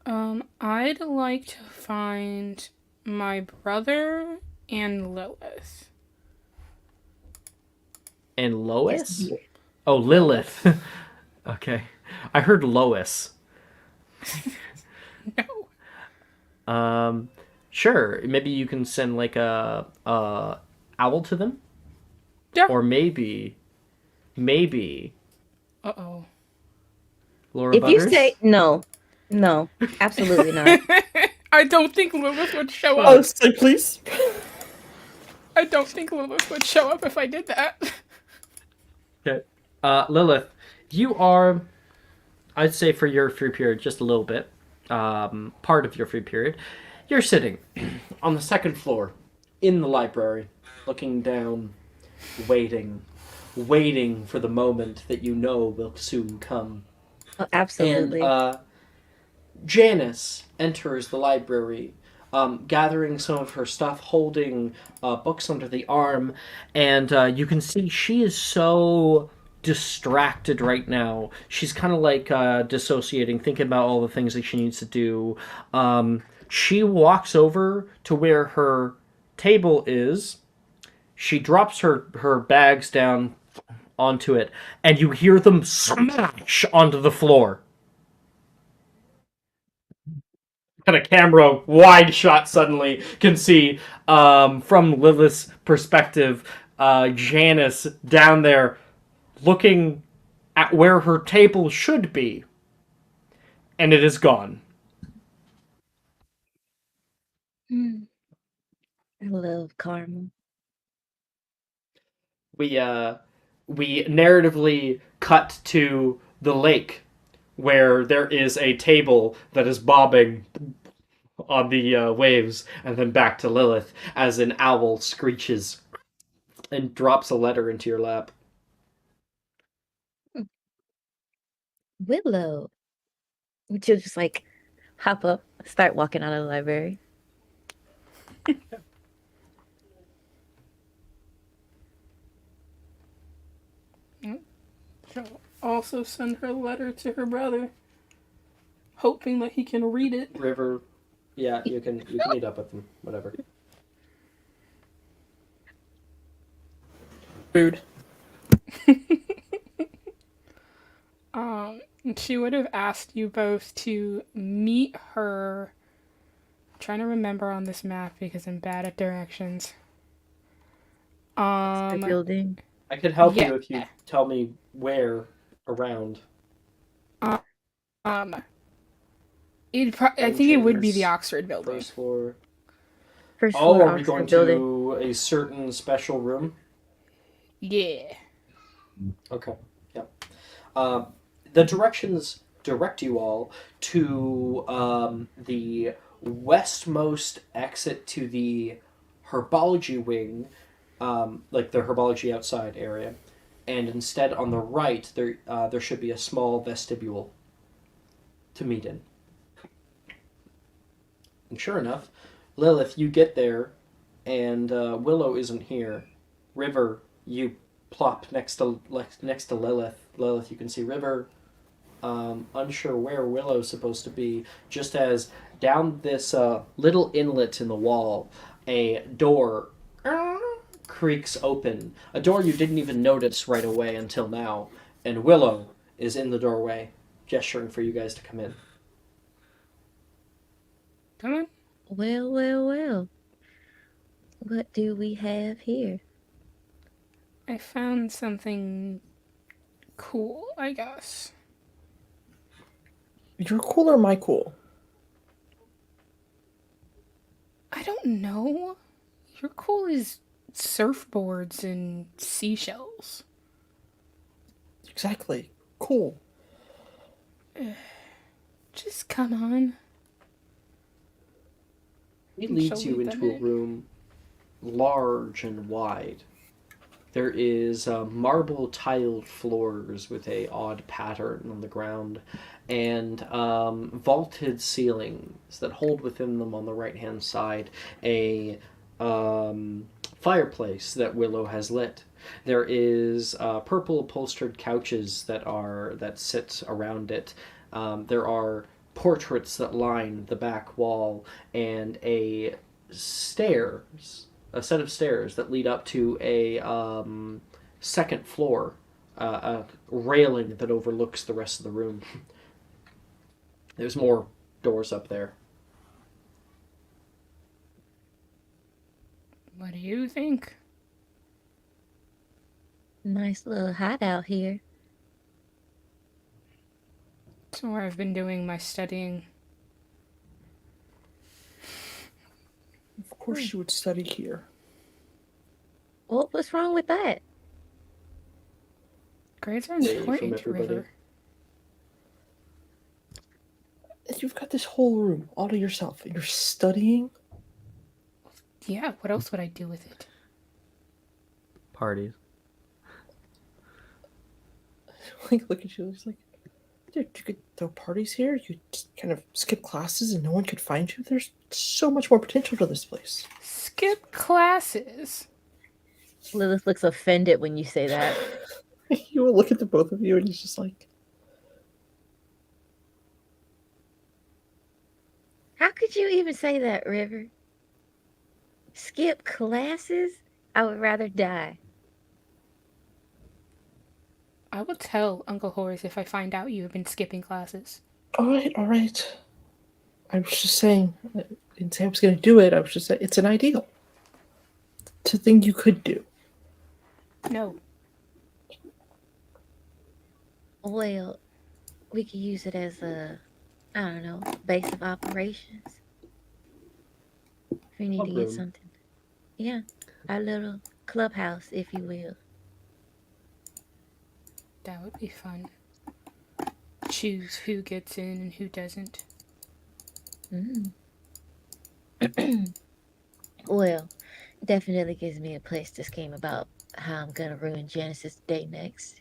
I'd like to find my brother and Lilith. And Lois? Oh, Lilith. Okay. I heard Lois. No. Sure. Maybe you can send like a owl to them? Yeah. Or maybe Uh-oh. Laura If Butters? you say no, absolutely not. I don't think Lilith would show Oh, up. say please. I don't think Lilith would show up if I did that. Okay. Lilith, you are, I'd say for your free period, just a little bit, part of your free period, you're sitting on the 2nd floor in the library, looking down, waiting for the moment that you know will soon come. Oh, absolutely. And Janice enters the library, gathering some of her stuff, holding books under the arm, and you can see she is so distracted right now. She's kind of like dissociating, thinking about all the things that she needs to do. She walks over to where her table is. She drops her bags down onto it, and you hear them smash onto the floor. Kind of camera wide shot suddenly can see from Lilith's perspective, Janice down there looking at where her table should be, and it is gone. I love karma. We narratively cut to the lake where there is a table that is bobbing on the waves, and then back to Lilith as an owl screeches and drops a letter into your lap. Willow. Would you just like hop up, start walking out of the library? She'll also send her letter to her brother, hoping that he can read it. River, yeah, you can meet up with them, whatever. Rude. She would have asked you both to meet her. I'm trying to remember on this map because I'm bad at directions. The building. I could help Yeah. you if you tell me where around. I think it would be the Oxford building. First floor. First Oh, floor are we Oxford going building. to a certain special room? Yeah. Okay. Yep. The directions direct you all to the westmost exit to the herbology wing, like the herbology outside area, and instead on the right there should be a small vestibule to meet in. And sure enough, Lilith, you get there, and Willow isn't here. River, you plop next to Lilith. Lilith, you can see River. Unsure where Willow's supposed to be. Just as down this little inlet in the wall, a door creaks open. A door you didn't even notice right away until now. And Willow is in the doorway, gesturing for you guys to come in. Come on. Well, well, well. What do we have here? I found something cool, I guess. You're cool or my cool? I don't know. Your cool is surfboards and seashells. Exactly. Cool. Just come on. He Shall leads you we into then a room large and wide. There is marble tiled floors with a odd pattern on the ground, and vaulted ceilings that hold within them on the right hand side a fireplace that Willow has lit. There is purple upholstered couches that sit around it. There are portraits that line the back wall, and a set of stairs that lead up to a second floor, a railing that overlooks the rest of the room. There's more doors up there. What do you think? Nice little hideout here. It's where I've been doing my studying. Of course you would study here. What's wrong with that? Grades are Away from important, everybody. River. You've got this whole room all to yourself, and you're studying? Yeah, what else would I do with it? Parties. Like, look at you, it's like, dude, you could throw parties here, you just kind of skip classes and no one could find you. There's so much more potential to this place. Skip classes. Lilith looks offended when you say that. You will look at the both of you and he's just like, How could did you even say that, River? Skip classes? I would rather die. I will tell Uncle Horace if I find out you have been skipping classes. All right, all right. I was just saying. I didn't say I was going to do it. I was just saying it's an ideal. It's a thing you could do. No. Well, we could use it as I don't know, base of operations. If we need to Club get room. something. Yeah, our little clubhouse, if you will. That would be fun. Choose who gets in and who doesn't. Mm. Well, definitely gives me a place to scheme about how I'm gonna ruin Genesis Day next.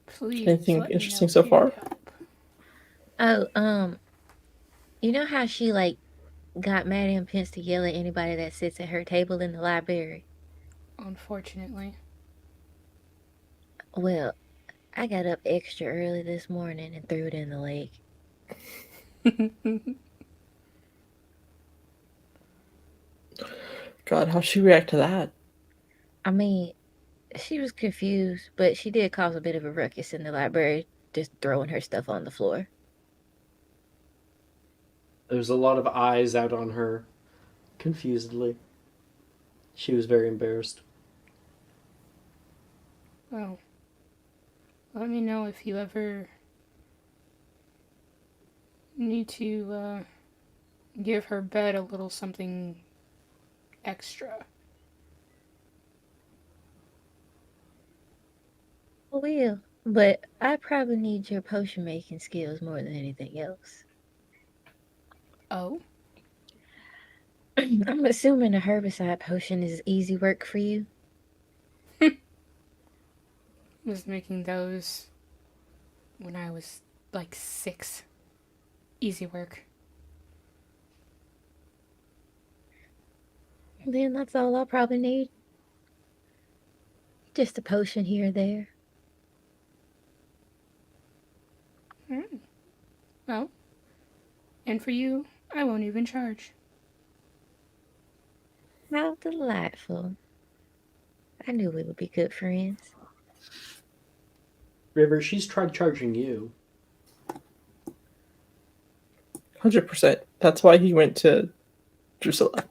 Please Anything let me interesting know so if you need far? help. Oh, you know how she like got Madame Pence to yell at anybody that sits at her table in the library? Unfortunately. Well, I got up extra early this morning and threw it in the lake. God, how'd she react to that? I mean, she was confused, but she did cause a bit of a ruckus in the library, just throwing her stuff on the floor. There's a lot of eyes out on her, confusedly. She was very embarrassed. Well, let me know if you ever need to give her bed a little something extra. Well, but I probably need your potion making skills more than anything else. Oh? I'm assuming a herbicide potion is easy work for you. Was making those when I was like 6. Easy work. Then that's all I'll probably need. Just a potion here or there. Well, and for you, I won't even charge. How delightful. I knew we would be good friends. River, she's tried charging you. 100%. That's why he went to Drusilla.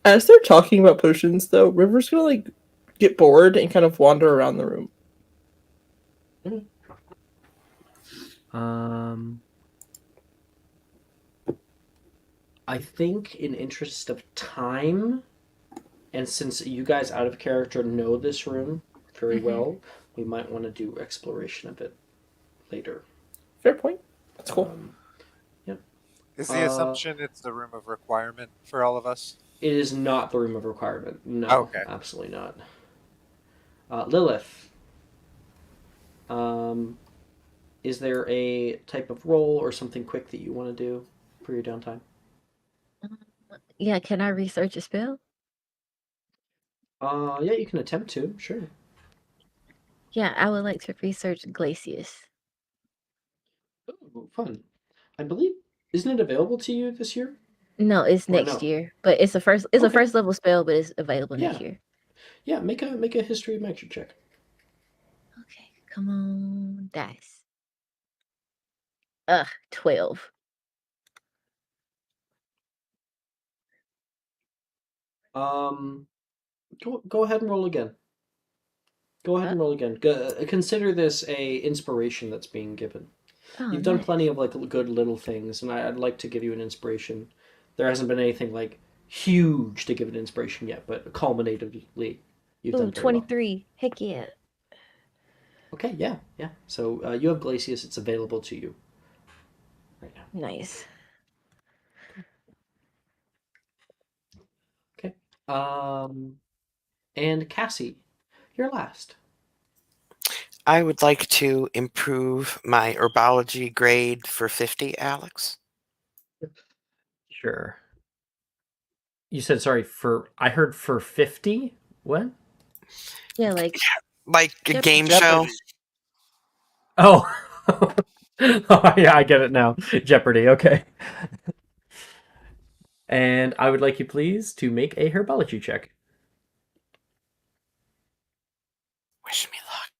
As they're talking about potions, though, River's gonna like get bored and kind of wander around the room. I think, in interest of time, and since you guys out of character know this room very well, we might want to do exploration of it later. Fair point. That's cool. Is the assumption it's the room of requirement for all of us? It is not the room of requirement. No, Okay. absolutely not. Lilith, is there a type of roll or something quick that you want to do for your downtime? Yeah, can I research a spell? Yeah, you can attempt to, sure. Yeah, I would like to research Glacius. Oh, fun. I believe, isn't it available to you this year? No, it's Or next no? year. But it's a Okay. first level spell, but it's available Yeah. next year. Yeah, make a history magic check. Okay, come on, dice. 12. Go ahead and roll again. Go ahead and roll again. Consider this a inspiration that's being given. Oh, You've done nice. plenty of like good little things, and I'd like to give you an inspiration. There hasn't been anything like huge to give an inspiration yet, but culminatively, you've Ooh, done very well. 23. Heck yeah. Okay, yeah. So you have Glacius; it's available to you right now. Nice. Okay. And Cassie, you're last. I would like to improve my herbology grade for 50, Alex. Sure. You said sorry for. I heard for 50. What? Yeah, like Like a Jeopardy. game show. Oh. Oh, yeah, I get it now. Jeopardy, okay. And I would like you please to make a herbology check. Wish me luck.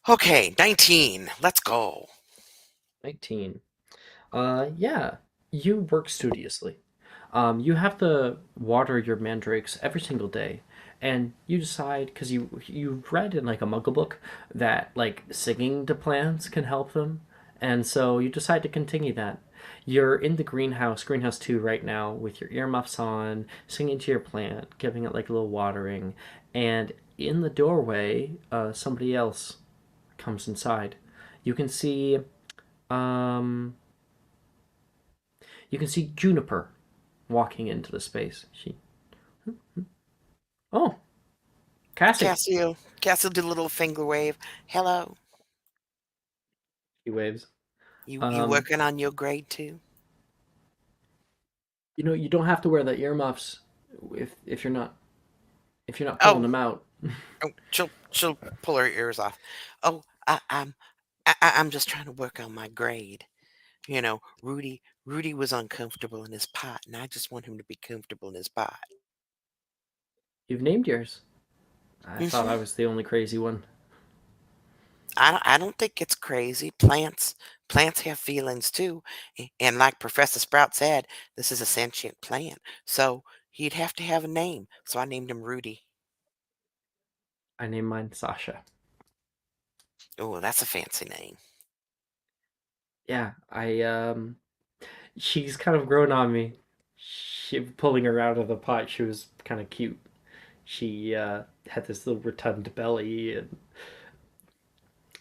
Okay, 19. Let's go. 19. Yeah, you work studiously. You have to water your mandrakes every single day, and you decide because you read in like a Muggle book that like singing to plants can help them, and so you decide to continue that. You're in the greenhouse 2 right now with your earmuffs on, singing to your plant, giving it like a little watering, and in the doorway, somebody else comes inside. You can see, um, you can see Juniper walking into the space. Oh, Cassie. Cassio did a little finger wave. Hello. He waves. You Um, working on your grade too? you don't have to wear the earmuffs if you're not pulling Oh, them out. oh, she'll pull her ears off. Oh, I'm just trying to work on my grade. Rudy was uncomfortable in his pot, and I just want him to be comfortable in his pot. You've named yours. I thought hmm I was the only crazy one. I don't think it's crazy. Plants have feelings too, and like Professor Sprout said, this is a sentient plant, so he'd have to have a name. So I named him Rudy. I named mine Sasha. Oh, that's a fancy name. Yeah, she's kind of grown on me. Pulling her out of the pot, she was kind of cute. She had this little rotund belly, and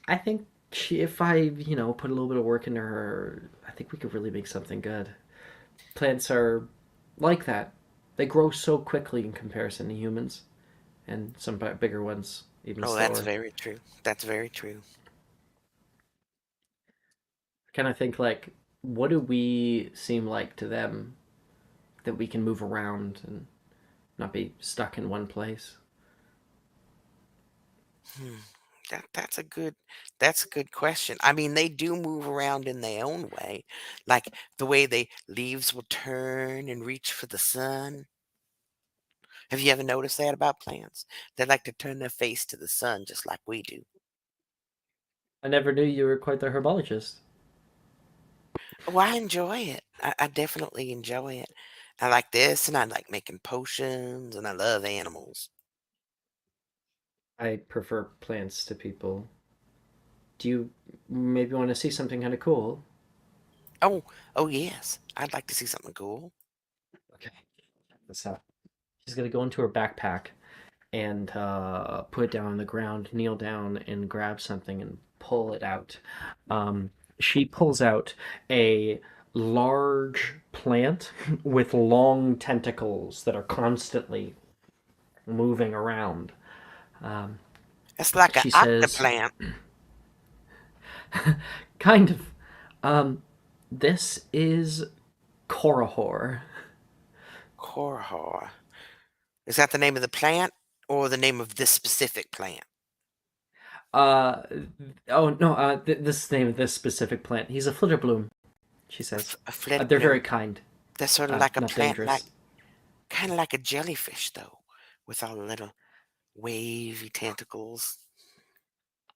I think if I, put a little bit of work into her, I think we could really make something good. Plants are like that. They grow so quickly in comparison to humans, and some bigger ones even Oh, that's slower. very true. That's very true. I kind of think like, what do we seem like to them that we can move around and not be stuck in one place? Hmm. That's a good question. I mean, they do move around in their own way, like the way they leaves will turn and reach for the sun. Have you ever noticed that about plants? They like to turn their face to the sun just like we do. I never knew you were quite the herbologist. Oh, I enjoy it. I definitely enjoy it. I like this, and I like making potions, and I love animals. I prefer plants to people. Do you maybe want to see something kind of cool? Oh, oh yes, I'd like to see something cool. Okay, that's how. She's gonna go into her backpack and put it down on the ground, kneel down, and grab something and pull it out. She pulls out a large plant with long tentacles that are constantly moving around. Um, It's like an she says, octoplant. kind of, um, this is Korihor. Korhor. Is that the name of the plant or the name of this specific plant? Uh, oh no, this is the name of this specific plant. He's a flitterbloom, she says. A flit They're very bloom. kind, They're sort of like a not plant, like dangerous. kind of like a jellyfish, though, with all the little wavy tentacles.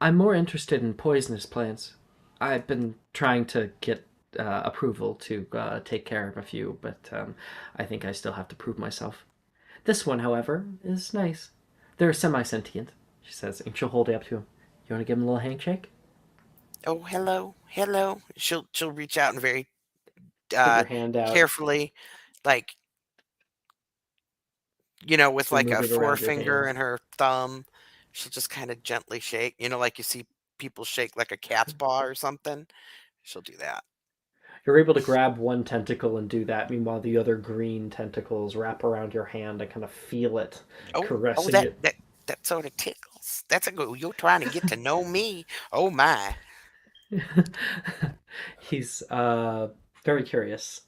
I'm more interested in poisonous plants. I've been trying to get approval to take care of a few, but I think I still have to prove myself. This one, however, is nice. They're semi sentient, she says, and she'll hold it up to him. You want to give him a little handshake? Oh, hello, hello. She'll reach out and very Put your uh hand out. carefully, like with She'll like move a it around your forefinger hand. and her thumb. She'll just kind of gently shake, like you see people shake like a cat's paw or something. She'll do that. You're able to grab one tentacle and do that. Meanwhile, the other green tentacles wrap around your hand and kind of feel it, Oh, caressing that it. that sort of tickles. That's a good. You're trying to get to know me. Oh my. He's very curious,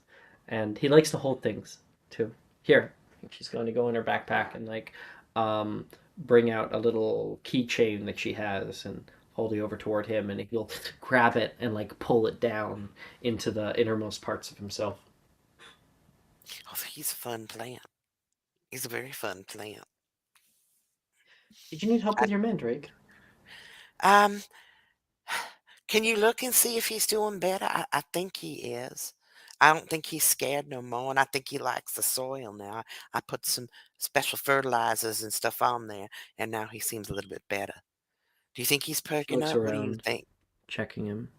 and he likes to hold things too. Here, she's going to go in her backpack and like um, bring out a little keychain that she has and hold it over toward him, and he'll grab it and like pull it down into the innermost parts of himself. Oh, he's a fun plant. He's a very fun plant. Did you need help I, with your mandrake? um, can you look and see if he's doing better? I think he is. I don't think he's scared no more, and I think he likes the soil now. I put some special fertilizers and stuff on there, and now he seems a little bit better. Do you think he's She perking looks up? What do you around, think? checking him.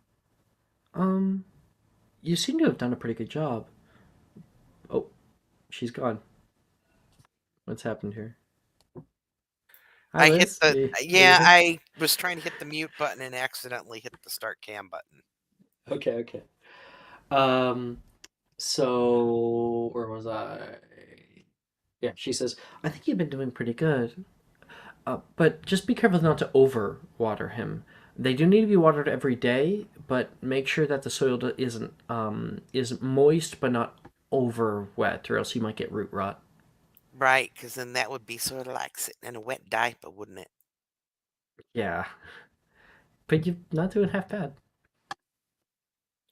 Um, you seem to have done a pretty good job. Oh, she's gone. What's happened here? Hi, I hit Liz. the Are you yeah, here? I was trying to hit the mute button and accidentally hit the start cam button. Okay, okay. Um, so where was I? Yeah, she says, I think you've been doing pretty good. But just be careful not to over water him. They do need to be watered every day, but make sure that the soil is moist but not over wet, or else you might get root rot. Right, because then that would be sort of like sitting in a wet diaper, wouldn't it? Yeah, but you're not doing half bad.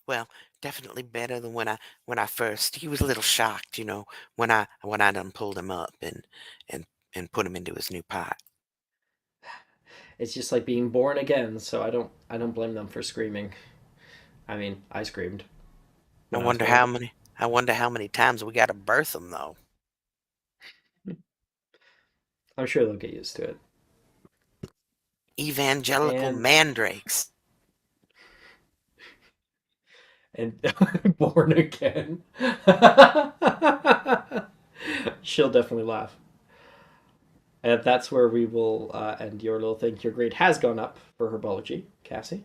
Well, definitely better than when I first. He was a little shocked, when I done pulled him up and and put him into his new pot. It's just like being born again, so I don't blame them for screaming. I mean, I screamed I when I was wonder born. how many. I wonder how many times we got to birth him though. I'm sure they'll get used to it. Evangelical And mandrakes. and born again. She'll definitely laugh. And that's where we will end your little thing. Your grade has gone up for herbology, Cassie.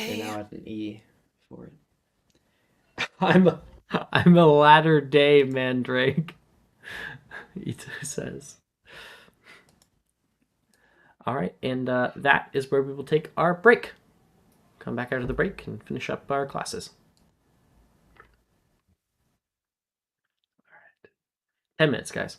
You're Yeah. now at an E for it. I'm a latter day mandrake. Ito says. All right, and that is where we will take our break. Come back out of the break and finish up our classes. 10 minutes, guys.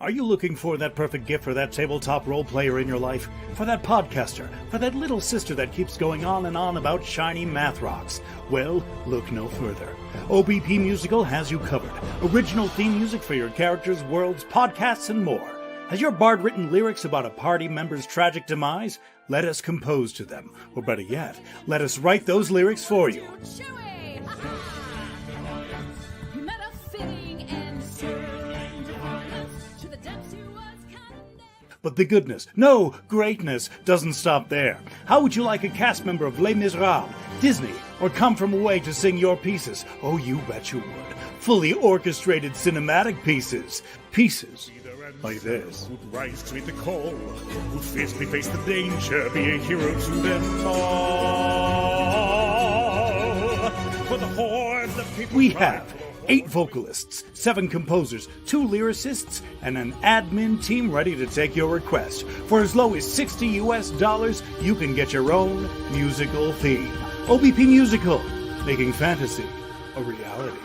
Are you looking for that perfect gift for that tabletop role player in your life? For that podcaster? For that little sister that keeps going on and on about shiny math rocks? Well, look no further. OBP Musical has you covered. Original theme music for your characters, worlds, podcasts, and more. Has your bard written lyrics about a party member's tragic demise? Let us compose to them. Or better yet, let us write those lyrics for you. But the goodness, no, greatness, doesn't stop there. How would you like a cast member of Les Miserables, Disney, or Come From Away to sing your pieces? Oh, you bet you would. Fully orchestrated cinematic pieces. Pieces like this. Who'd rise to meet the call, who'd fiercely face the danger, be a hero to them all. For the hordes of people we have 8 vocalists, 7 composers, 2 lyricists, and an admin team ready to take your request. For as low as $60 US, you can get your own musical theme. OBP Musical, making fantasy a reality.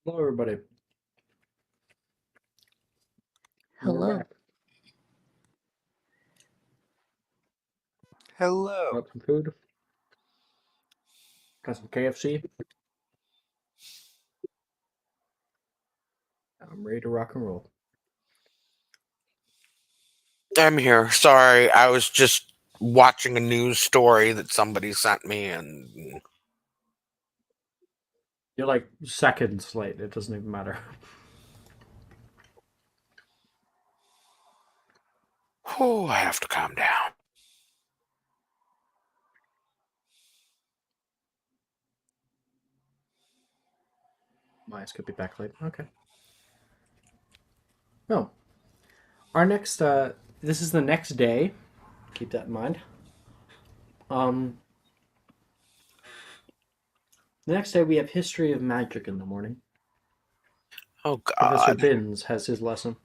Hello, everybody. We're Hello. back. Hello. Got some food. Got some KFC. I'm ready to rock and roll. I'm here. Sorry, I was just watching a news story that somebody sent me, and You're like seconds late. It doesn't even matter. I have to calm down. My eyes could be back late. Okay. No. Our next. This is the next day. Keep that in mind. The next day we have History of Magic in the morning. Oh Professor God! Binns has his lesson.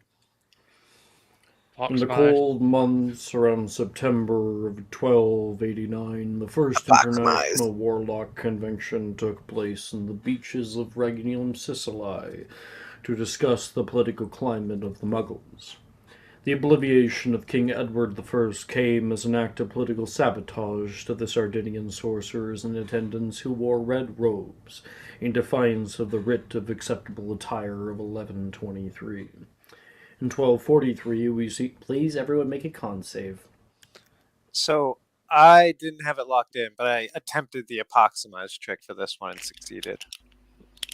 In the Fox cold months around September of 1289, the first Fox International Warlock Convention took place in the beaches of Regnum Sicily to discuss the political climate of the Muggles. The obliviation of King Edward I came as an act of political sabotage to the Sardinian sorcerers in attendance who wore red robes in defiance of the writ of acceptable attire of 1123. In 1243, we see. Please, everyone, make a con save. So I didn't have it locked in, but I attempted the epoximize trick for this one and succeeded.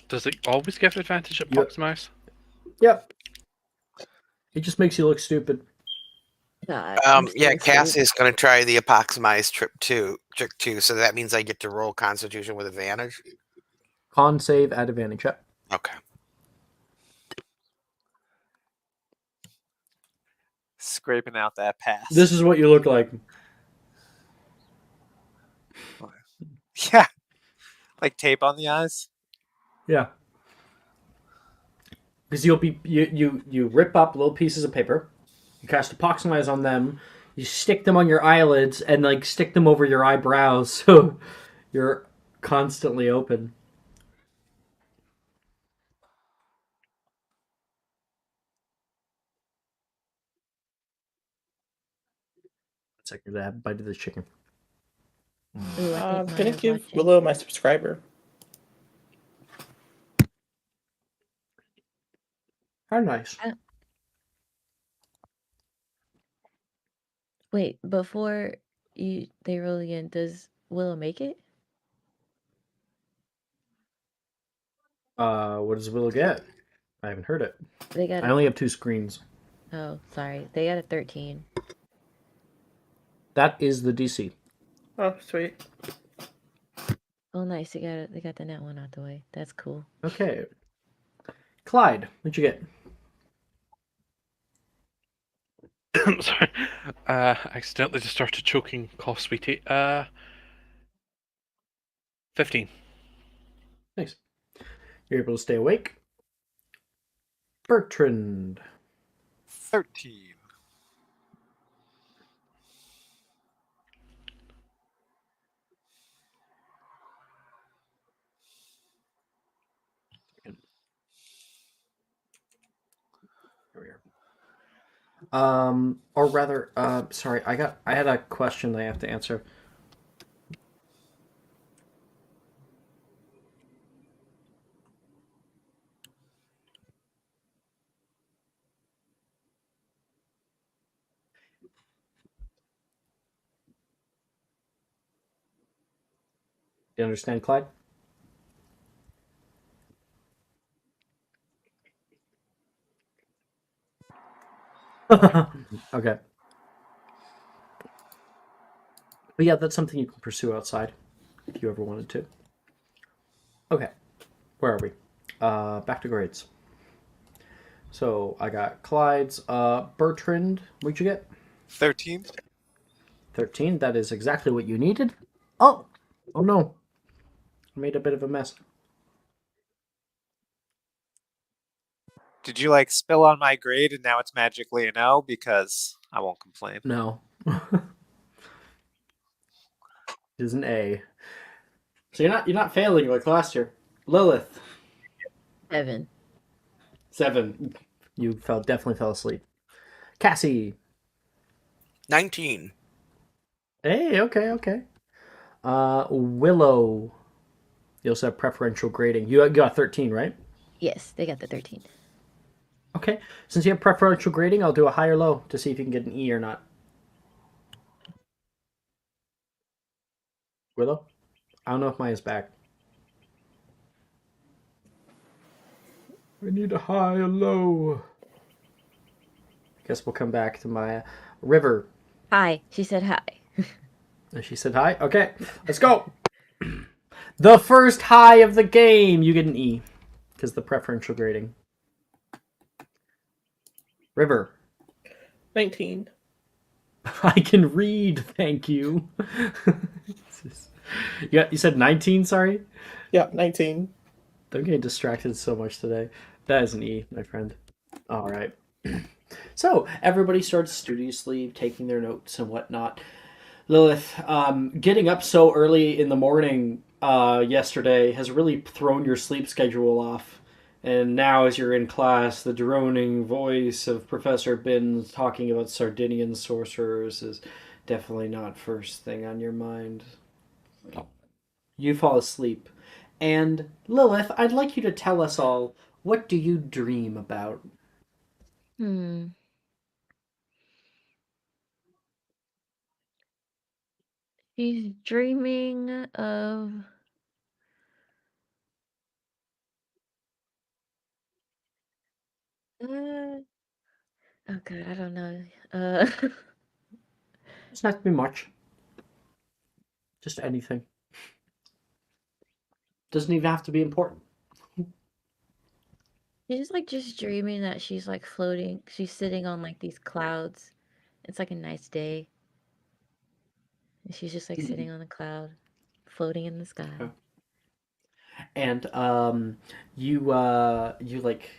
Does it always give advantage at Yep. Pox Mouse? Yep. It just makes you look stupid. God, I'm still Yeah, asleep. Cassie's gonna try the epoximize trick too. So that means I get to roll Constitution with advantage. Con save at advantage. Yep. Okay. Scraping out that pass. This is what you look like. Yeah. Like tape on the eyes. Yeah. Because you rip up little pieces of paper, you cast epoximize on them, you stick them on your eyelids, and like stick them over your eyebrows, so you're constantly open. It's like a bite of the chicken. Ooh, I I'm think gonna Maya's give watching. Willow my subscriber. How nice. Wait, before they roll again, does Willow make it? What does Willow get? I haven't heard it. They got I a only have 2 screens. oh, sorry. They got a 13. That is the DC. Oh, sweet. Oh, nice. They got the net one out the way. That's cool. Okay. Clyde, what'd you get? Sorry. Accidentally just started choking cough, sweetie. 15. Nice. You're able to stay awake. Bertrand. 13. Here we are. Or rather, sorry, I had a question that I have to answer. You understand, Clyde? Okay. But yeah, that's something you can pursue outside if you ever wanted to. Okay. Where are we? Back to grades. So I got Clyde's. Bertrand, what'd you get? 13. 13. That is exactly what you needed. Oh! Oh no. I made a bit of a mess. Did you like spill on my grade and now it's magically a no? Because I won't complain. No. It is an A. So you're not failing like last year. Lilith. 7. 7. You definitely fell asleep. Cassie. 19. Hey, okay. Willow. You also have preferential grading. You got 13, right? Yes, they got the 13. Okay. Since you have preferential grading, I'll do a high or low to see if you can get an E or not. Willow? I don't know if Maya's back. I need a high or low. Guess we'll come back to Maya. River. Hi. She said hi. And she said hi. Okay, let's go. The first high of the game. You get an E because the preferential grading. River. 19. I can read. Thank you. You said 19. Sorry. Yeah, 19. I'm getting distracted so much today. That is an E, my friend. All right. So everybody starts studiously taking their notes and whatnot. Lilith, getting up so early in the morning yesterday has really thrown your sleep schedule off. And now, as you're in class, the droning voice of Professor Binns talking about Sardinian sorcerers is definitely not first thing on your mind. You fall asleep. And Lilith, I'd like you to tell us all, what do you dream about? Hmm. She's dreaming of. Uh, oh god, I don't know. Doesn't have to be much. Just anything. Doesn't even have to be important. she's like just dreaming that she's like floating. She's sitting on like these clouds. It's like a nice day. And she's just like sitting on a cloud, floating in the sky. And you like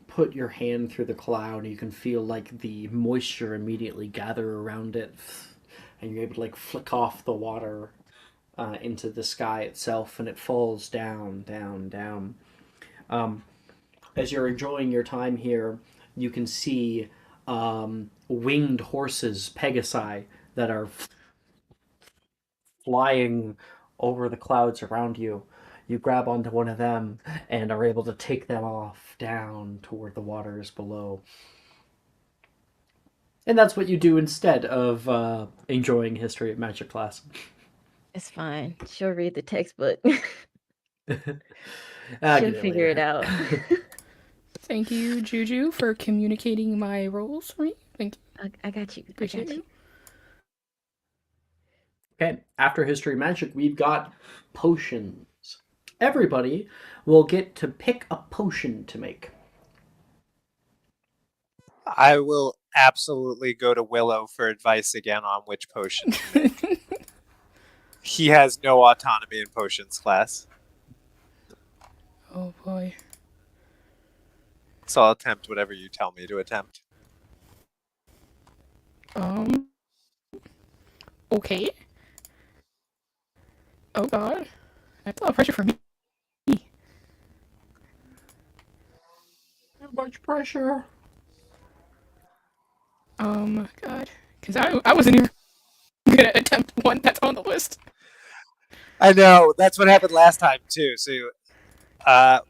put your hand through the cloud and you can feel like the moisture immediately gather around it, and you're able to like flick off the water into the sky itself, and it falls down. As you're enjoying your time here, you can see winged horses, pegasi, that are flying over the clouds around you. You grab onto one of them and are able to take them off down toward the waters below. And that's what you do instead of enjoying history of magic class. It's fine. She'll read the textbook. I'll She'll get figure it later. out. Thank you, Juju, for communicating my roles for me. Thank you. I got you. I Appreciate got you. you. Okay, after history magic, we've got potions. Everybody will get to pick a potion to make. I will absolutely go to Willow for advice again on which potion to make. He has no autonomy in potions class. Oh boy. So I'll attempt whatever you tell me to attempt. Okay. Oh god. That's a lot of pressure for me. Too much pressure. God. Because I wasn't even gonna attempt one that's on the list. I know, that's what happened last time too. So I'll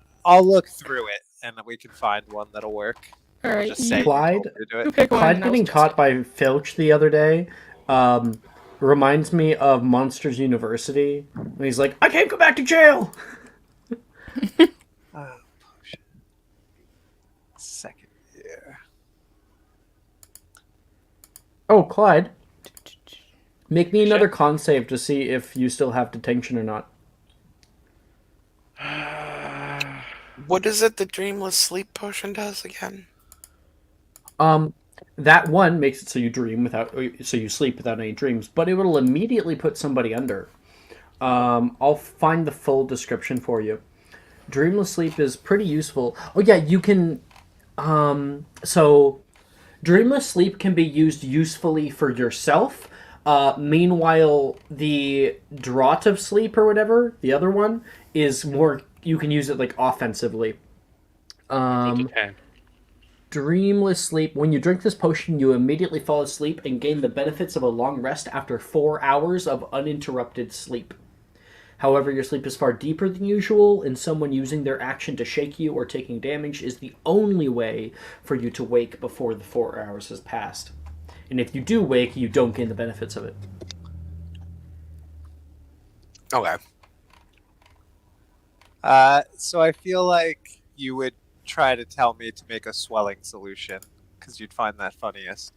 look through it and we can find one that'll work. Alright, Just say you Clyde? told me to do you it. pick one. Clyde and I'll getting suggest caught it. by Filch the other day reminds me of Monsters University. When he's like, I can't go back to jail! Potion. Second year. Oh, Clyde. Make me another con save to see if you still have detention or not. What is it the dreamless sleep potion does again? That one makes it so you so you sleep without any dreams, but it will immediately put somebody under. I'll find the full description for you. Dreamless sleep is pretty useful. Oh yeah, you can. So dreamless sleep can be used usefully for yourself. Meanwhile, the draught of sleep or whatever, the other one, is more. You can use it like offensively. Equal to 10. Dreamless sleep. When you drink this potion, you immediately fall asleep and gain the benefits of a long rest after 4 hours of uninterrupted sleep. However, your sleep is far deeper than usual, and someone using their action to shake you or taking damage is the only way for you to wake before the 4 hours has passed. And if you do wake, you don't gain the benefits of it. Okay. So I feel like you would try to tell me to make a swelling solution because you'd find that funniest.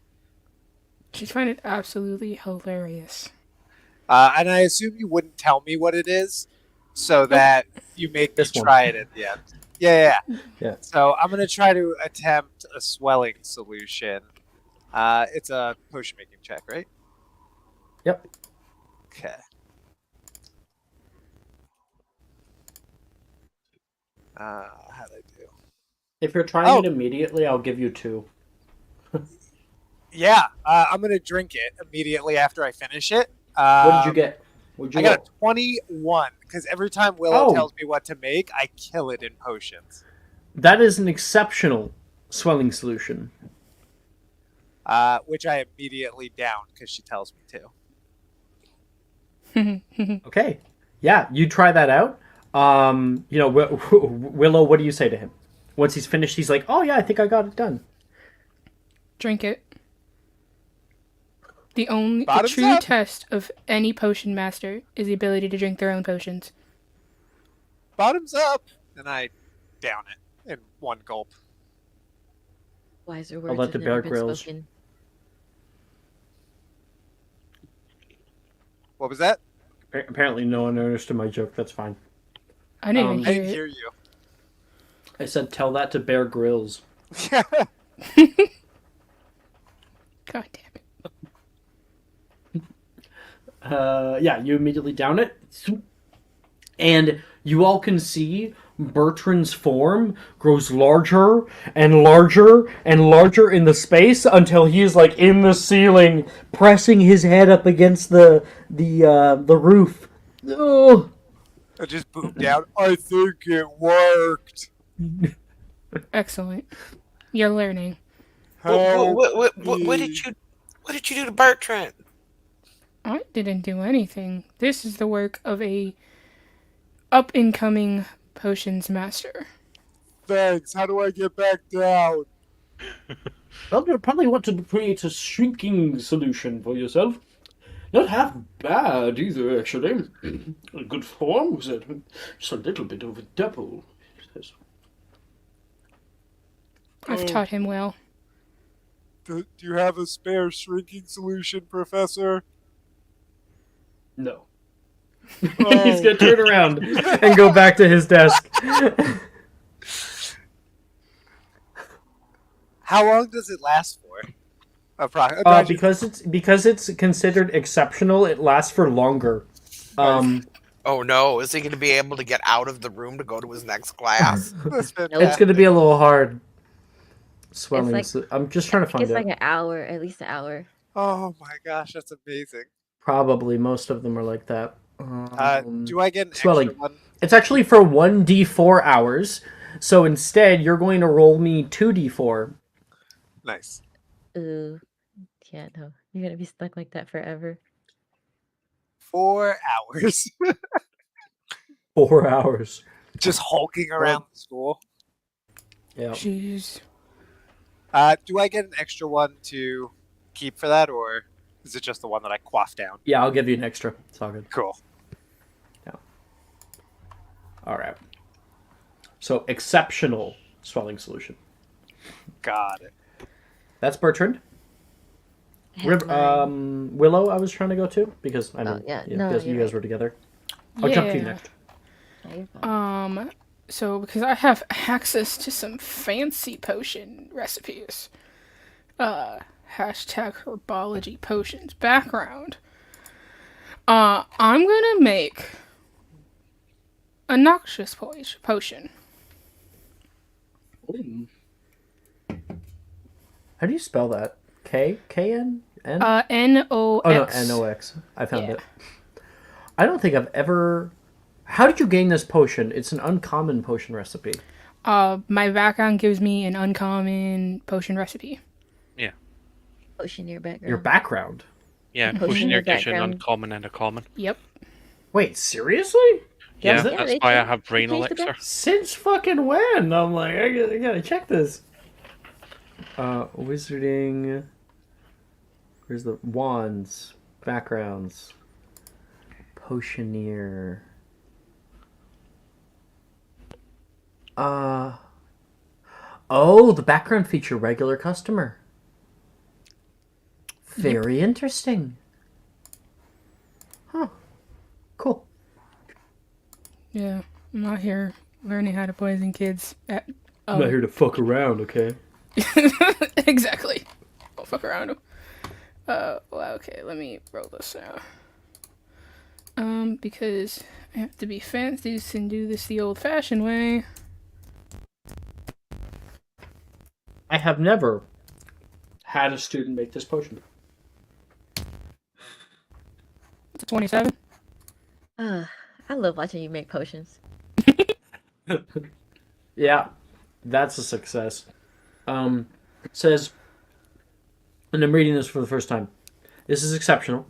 She'd find it absolutely hilarious. And I assume you wouldn't tell me what it is, so that you make me This one. try it at the end. Yeah. Yeah. So I'm gonna try to attempt a swelling solution. It's a potion making check, right? Yep. Okay. How'd I do? If you're trying it immediately, I'll give you 2. Yeah, I'm gonna drink it immediately after I finish it. What did you get? I got a 21 because every time Willow tells me what to make, I kill it in potions. That is an exceptional swelling solution. Which I immediately down because she tells me to. Okay. Yeah, you try that out. Willow, what do you say to him? Once he's finished, he's like, "Oh yeah, I think I got it done." Drink it. The Bottoms true up. test of any potion master is the ability to drink their own potions. Bottoms up, and I down it in one gulp. Wiser I'll words let have the never Bear been Grylls. spoken. What was that? Apparently, no one understood my joke. That's fine. I didn't even I hear didn't it. hear you. I said, "Tell that to Bear Grylls." God damn it. Yeah, you immediately down it, and you all can see Bertrand's form grows larger and larger and larger in the space until he is like in the ceiling, pressing his head up against the roof. Oh. I just boomed down. I think it worked. Excellent. You're learning. Help What me. did you do to Bertrand? I didn't do anything. This is the work of a up-and-coming potions master. Thanks. How do I get back down? Well, you probably want to create a shrinking solution for yourself. Not half bad either, actually. A good form, was it? Just a little bit of a double. I've taught him well. Do you have a spare shrinking solution, Professor? No. He's gonna turn around and go back to his desk. How long does it last for? Because it's considered exceptional, it lasts for longer. Oh no, is he going to be able to get out of the room to go to his next class? That's Nope. It's gonna be a little hard. Swelling. It's I'm just trying to find It's out. like an hour, at least an hour. Oh my gosh, that's amazing. Probably most of them are like that. Do I get an swelling. extra one? It's actually for 1d4 hours. So instead, you're going to roll me 2d4. Nice. Ooh. Yeah, no. You're gonna be stuck like that forever. 4 hours. 4 hours. Just hulking around the school. Yeah. Jeez. Do I get an extra one to keep for that, or is it just the one that I quaff down? Yeah, I'll give you an extra. It's all good. Cool. All right. So exceptional swelling solution. Got it. That's Bertrand. I have mine. Willow, I was trying to go to because I know yeah. you, No, guys, you're you guys right. were together. I'll jump to you Yeah. next. No, you're fine. So because I have access to some fancy potion recipes. Hashtag herbology potions background. I'm gonna make a noxious potion. How do you spell that? K-N? N? Nox. Oh no, N-O-X. I found Yeah. it. I don't think I've ever... How did you gain this potion? It's an uncommon potion recipe. My background gives me an uncommon potion recipe. Potion your background. Your background. Yeah, Potion potion your here gives you an background. uncommon and a common. Yep. Wait, seriously? Yeah, Is it- that's they why I changed- have they brain changed the elixir. back- Since fucking when? I'm like, I gotta check this. Wizarding. Where's the wands? Backgrounds. Potioneer. Oh, the background feature regular customer. Very interesting. Huh. Cool. Yeah. I'm out here learning how to poison kids. I'm not here to fuck around, okay? Exactly. Don't fuck around. Well, okay, let me roll this now. Because I have to be fancy and do this the old-fashioned way. I have never had a student make this potion. It's a 27. I love watching you make potions. Yeah, that's a success. Says, and I'm reading this for the first time. This is exceptional.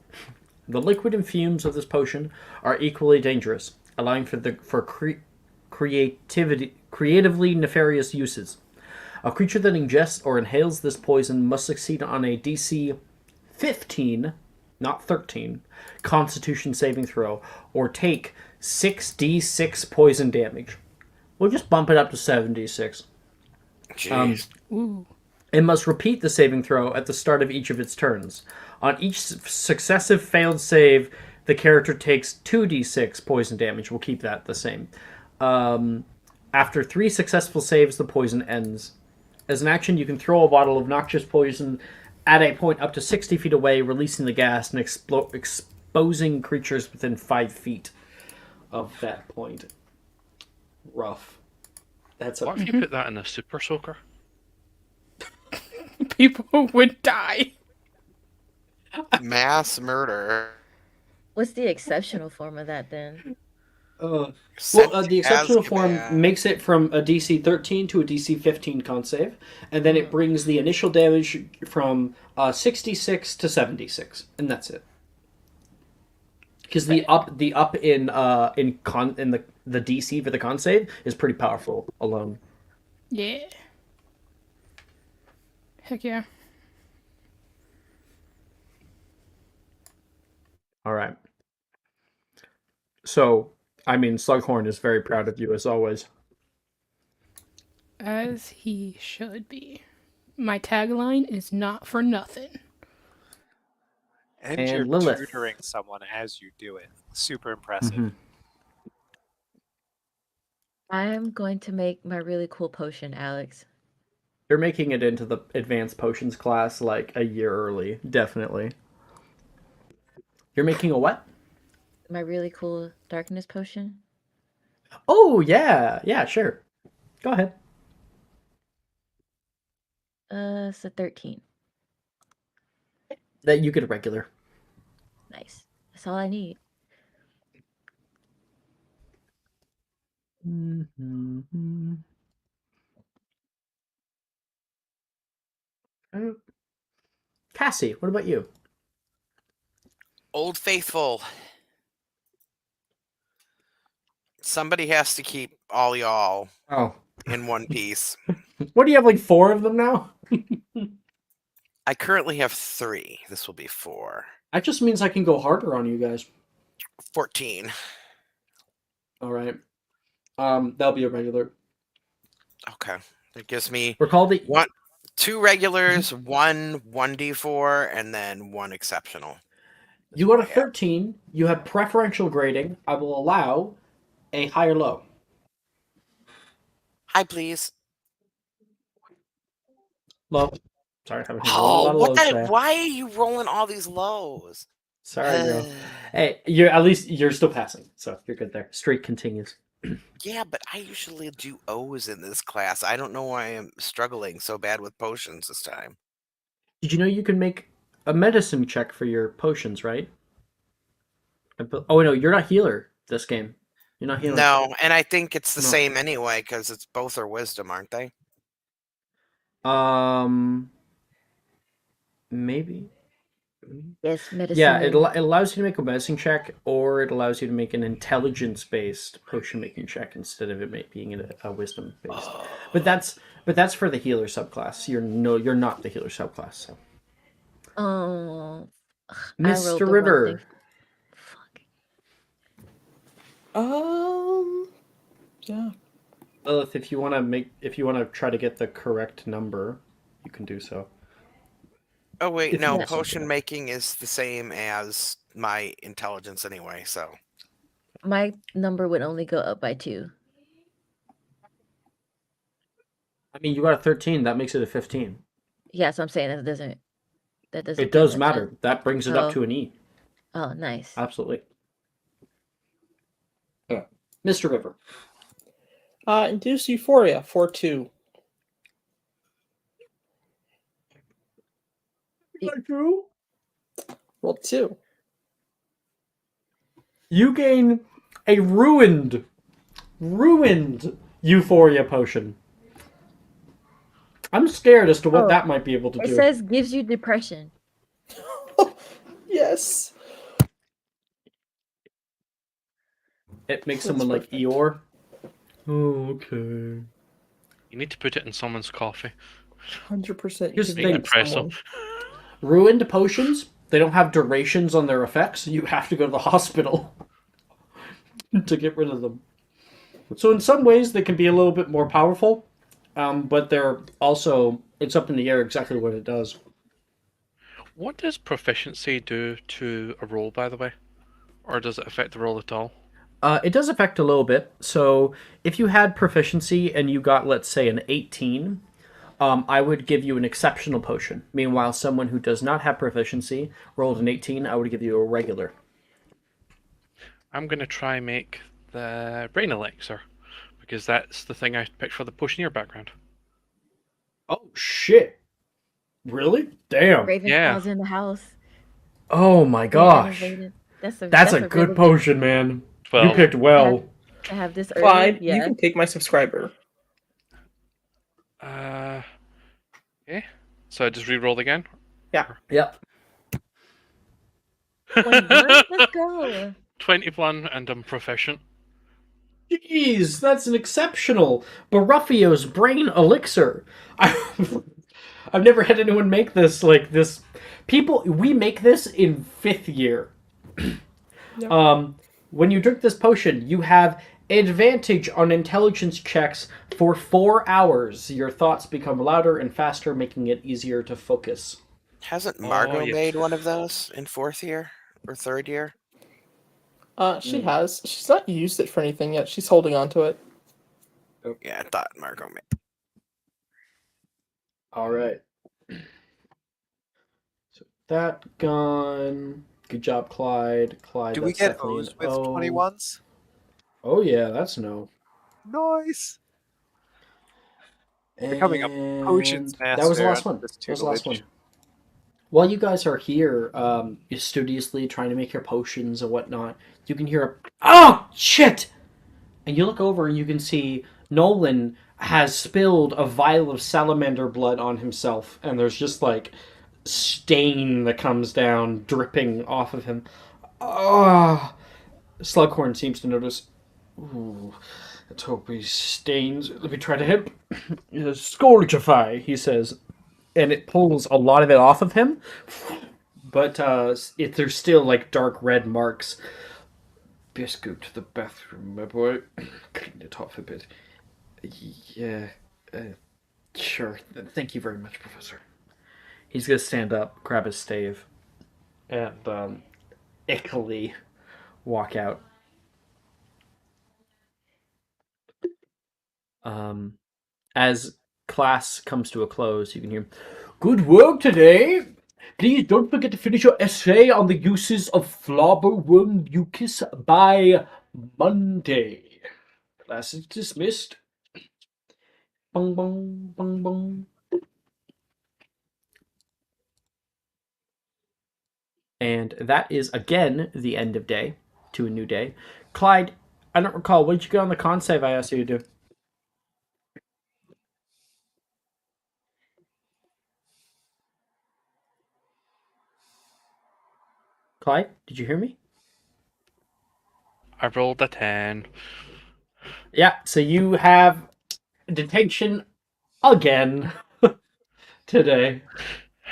The liquid and fumes of this potion are equally dangerous, allowing for creatively nefarious uses. A creature that ingests or inhales this poison must succeed on a DC 15, not 13, Constitution saving throw, or take 6d6 poison damage. We'll just bump it up to 7d6. Jeez. Ooh. It must repeat the saving throw at the start of each of its turns. On each successive failed save, the character takes 2d6 poison damage. We'll keep that the same. After 3 successful saves, the poison ends. As an action, you can throw a bottle of noxious poison at a point up to 60 feet away, releasing the gas and exposing creatures within 5 feet of that point. Rough. That's What if you put that in a super soaker? People would die. Mass murder. What's the exceptional form of that then? Well, Sent the to exceptional Azkaban. form makes it from a DC 13 to a DC 15 con save, and then it brings the initial damage from 66 to 76, and that's it. Because the up in the DC for the con save is pretty powerful alone. Yeah. Heck yeah. All right. So, I mean, Slughorn is very proud of you as always. As he should be. My tagline is not for nothing. And, And you're Lilith. tutoring someone as you do it. Super impressive. Mhm. I'm going to make my really cool potion, Alex. You're making it into the advanced potions class like a year early, definitely. You're making a what? My really cool darkness potion. Oh, yeah, sure. Go ahead. It's a 13. That you get a regular. Nice. That's all I need. Mm-hmm. Cassie, what about you? Old Faithful. Somebody has to keep all y'all Oh. in one piece. What do you have, like 4 of them now? I currently have 3. This will be 4. That just means I can go harder on you guys. 14. All right. That'll be a regular. Okay. It gives me Recall the 2 regulars, 1d4, and then 1 exceptional. you got a 13. You have preferential grading. I will allow a high or low. Hi, please. Low. Sorry, I'm having a lot of what lows the, today. why are you rolling all these lows? Sorry, girl. Hey, you're still passing, so you're good there. Streak continues. Yeah, but I usually do O's in this class. I don't know why I'm struggling so bad with potions this time. Did you know you can make a medicine check for your potions, right? Oh no, you're not healer this game. You're not healing. No, and I think it's the No. same anyway because it's both are wisdom, aren't they? Maybe. Yes, medicine. Yeah, it allows you to make a medicine check, or it allows you to make an intelligence-based potion-making check instead of it being a wisdom-based. But that's for the healer subclass. You're not the healer subclass. So. Oh, I rolled Mr. the wrong River. thing. Fuck. Yeah. Lilith, if you want to try to get the correct number, you can do so. Oh wait, If no, you want potion something. making is the same as my intelligence anyway, so My number would only go up by 2. I mean, you got a 13. That makes it a 15. Yeah, so I'm saying that doesn't. It give does much matter. up. That brings it up to an E. Oh, nice. Absolutely. Yeah. Mr. River. Induce Euphoria, 4-2. Roll 2. You gain a ruined Euphoria potion. I'm scared as to what Oh, that might be able to It do. says gives you depression. Yes. It makes That's someone like perfect. Eeyore. Oh, okay. You need to put it in someone's coffee. 100%. Here's You the can thing. make Depress them. someone. Ruined potions, they don't have durations on their effects. You have to go to the hospital to get rid of them. So in some ways, they can be a little bit more powerful, but they're also, it's up in the air exactly what it does. What does proficiency do to a roll, by the way? Or does it affect the roll at all? It does affect a little bit. So if you had proficiency and you got, let's say, an 18, I would give you an exceptional potion. Meanwhile, someone who does not have proficiency rolled an 18, I would give you a regular. I'm going to try and make the brain elixir, because that's the thing I picked for the potioneer background. Oh, shit. Really? Damn. Ravenclaw's in the house. Oh my gosh. Renovated. That's a good really potion, man. You 12. picked well. I have this early. Clyde, Yeah. you can take my subscriber. Okay. So I just re-rolled again? Yep. 21? Let's go. 21 and I'm proficient. Jeez, that's an exceptional Baruffio's brain elixir. I've never had anyone make this like this. We make this in 5th year. Yep. When you drink this potion, you have advantage on intelligence checks for 4 hours. Your thoughts become louder and faster, making it easier to focus. hasn't Margot yes. made one of those in 4th year or 3rd year? She has. She's not used it for anything yet. She's holding on to it. Yeah, I thought Margot made. All right. So that gone. Good job, Clyde. Clyde. Do we that's get definitely O's an with O. 21s? Oh yeah, that's no. Nice. Becoming a potions And that was the master last under one. this That was the last one. tutelage. While you guys are here, you're studiously trying to make your potions and whatnot, you can hear "Oh shit!" And you look over and you can see Nolan has spilled a vial of salamander blood on himself, and there's just like stain that comes down, dripping off of him. Ah! Slughorn seems to notice. Ooh, let's hope he stains. Let me try to help. Scourgify, he says, and it pulls a lot of it off of him. But there's still like dark red marks. Best go to the bathroom, my boy. Clean it off a bit. Yeah, sure. Thank you very much, Professor. He's gonna stand up, grab his stave, and ickily walk out. As class comes to a close, you can hear, "Good work today. Please don't forget to finish your essay on the uses of flobberworm mucus by Monday. Class is dismissed." Bong bong bong bong. And that is again the end of day to a new day. Clyde, I don't recall. What did you get on the con save I asked you to do? Clyde, did you hear me? I rolled a 10. Yeah, so you have detention again today.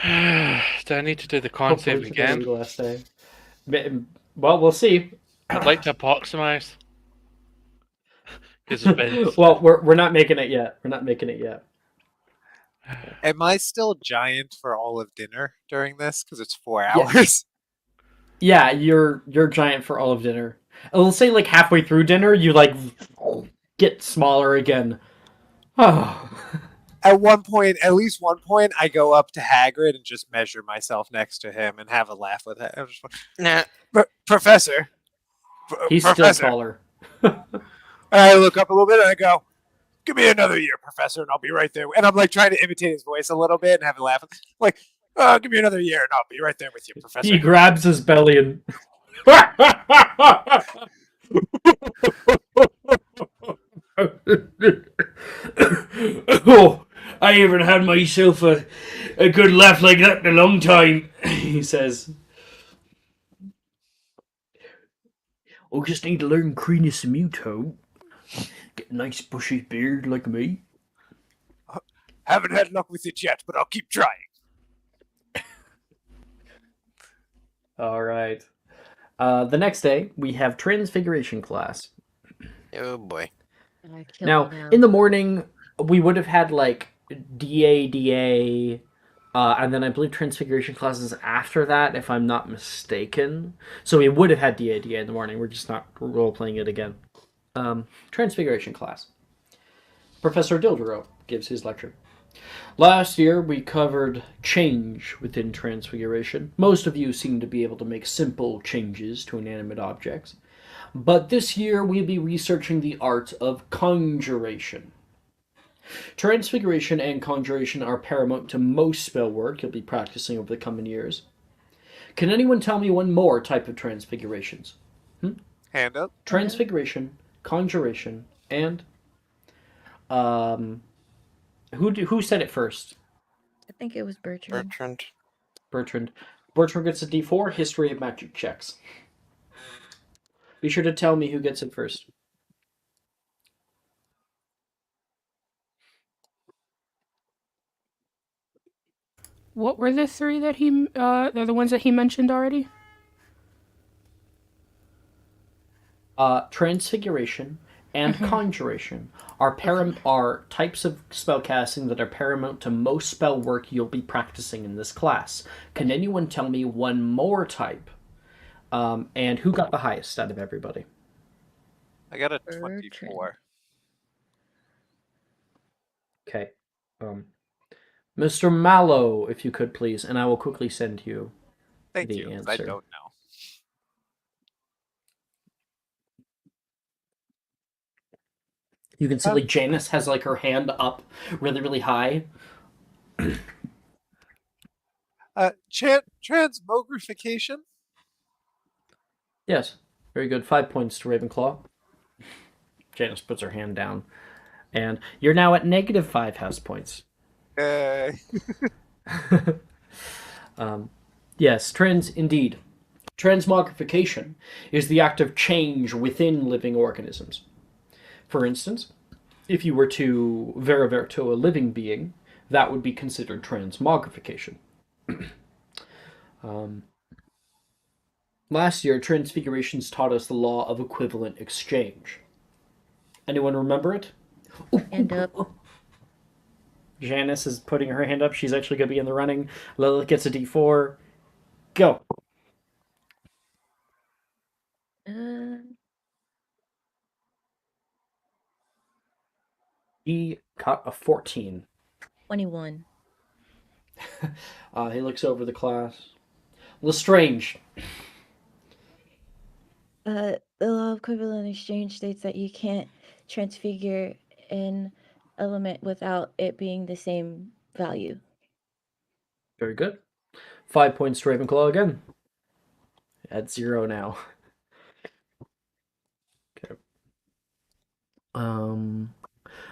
Do I need to do the con Hopefully save today will again? be the last day. Well, we'll see. I'd like to approximize. Because it's been. Well, we're not making it yet. We're not making it yet. Am I still giant for all of dinner during this? Because it's 4 Yes. hours. Yeah, you're giant for all of dinner. And let's say like halfway through dinner, you like get smaller again. Oh. At one point, at least one point, I go up to Hagrid and just measure myself next to him and have a laugh with it. I'm just like, Nah. Professor. He's still Professor. taller. And I look up a little bit and I go, give me another year, Professor, and I'll be right there. And I'm like trying to imitate his voice a little bit and have a laugh. Like, give me another year and I'll be right there with you, Professor. He grabs his belly and. Oh, I haven't had myself a good laugh like that in a long time, he says. I just need to learn Crenus Muto. Get a nice bushy beard like me. Haven't had luck with it yet, but I'll keep trying. All right. The next day, we have Transfiguration class. Oh boy. Now, in the morning, we would have had like DA, and then I believe Transfiguration classes after that, if I'm not mistaken. So we would have had DA in the morning. We're just not role playing it again. Transfiguration class. Professor Dildero gives his lecture. Last year, we covered change within Transfiguration. Most of you seem to be able to make simple changes to inanimate objects. But this year, we'll be researching the art of conjuration. Transfiguration and conjuration are paramount to most spell work you'll be practicing over the coming years. Can anyone tell me one more type of transfigurations? Hand up. Transfiguration, conjuration, and who said it first? I think it was Bertrand. Bertrand. Bertrand gets a D4. History of magic checks. Be sure to tell me who gets it first. What were the three that they're the ones that he mentioned already? Transfiguration and conjuration are types of spellcasting that are paramount to most spell work you'll be practicing in this class. Can anyone tell me one more type? And who got the highest out of everybody? I got a 24. Okay. Mr. Mallow, if you could please, and I will quickly send you Thank the you. 'Cause answer. I don't know. You can see like Janice has like her hand up really, really high. Transmogrification. Yes, very good. 5 points to Ravenclaw. Janice puts her hand down, and you're now at -5 house points. Yes, indeed. Transmogrification is the act of change within living organisms. For instance, if you were to Veriverto a living being, that would be considered transmogrification. Last year, Transfigurations taught us the law of equivalent exchange. Anyone remember it? Hand up. Janice is putting her hand up. She's actually going to be in the running. Lilith gets a D4. Go. He got a 14. 21. He looks over the class. Lestrange. The law of equivalent exchange states that you can't transfigure an element without it being the same value. Very good. 5 points to Ravenclaw again. At 0 now. Okay. Um,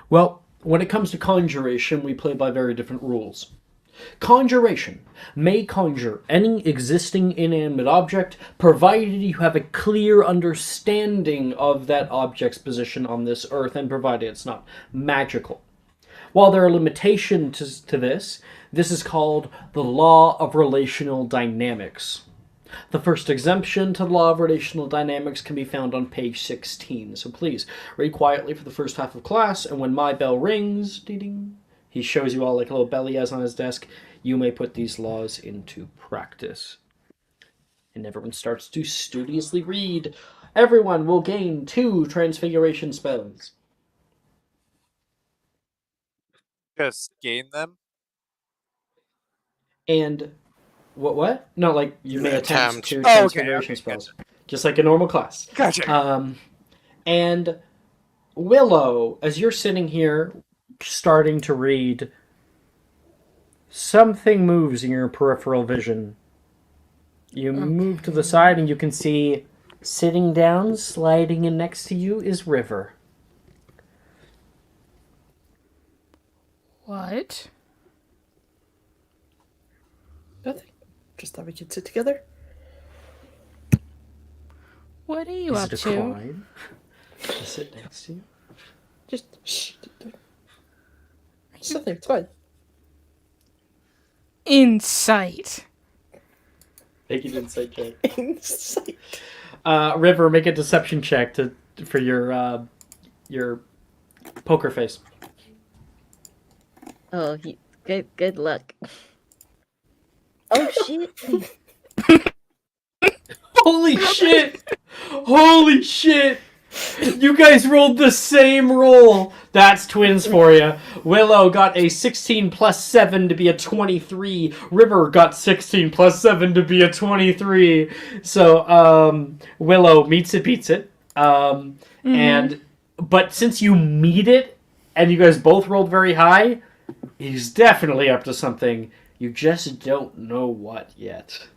well, when it comes to conjuration, we play by very different rules. Conjuration may conjure any existing inanimate object, provided you have a clear understanding of that object's position on this earth and provided it's not magical. While there are limitations to this, this is called the law of relational dynamics. The first exemption to the law of relational dynamics can be found on page 16. So please, read quietly for the first half of class, and when my bell rings, ding, he shows you all like a little bell he has on his desk, you may put these laws into practice. And everyone starts to studiously read. Everyone will gain 2 transfiguration spells. Just gain them. And what? No, like you may attempt Attempt. 2 Oh, okay, transfiguration okay, spells. Just like a normal class. Gotcha. And Willow, as you're sitting here starting to read, something moves in your peripheral vision. You move to the side and you can see sitting down, sliding in next to you is River. What? Nothing. Just thought we could sit together. What are you Is up it a to? crime to sit next to you? Just shh. Sit there. It's fine. Insight. Make an insight check. Insight. River, make a deception check for your poker face. Oh, good luck. Oh shit! Holy shit! Holy shit! You guys rolled the same roll. That's twins for you. Willow got a 16 plus 7 to be a 23. River got 16 plus 7 to be a 23. So, Willow meets it, beats it. But since you meet it, and you guys both rolled very high, he's definitely up to something. You just don't know what yet.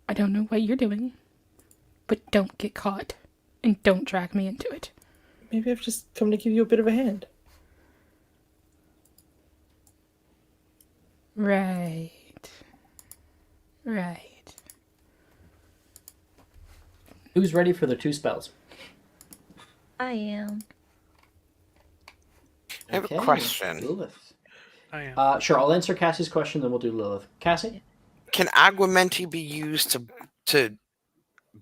I don't know what you're doing, but don't get caught. And don't drag me into it. Maybe I've just come to give you a bit of a hand. Right. Who's ready for the 2 spells? I am. I have a question. Lilith. I am. Sure, I'll answer Cassie's question, then we'll do Lilith. Cassie? Can aguamenti be used to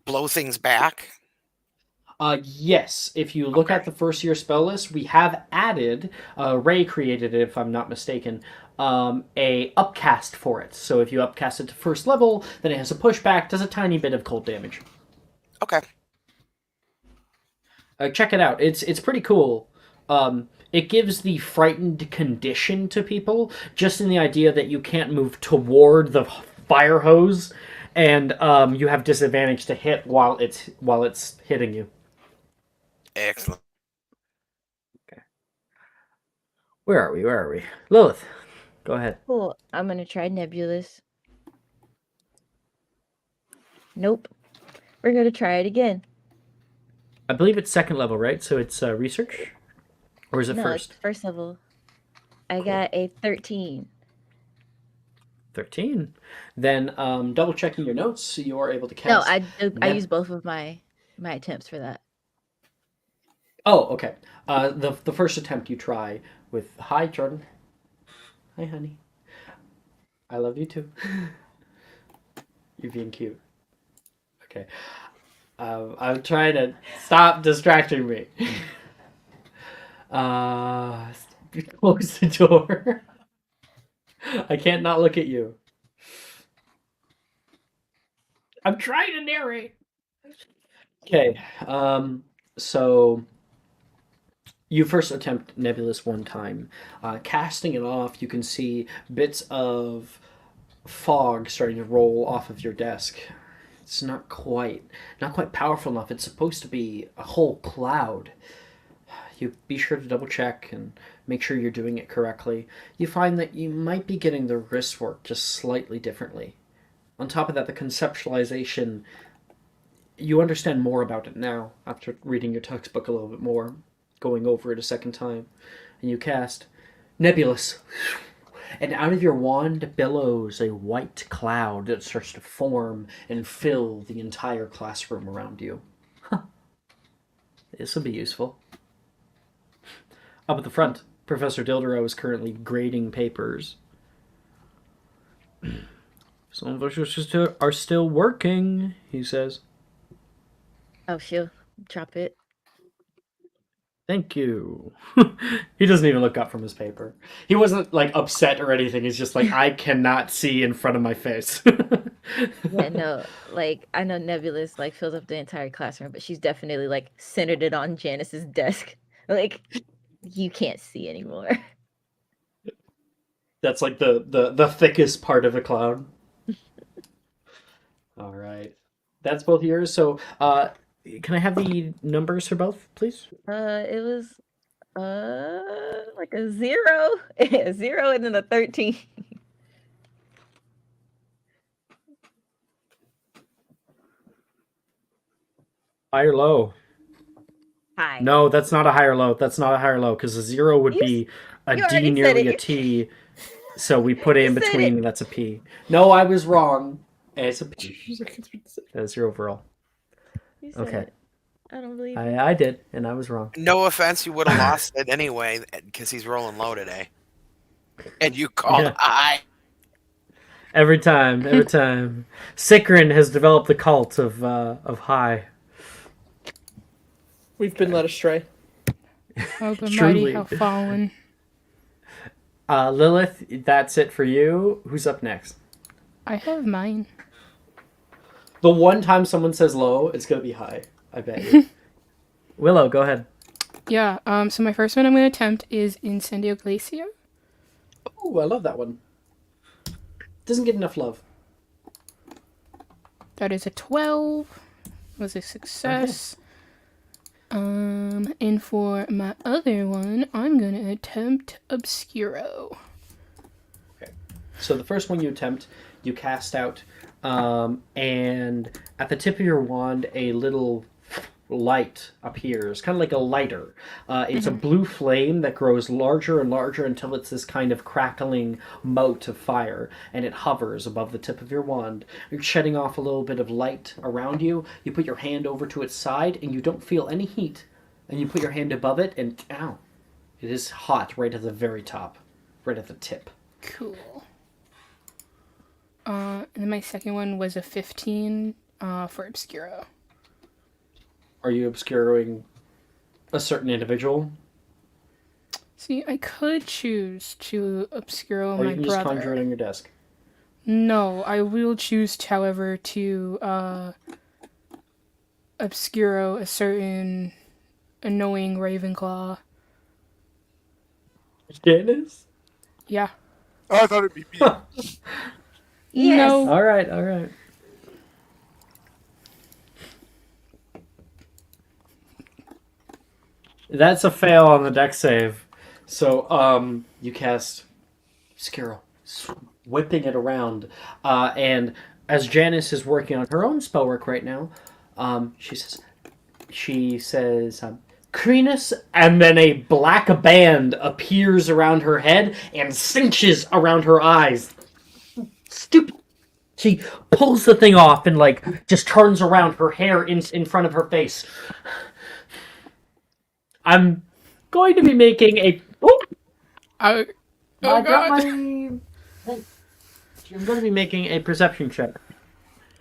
blow things back? Yes. If you look at the first year spell list, we have added, Ray created it if I'm not mistaken, a upcast for it. So if you upcast it to first level, then it has a pushback, does a tiny bit of cold damage. Okay. Check it out. It's pretty cool. It gives the frightened condition to people, just in the idea that you can't move toward the fire hose, and you have disadvantage to hit while it's hitting you. Excellent. Okay. Where are we? Lilith, go ahead. Cool. I'm gonna try Nebulous. Nope. We're gonna try it again. I believe it's 2nd level, right? So it's research? Or is it No, first? it's first level. I got a 13. 13. Then double checking your notes, you are able to No, cast. I use both of my attempts for that. Oh, okay. The first attempt you try with hi Jordan. Hi honey. I love you too. You're being cute. Okay. I'm trying to stop distracting me. Close the door. I can't not look at you. I'm trying to narrate. Okay. So you first attempt Nebulous one time. Casting it off, you can see bits of fog starting to roll off of your desk. It's not quite powerful enough. It's supposed to be a whole cloud. You be sure to double check and make sure you're doing it correctly. You find that you might be getting the wrist work just slightly differently. On top of that, the conceptualization You understand more about it now after reading your textbook a little bit more, going over it a second time, and you cast Nebulous. And out of your wand billows a white cloud that starts to form and fill the entire classroom around you. Huh. This will be useful. Up at the front, Professor Dildero is currently grading papers. Some of us are still working, he says. Oh, she'll drop it. Thank you. He doesn't even look up from his paper. He wasn't like upset or anything. He's just like, I cannot see in front of my face. Yeah, no, like I know Nebulous like fills up the entire classroom, but she's definitely like centered it on Janice's desk. Like you can't see anymore. That's like the thickest part of the cloud. All right. That's both yours. So, can I have the numbers for both, please? It was like a 0, a 0 and then a 13. High or low? Hi. No, that's not a high or low. That's not a high or low because a 0 would be a you D, already said nearly it. a T. So we put it in You said between. it. That's a P. No, I was wrong. It's a P. That's your overall. You said Okay. it. I don't believe you. I did, and I was wrong. No offense, you would have lost it anyway because he's rolling low today. And you called Yeah. high. Every time. Sikrin has developed the cult of high. We've been led astray. Oh, the Truly. mighty have fallen. Lilith, that's it for you. Who's up next? I have mine. The one time someone says low, it's gonna be high. I bet you. Willow, go ahead. Yeah, so my first one I'm going to attempt is Incendio Glacier. Oh, I love that one. Doesn't get enough love. That is a 12. Was a success. And for my other one, I'm going to attempt Obscuro. Okay. So the first one you attempt, you cast out, and at the tip of your wand, a little light appears, kind of like a lighter. It's a blue flame that grows larger and larger until it's this kind of crackling mote of fire, and it hovers above the tip of your wand. You're shedding off a little bit of light around you. You put your hand over to its side, and you don't feel any heat. And you put your hand above it, and ow, it is hot right at the very top, right at the tip. Cool. And then my second one was a 15 for Obscuro. Are you obscuring a certain individual? See, I could choose to Obscuro Or my you can just brother. conjure it on your desk? No, I will choose, however, to Obscuro a certain annoying Ravenclaw. Janice? Yeah. Oh, I thought it'd be me. Yes. No. All right. That's a fail on the deck save. So, you cast Skirl, whipping it around. And as Janice is working on her own spellwork right now, she says, Crenus, and then a black band appears around her head and cinches around her eyes. Stupid. She pulls the thing off and, like, just turns around, her hair in front of her face. I'm going to be making a... Oh! I I dropped God. I'm going to be making a perception check.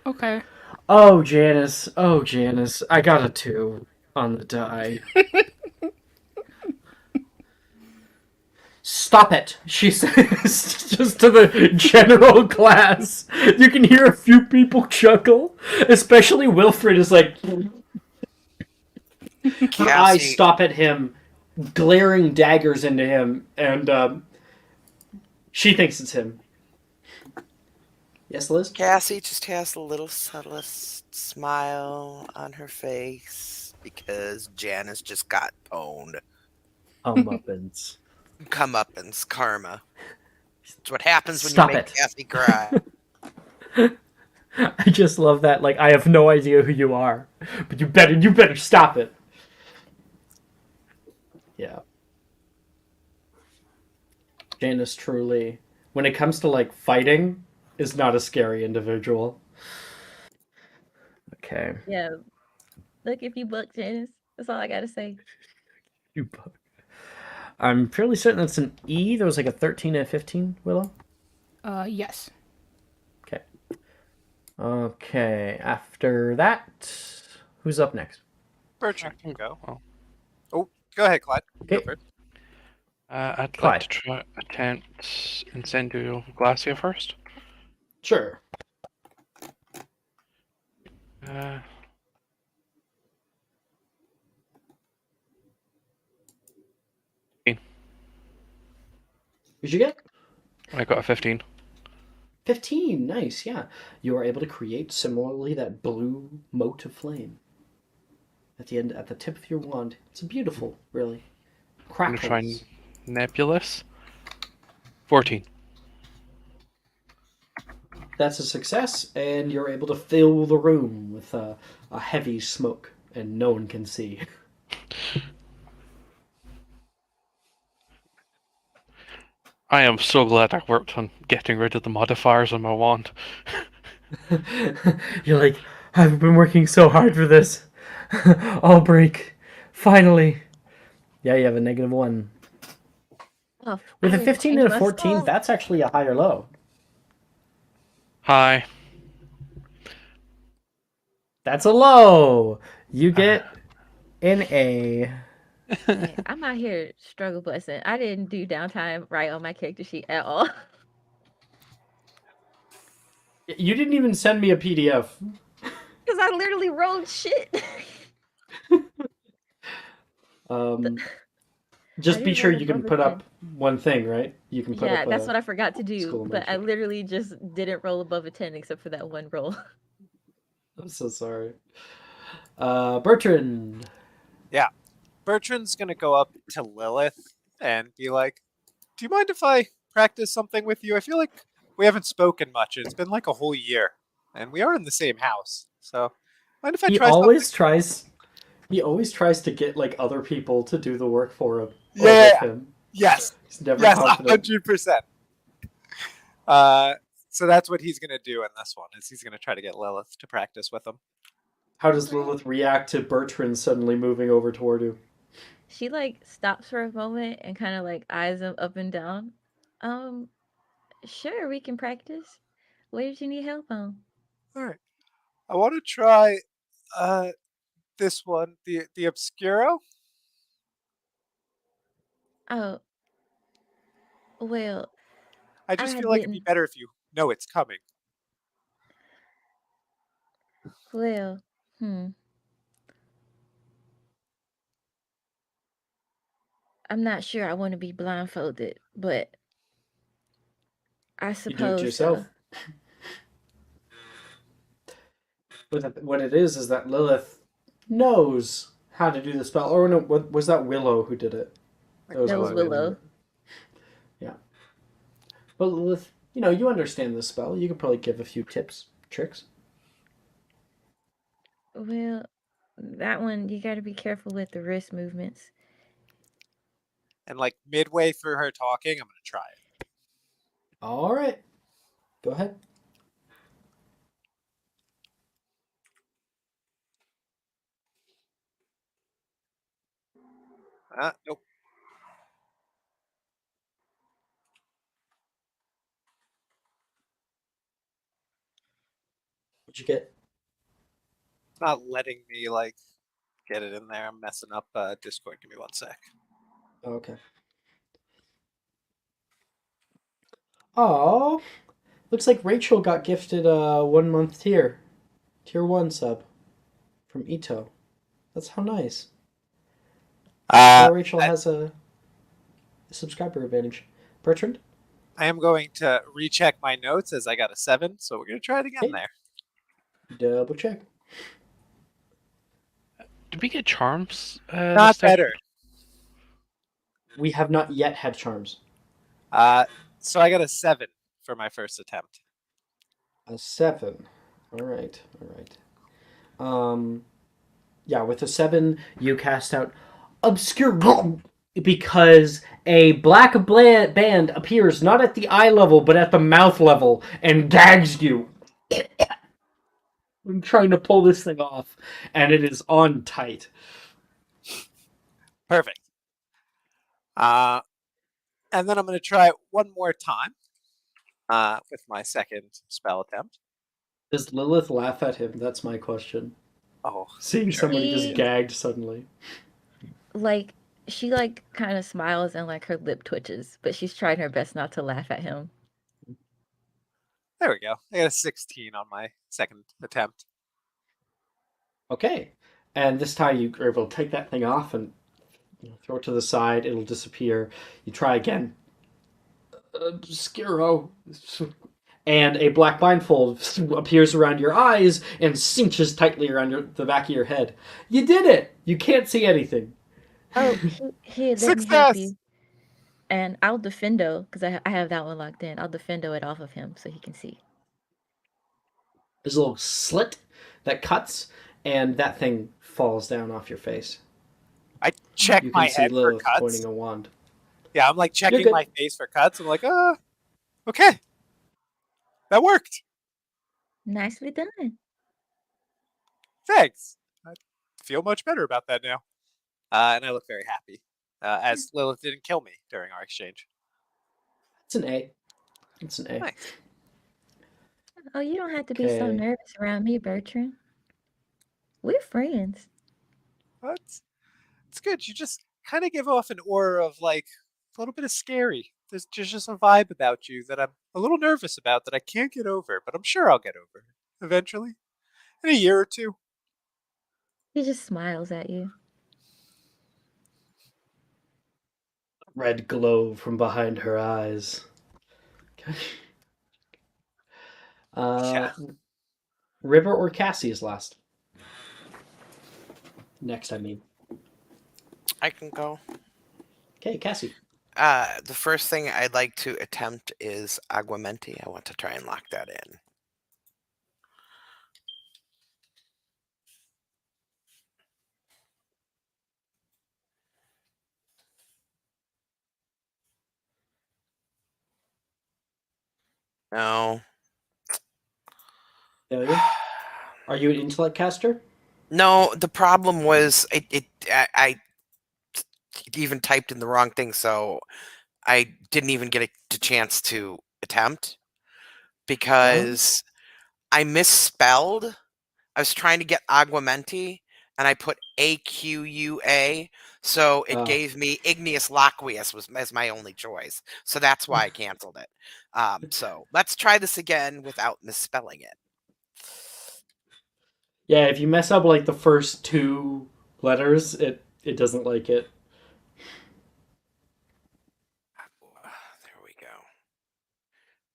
Okay. Oh, Janice. I got a 2 on the die. Stop it, she says, just to the general class. You can hear a few people chuckle, especially Wilfred is like... Her eyes Cassie, stop at him, glaring daggers into him, and she thinks it's him. Yes, Liz? Cassie just has a little subtlest smile on her face because Janice just got pwned. Muppins. Comeuppance, karma. It's what happens when Stop you make it. Cassie cry. I just love that. Like, I have no idea who you are, but you better stop it. Yeah. Janice truly, when it comes to like fighting, is not a scary individual. Okay. Yeah. Look, if you buck Janice, that's all I gotta say. You I'm fairly certain that's an E. There was like a 13 and a 15, Willow. Yes. Okay. Okay. After that, who's up next? Bertrand I can can go. well, Oh, go ahead, Clyde. Go Okay. first. I'd Clyde. like to try attempt Incendio Glacia first. Sure. Uh, Who'd you get? I got a 15. 15. Nice. Yeah. You are able to create similarly that blue mote of flame at the end, at the tip of your wand. It's beautiful, really. I'm going to try Crackles. Nebulous. 14. That's a success, and you're able to fill the room with a heavy smoke, and no one can see. I am so glad I worked on getting rid of the modifiers on my wand. You're like, I've been working so hard for this. I'll break. Finally. Yeah, you have a -1. Oh, With I a need to 15 change and a my 14, spells. that's actually a higher low. Hi. That's a low. You get an A. Hey, I'm out here struggle busting. I didn't do downtime right on my character sheet at all. You didn't even send me a PDF. Because I literally rolled shit. Um, I just be didn't sure roll you can above a put 10. up one thing, right? You can put Yeah, up that's a what I forgot to do. school But I emoji. literally just didn't roll above a 10 except for that one roll. I'm so sorry. Bertrand. Yeah. Bertrand's gonna go up to Lilith and be like, "Do you mind if I practice something with you? I feel like we haven't spoken much. It's been like a whole year, and we are in the same house. So, mind if I He try something?" always tries. He always tries to get like other people to do the work for him or Yeah. with him. Yes. He's never Yes. confident. 100%. So that's what he's gonna do in this one. Is he's gonna try to get Lilith to practice with him. How does Lilith react to Bertrand suddenly moving over toward you? She like stops for a moment and kind of like eyes him up and down. Um, sure, we can practice. What did you need help on? All right. I want to try this one, the Obscuro. Oh, well, I just I feel like it'd be didn't. better if you know it's coming. Well, I'm not sure I want to be blindfolded, but I You do it suppose so. yourself. What it is that Lilith knows how to do the spell. Or no, was that Willow who did it? Like That was That was Willow who Willow. did Willow. it. Yeah. But Lilith, you understand the spell. You could probably give a few tips, tricks. Well, that one you got to be careful with the wrist movements. And like midway through her talking, I'm gonna try it. All right. Go ahead. Nope. What'd you get? It's not letting me like get it in there. I'm messing up Discord. Give me one sec. Okay. Oh, looks like Rachel got gifted a 1 month tier 1 sub from Ito. That's how nice. Uh, Rachel I, has a subscriber advantage. Bertrand? I am going to recheck my notes as I got a 7, so we're gonna try it again Okay. there. Double check. Did we get charms? Not this time? better. We have not yet had charms. So I got a 7 for my first attempt. A 7. All right. All right. Yeah, with a 7, you cast out obscure because a black band appears not at the eye level but at the mouth level and gags you. I'm trying to pull this thing off, and it is on tight. Perfect. And then I'm going to try it one more time with my second spell attempt. Does Lilith laugh at him? That's my question. Oh, Seeing sure. somebody just She gagged suddenly. like she like kind of smiles and like her lip twitches, but she's trying her best not to laugh at him. There we go. I got a 16 on my second attempt. Okay. And this time you are able to take that thing off and throw it to the side. It'll disappear. You try again. Skiro. And a black blindfold appears around your eyes and cinches tightly around the back of your head. You did it! You can't see anything. Oh, here, let me help Success! you. And I'll defendo because I have that one locked in. I'll defendo it off of him so he can see. There's a little slit that cuts, and that thing falls down off your face. I check You my can see head for Lilith cuts. pointing a wand. Yeah, I'm like checking good. my face for cuts. I'm like, okay. That worked. Nicely done. Thanks. I feel much better about that now. And I look very happy, as Lilith didn't kill me during our exchange. It's an A. It's an A. Nice. Oh, you don't have to be so Okay. nervous around me, Bertrand. We're friends. But it's good. You just kind of give off an aura of like a little bit of scary. There's just a vibe about you that I'm a little nervous about that I can't get over, but I'm sure I'll get over eventually. In a year or two. He just smiles at you. Red glow from behind her eyes. Okay. Yeah. River or Cassie is last. Next, I mean. I can go. Okay, Cassie. The first thing I'd like to attempt is Aguamenti. I want to try and lock that in. No. Failure. Are you an intellect caster? No, the problem was I even typed in the wrong thing, so I didn't even get a chance to attempt because I misspelled. I was trying to get Aguamenti and I put AQUA, so it Oh. gave me Igneous Laqueus as my only choice. So that's why I canceled it. So let's try this again without misspelling it. Yeah, if you mess up like the first 2 letters, it doesn't like it. There we go.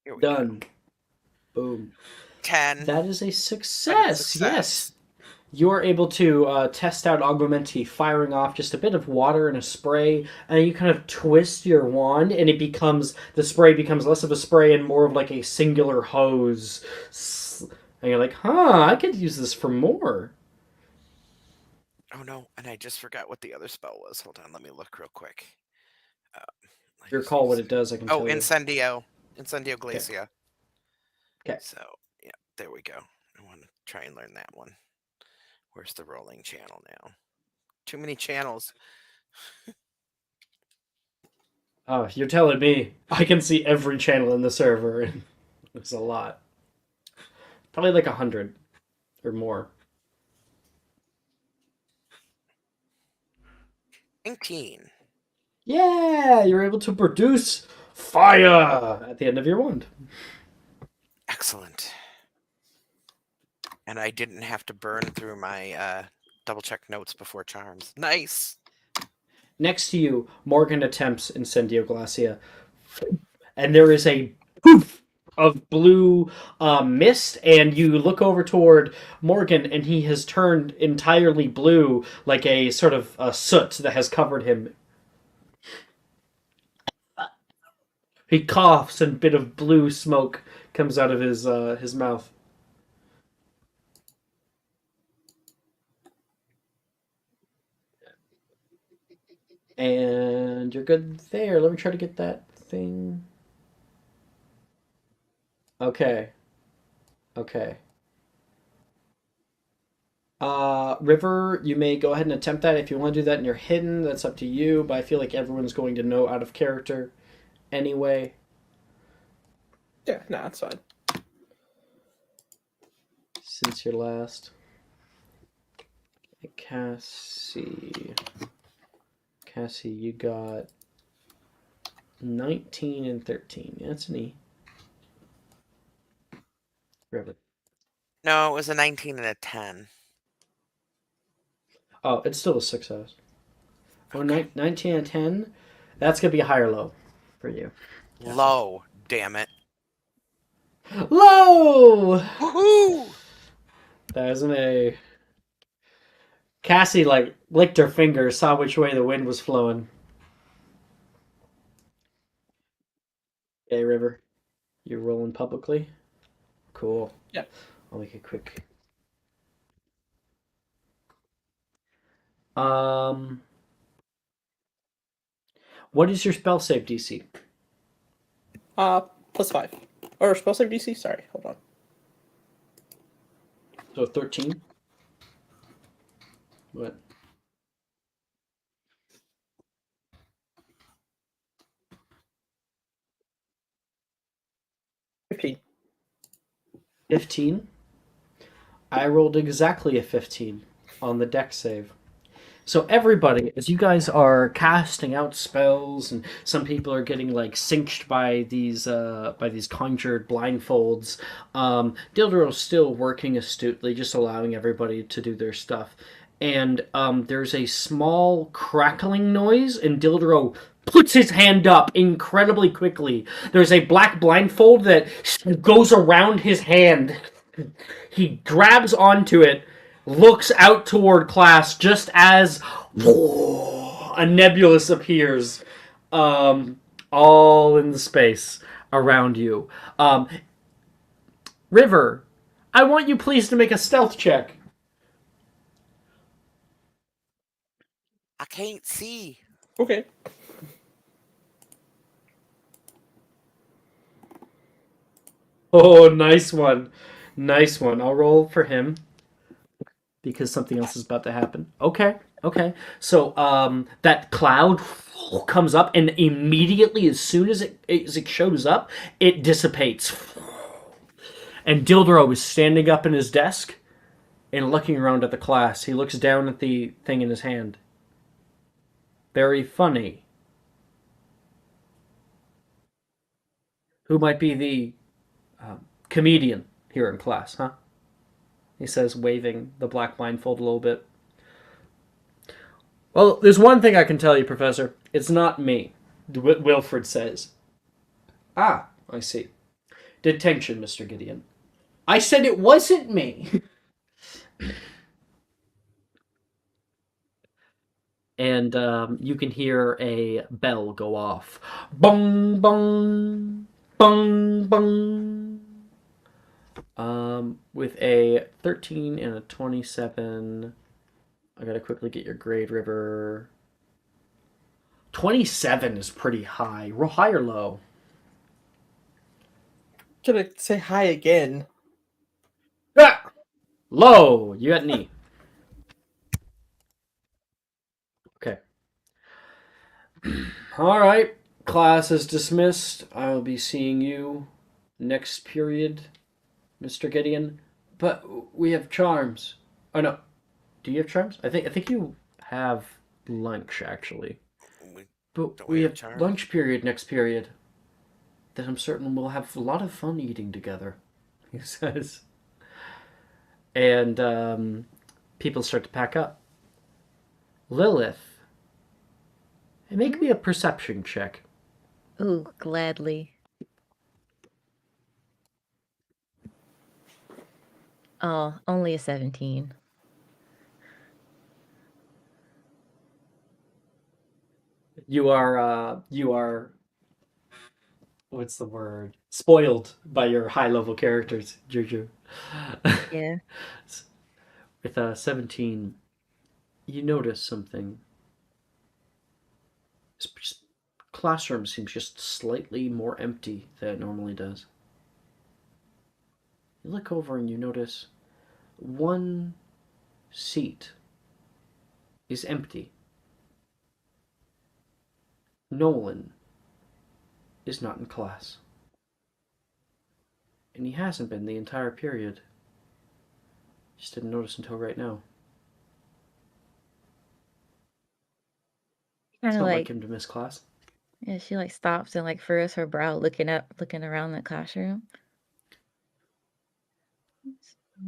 Here we Done. go. Boom. 10. That is a success. Success. Yes. You are able to test out Augmenti, firing off just a bit of water in a spray, and you kind of twist your wand, and the spray becomes less of a spray and more of like a singular hose. And you're like, I could use this for more. Oh no, and I just forgot what the other spell was. Hold on, let me look real quick. If you recall what it does, I can tell you. Incendio Glacia. Okay. So, yeah, there we go. I want to try and learn that one. Where's the rolling channel now? Too many channels. Oh, you're telling me. I can see every channel in the server, and it's a lot. Probably like 100 or more. 19. Yeah, you're able to produce fire at the end of your wand. Excellent. And I didn't have to burn through my double check notes before charms. Nice. Next to you, Morgan attempts Incendio Glacia. And there is a poof of blue mist, and you look over toward Morgan, and he has turned entirely blue, like a sort of soot that has covered him. He coughs, and a bit of blue smoke comes out of his mouth. good there. Let me try to get that thing. Okay. Okay. River, you may go ahead and attempt that. If you want to do that and you're hidden, that's up to you, but I feel like everyone's going to know out of character anyway. Yeah, nah, it's fine. Since you're last. Cassie. Cassie, you got 19 and 13. That's an E. River. No, it was a 19 and a 10. Oh, it's still a success. Oh, Okay. 19 and 10? That's going to be a higher low for you. Low, damn it. Low! Woohoo! That is an A. Cassie, like, licked her fingers, saw which way the wind was flowing. Okay, River. You're rolling publicly? Cool. Yeah. I'll make it quick. What is your spell save DC? +5. Or spell save DC? Sorry, hold on. So 13? What? $15. 15? I rolled exactly a 15 on the deck save. So everybody, as you guys are casting out spells, and some people are getting like cinched by these conjured blindfolds, Dildero's still working astutely, just allowing everybody to do their stuff. And there's a small crackling noise, and Dildero puts his hand up incredibly quickly. There's a black blindfold that goes around his hand. He grabs onto it, looks out toward class just as a nebulous appears, all in the space around you. River, I want you please to make a stealth check. I can't see. Okay. Oh, nice one. Nice one. I'll roll for him because something else is about to happen. Okay. So that cloud comes up, and immediately, as soon as it shows up, it dissipates. And Dildero is standing up in his desk and looking around at the class. He looks down at the thing in his hand. Very funny. Who might be the comedian here in class, huh? He says, waving the black blindfold a little bit. Well, there's one thing I can tell you, Professor. It's not me, Wilfred says. Ah, I see. Detention, Mr. Gideon. I said it wasn't me. And you can hear a bell go off. Bong, bong, bong, bong. With a 13 and a 27. I gotta quickly get your grade, River. 27 is pretty high. Roll high or low? Gonna say hi again. Ah! Low! You got an E. Okay. Alright. Class is dismissed. I'll be seeing you next period, Mr. Gideon. But we have charms. Oh no. Do you have charms? I think you have lunch, actually. But Don't we have have charms? lunch period next period. That I'm certain we'll have a lot of fun eating together, he says. And people start to pack up. Lilith, make me a perception check. Ooh, gladly. Oh, only a 17. You are what's the word? Spoiled by your high level characters, Juju. Yeah. With 17, you notice something classroom seems just slightly more empty than it normally does. You look over and you notice one seat is empty. Nolan is not in class. And he hasn't been the entire period. Just didn't notice until right now. Kind It's of not like, like him to miss class. yeah, she like stops and like furrows her brow, looking up, looking around the classroom. I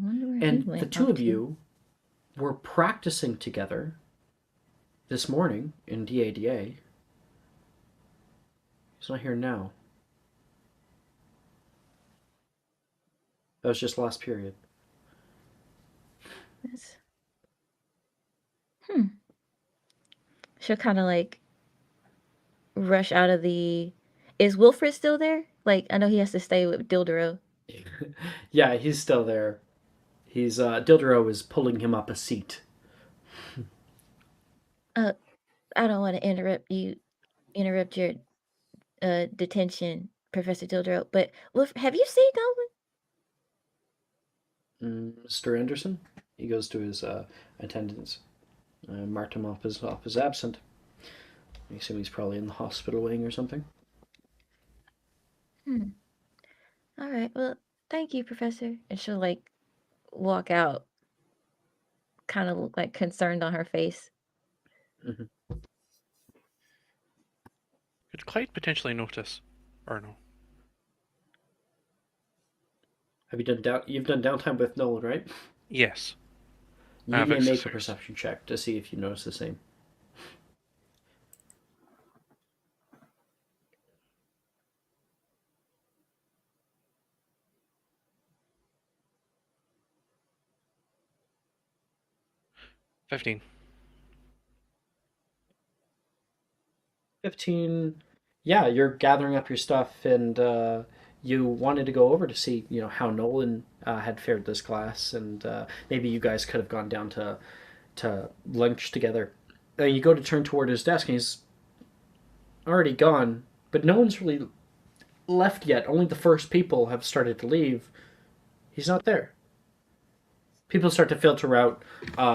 wonder where he And the went two off of to. you were practicing together this morning in DADA. He's not here now. That was just last period. That's... Hmm. She'll kind of like rush out of the. Is Wilfred still there? Like, I know he has to stay with Dildero. Yeah, he's still there. He's Dildero is pulling him up a seat. I don't want to interrupt your detention, Professor Dildero. But have you seen Nolan? Mr. Anderson. He goes to his attendants. Marked him off as absent. I assume he's probably in the hospital wing or something. All right. Well, thank you, Professor. And she'll like walk out, kind of look like concerned on her face. Mm-hmm. Could Clyde potentially notice, or no? Have you done You've done downtime with Nolan, right? Yes. I You have may make a exercise. perception check to see if you notice the same. $15. 15. Yeah, you're gathering up your stuff, and you wanted to go over to see, how Nolan had fared this class, and maybe you guys could have gone down to lunch together. You go to turn toward his desk, and he's already gone, but no one's really left yet. Only the first people have started to leave. He's not there. People start to filter out.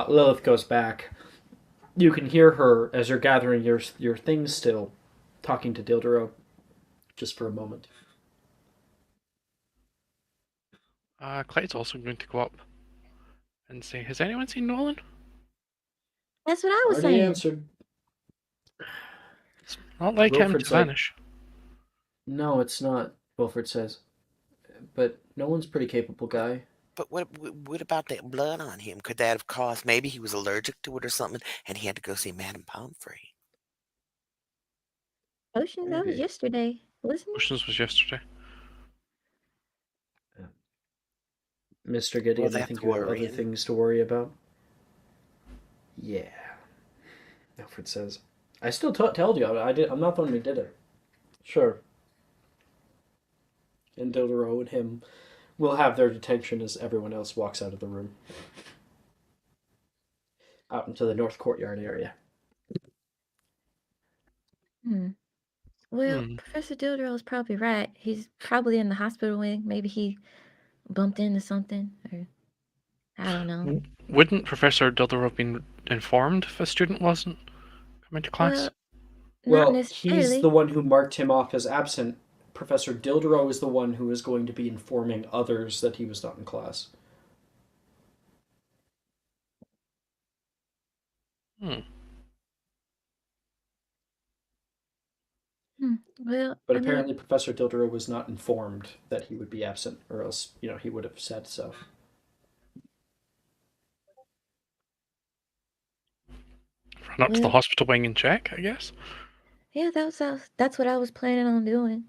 Lilith goes back. You can hear her as you're gathering your things still, talking to Dildero, just for a moment. Clyde's also going to go up and say, "Has anyone seen Nolan?" That's what I was Already saying. answered. It's not like him Wilfred's to vanish. No, it's not, Wilfred says. But Nolan's a pretty capable guy. But what about that blood on him? Could that have caused, maybe he was allergic to it or something, and he had to go see Madame Pomfrey? Ocean, that was Maybe. yesterday, wasn't it? Oceans was yesterday. Mr. Gideon, I that's think you have other worrying. things to worry about. Yeah, Wilfred says. I still told you, I'm not the one who did it. Sure. And Dildero and him will have their detention as everyone else walks out of the room. Out into the north courtyard area. Well, Professor Dildero is probably right. He's probably in the hospital wing. Maybe he bumped into something, or I don't know. Wouldn't Professor Dildero have been informed if a student wasn't coming to class? Not Well, necessarily. he's the one who marked him off as absent. Professor Dildero is the one who is going to be informing others that he was not in class. Well, But apparently Professor Dildero was not informed that he would be absent, or else, he would have said so. Run up to the hospital wing and check, I guess. Yeah, that's what I was planning on doing.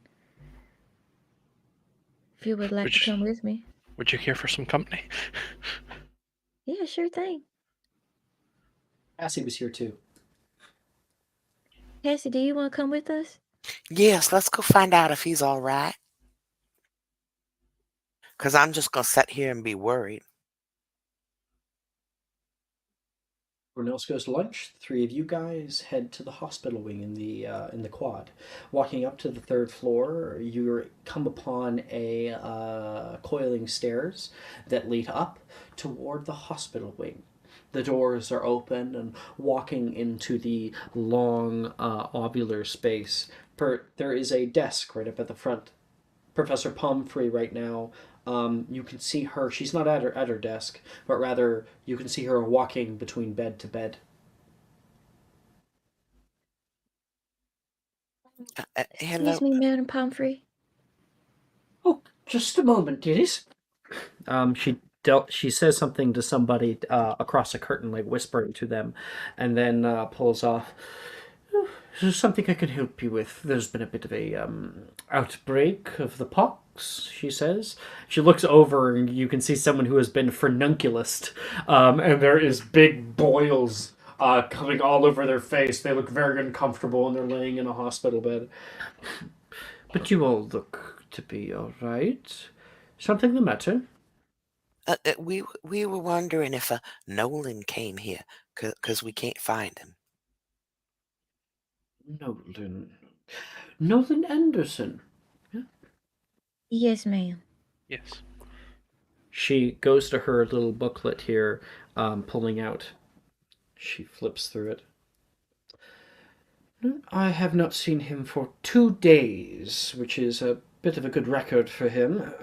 If you would like to come with me. Would you care for some company? Yeah, sure thing. Cassie was here too. Cassie, do you want to come with us? Yes, let's go find out if he's all right. Because I'm just going to sit here and be worried. Everyone else goes to lunch. The three of you guys head to the hospital wing in the quad. Walking up to the third floor, you come upon a coiling stairs that lead up toward the hospital wing. The doors are open, and walking into the long ovular space, there is a desk right up at the front. Professor Pomfrey right now. You can see her. She's not at her desk, but rather you can see her walking between bed to bed. Excuse Hello. me, Madam Pomfrey. Oh, just a moment, dearies. She says something to somebody across a curtain, like whispering to them, and then pulls off. "Oh, is there something I can help you with? There's been a bit of a outbreak of the pox," she says. She looks over and you can see someone who has been furnunculus, and there is big boils coming all over their face. They look very uncomfortable and they're laying in a hospital bed. But you all look to be all right. Something the matter? We were wondering if Nolan came here, cause we can't find him. Nolan. Nolan Anderson. Yes, ma'am. Yes. She goes to her little booklet here, pulling out. She flips through it. I have not seen him for 2 days, which is a bit of a good record for him.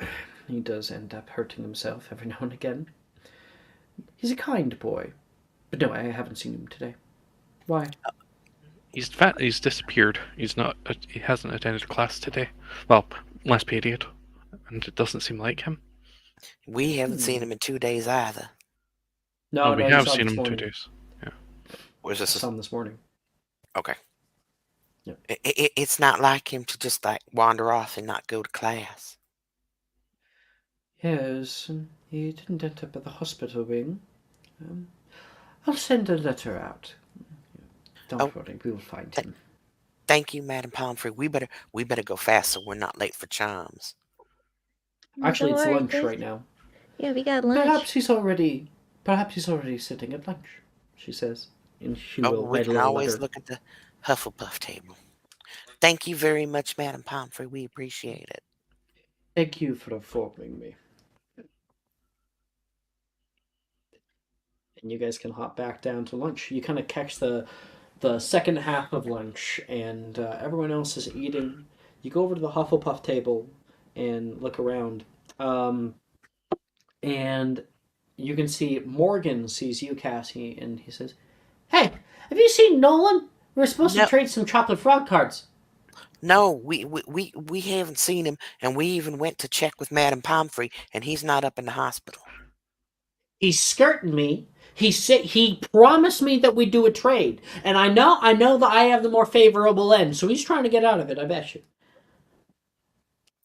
He does end up hurting himself every now and again. He's a kind boy. But no, I haven't seen him today. Why? He's fat. He's disappeared. He's not. He hasn't attended class today. Well, last period, and it doesn't seem like him. We haven't seen him in 2 days either. No, we you have saw seen this him morning. 2 days. Yeah. Was I this? saw him this morning. Okay. Yep. It's not like him to just like wander off and not go to class. Yes, he didn't end up at the hospital wing. I'll send a letter out. Don't Oh. worry, we will find him. Thank you, Madam Pomfrey. We better go fast so we're not late for chimes. Actually, Don't it's worry, lunch sis. right now. Yeah, we got lunch. Perhaps he's already sitting at lunch, she says. And she will We write a can little always letter. look at the Hufflepuff table. Thank you very much, Madam Pomfrey. We appreciate it. Thank you for informing me. And you guys can hop back down to lunch. You kind of catch the second half of lunch, and everyone else is eating. You go over to the Hufflepuff table and look around. And you can see Morgan sees you, Cassie, and he says, "Hey, have you seen Nolan? We're supposed No. to trade some chocolate frog cards." No, we haven't seen him, and we even went to check with Madam Pomfrey, and he's not up in the hospital. He's skirting me. He promised me that we'd do a trade, and I know that I have the more favorable end, so he's trying to get out of it. I bet you.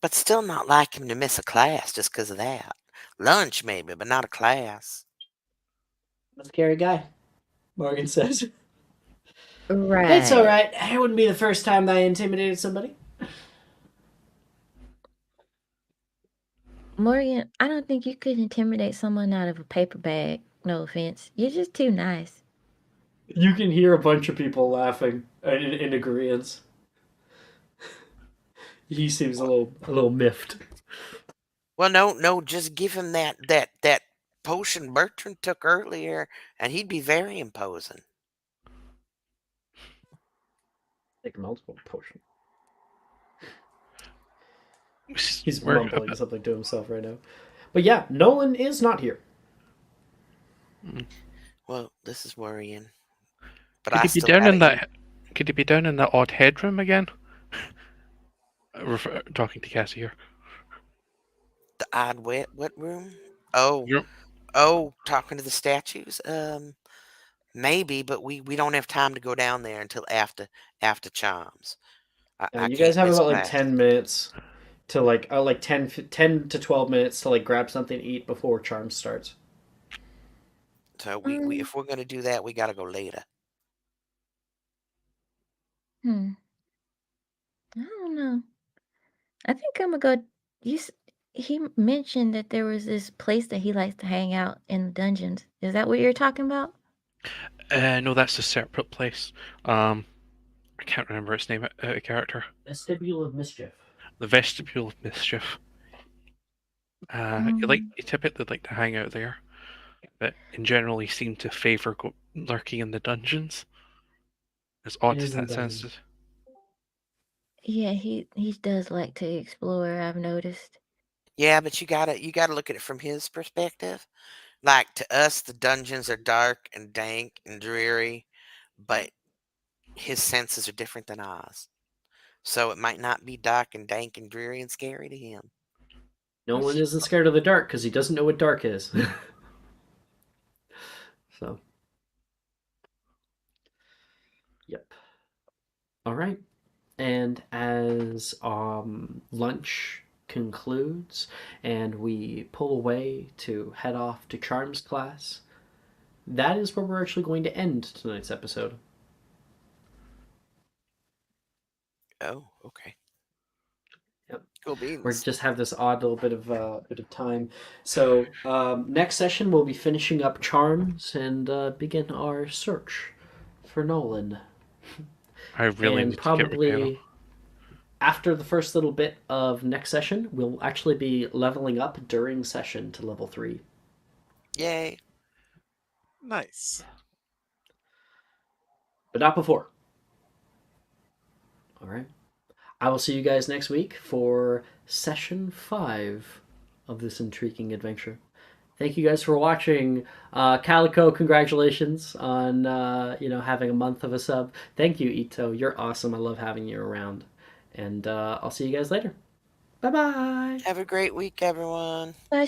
But still not like him to miss a class just 'cause of that. Lunch maybe, but not a class. I'm a scary guy, Morgan says. Right. It's all right. It wouldn't be the first time that I intimidated somebody. Morgan, I don't think you could intimidate someone out of a paper bag. No offense. You're just too nice. You can hear a bunch of people laughing in agreement. He seems a little miffed. Well, no, just give him that potion Bertrand took earlier, and he'd be very imposing. Take multiple potions. He's He's mumbling something to himself right now. But yeah, Nolan is not here. Well, this is worrying. But Could I he be still down gotta in that? Could he be down in that odd headroom again? Talking to Cassie here. the odd what room? Oh, Yep. Talking to the statues. Maybe, but we don't have time to go down there until after chimes. I You can't guys have miss about like class. 10 minutes to like 10 to 12 minutes to like grab something to eat before Charm starts. So we if we're gonna do that, we gotta go later. I don't know. I think I'm gonna go. He mentioned that there was this place that he likes to hang out in the dungeons. Is that what you're talking about? No, that's a separate place. I can't remember its name. A character. Vestibule of Mischief. The Vestibule of Mischief. You typically like to hang out there, but in general, you seem to favor lurking in the dungeons. As odd as In that sounds. dungeons. Yeah, he does like to explore, I've noticed. Yeah, but you gotta look at it from his perspective. Like to us, the dungeons are dark and dank and dreary, but his senses are different than ours. So it might not be dark and dank and dreary and scary to him. No one isn't scared of the dark because he doesn't know what dark is. So, yep. All right. And as lunch concludes and we pull away to head off to Charms class, that is where we're actually going to end tonight's episode. Oh, okay. Yep. Cool We beans. just have this odd little bit of time. So next session we'll be finishing up Charms and begin our search for Nolan. I really And need to get Ricardo. probably after the first little bit of next session, we'll actually be leveling up during session to level 3. Yay. Nice. But not before. All right. I will see you guys next week for session 5 of this intriguing adventure. Thank you guys for watching. Calico, congratulations on having a month of a sub. Thank you, Ito. You're awesome. I love having you around. And I'll see you guys later. Bye-bye. Have a great week, everyone. Bye,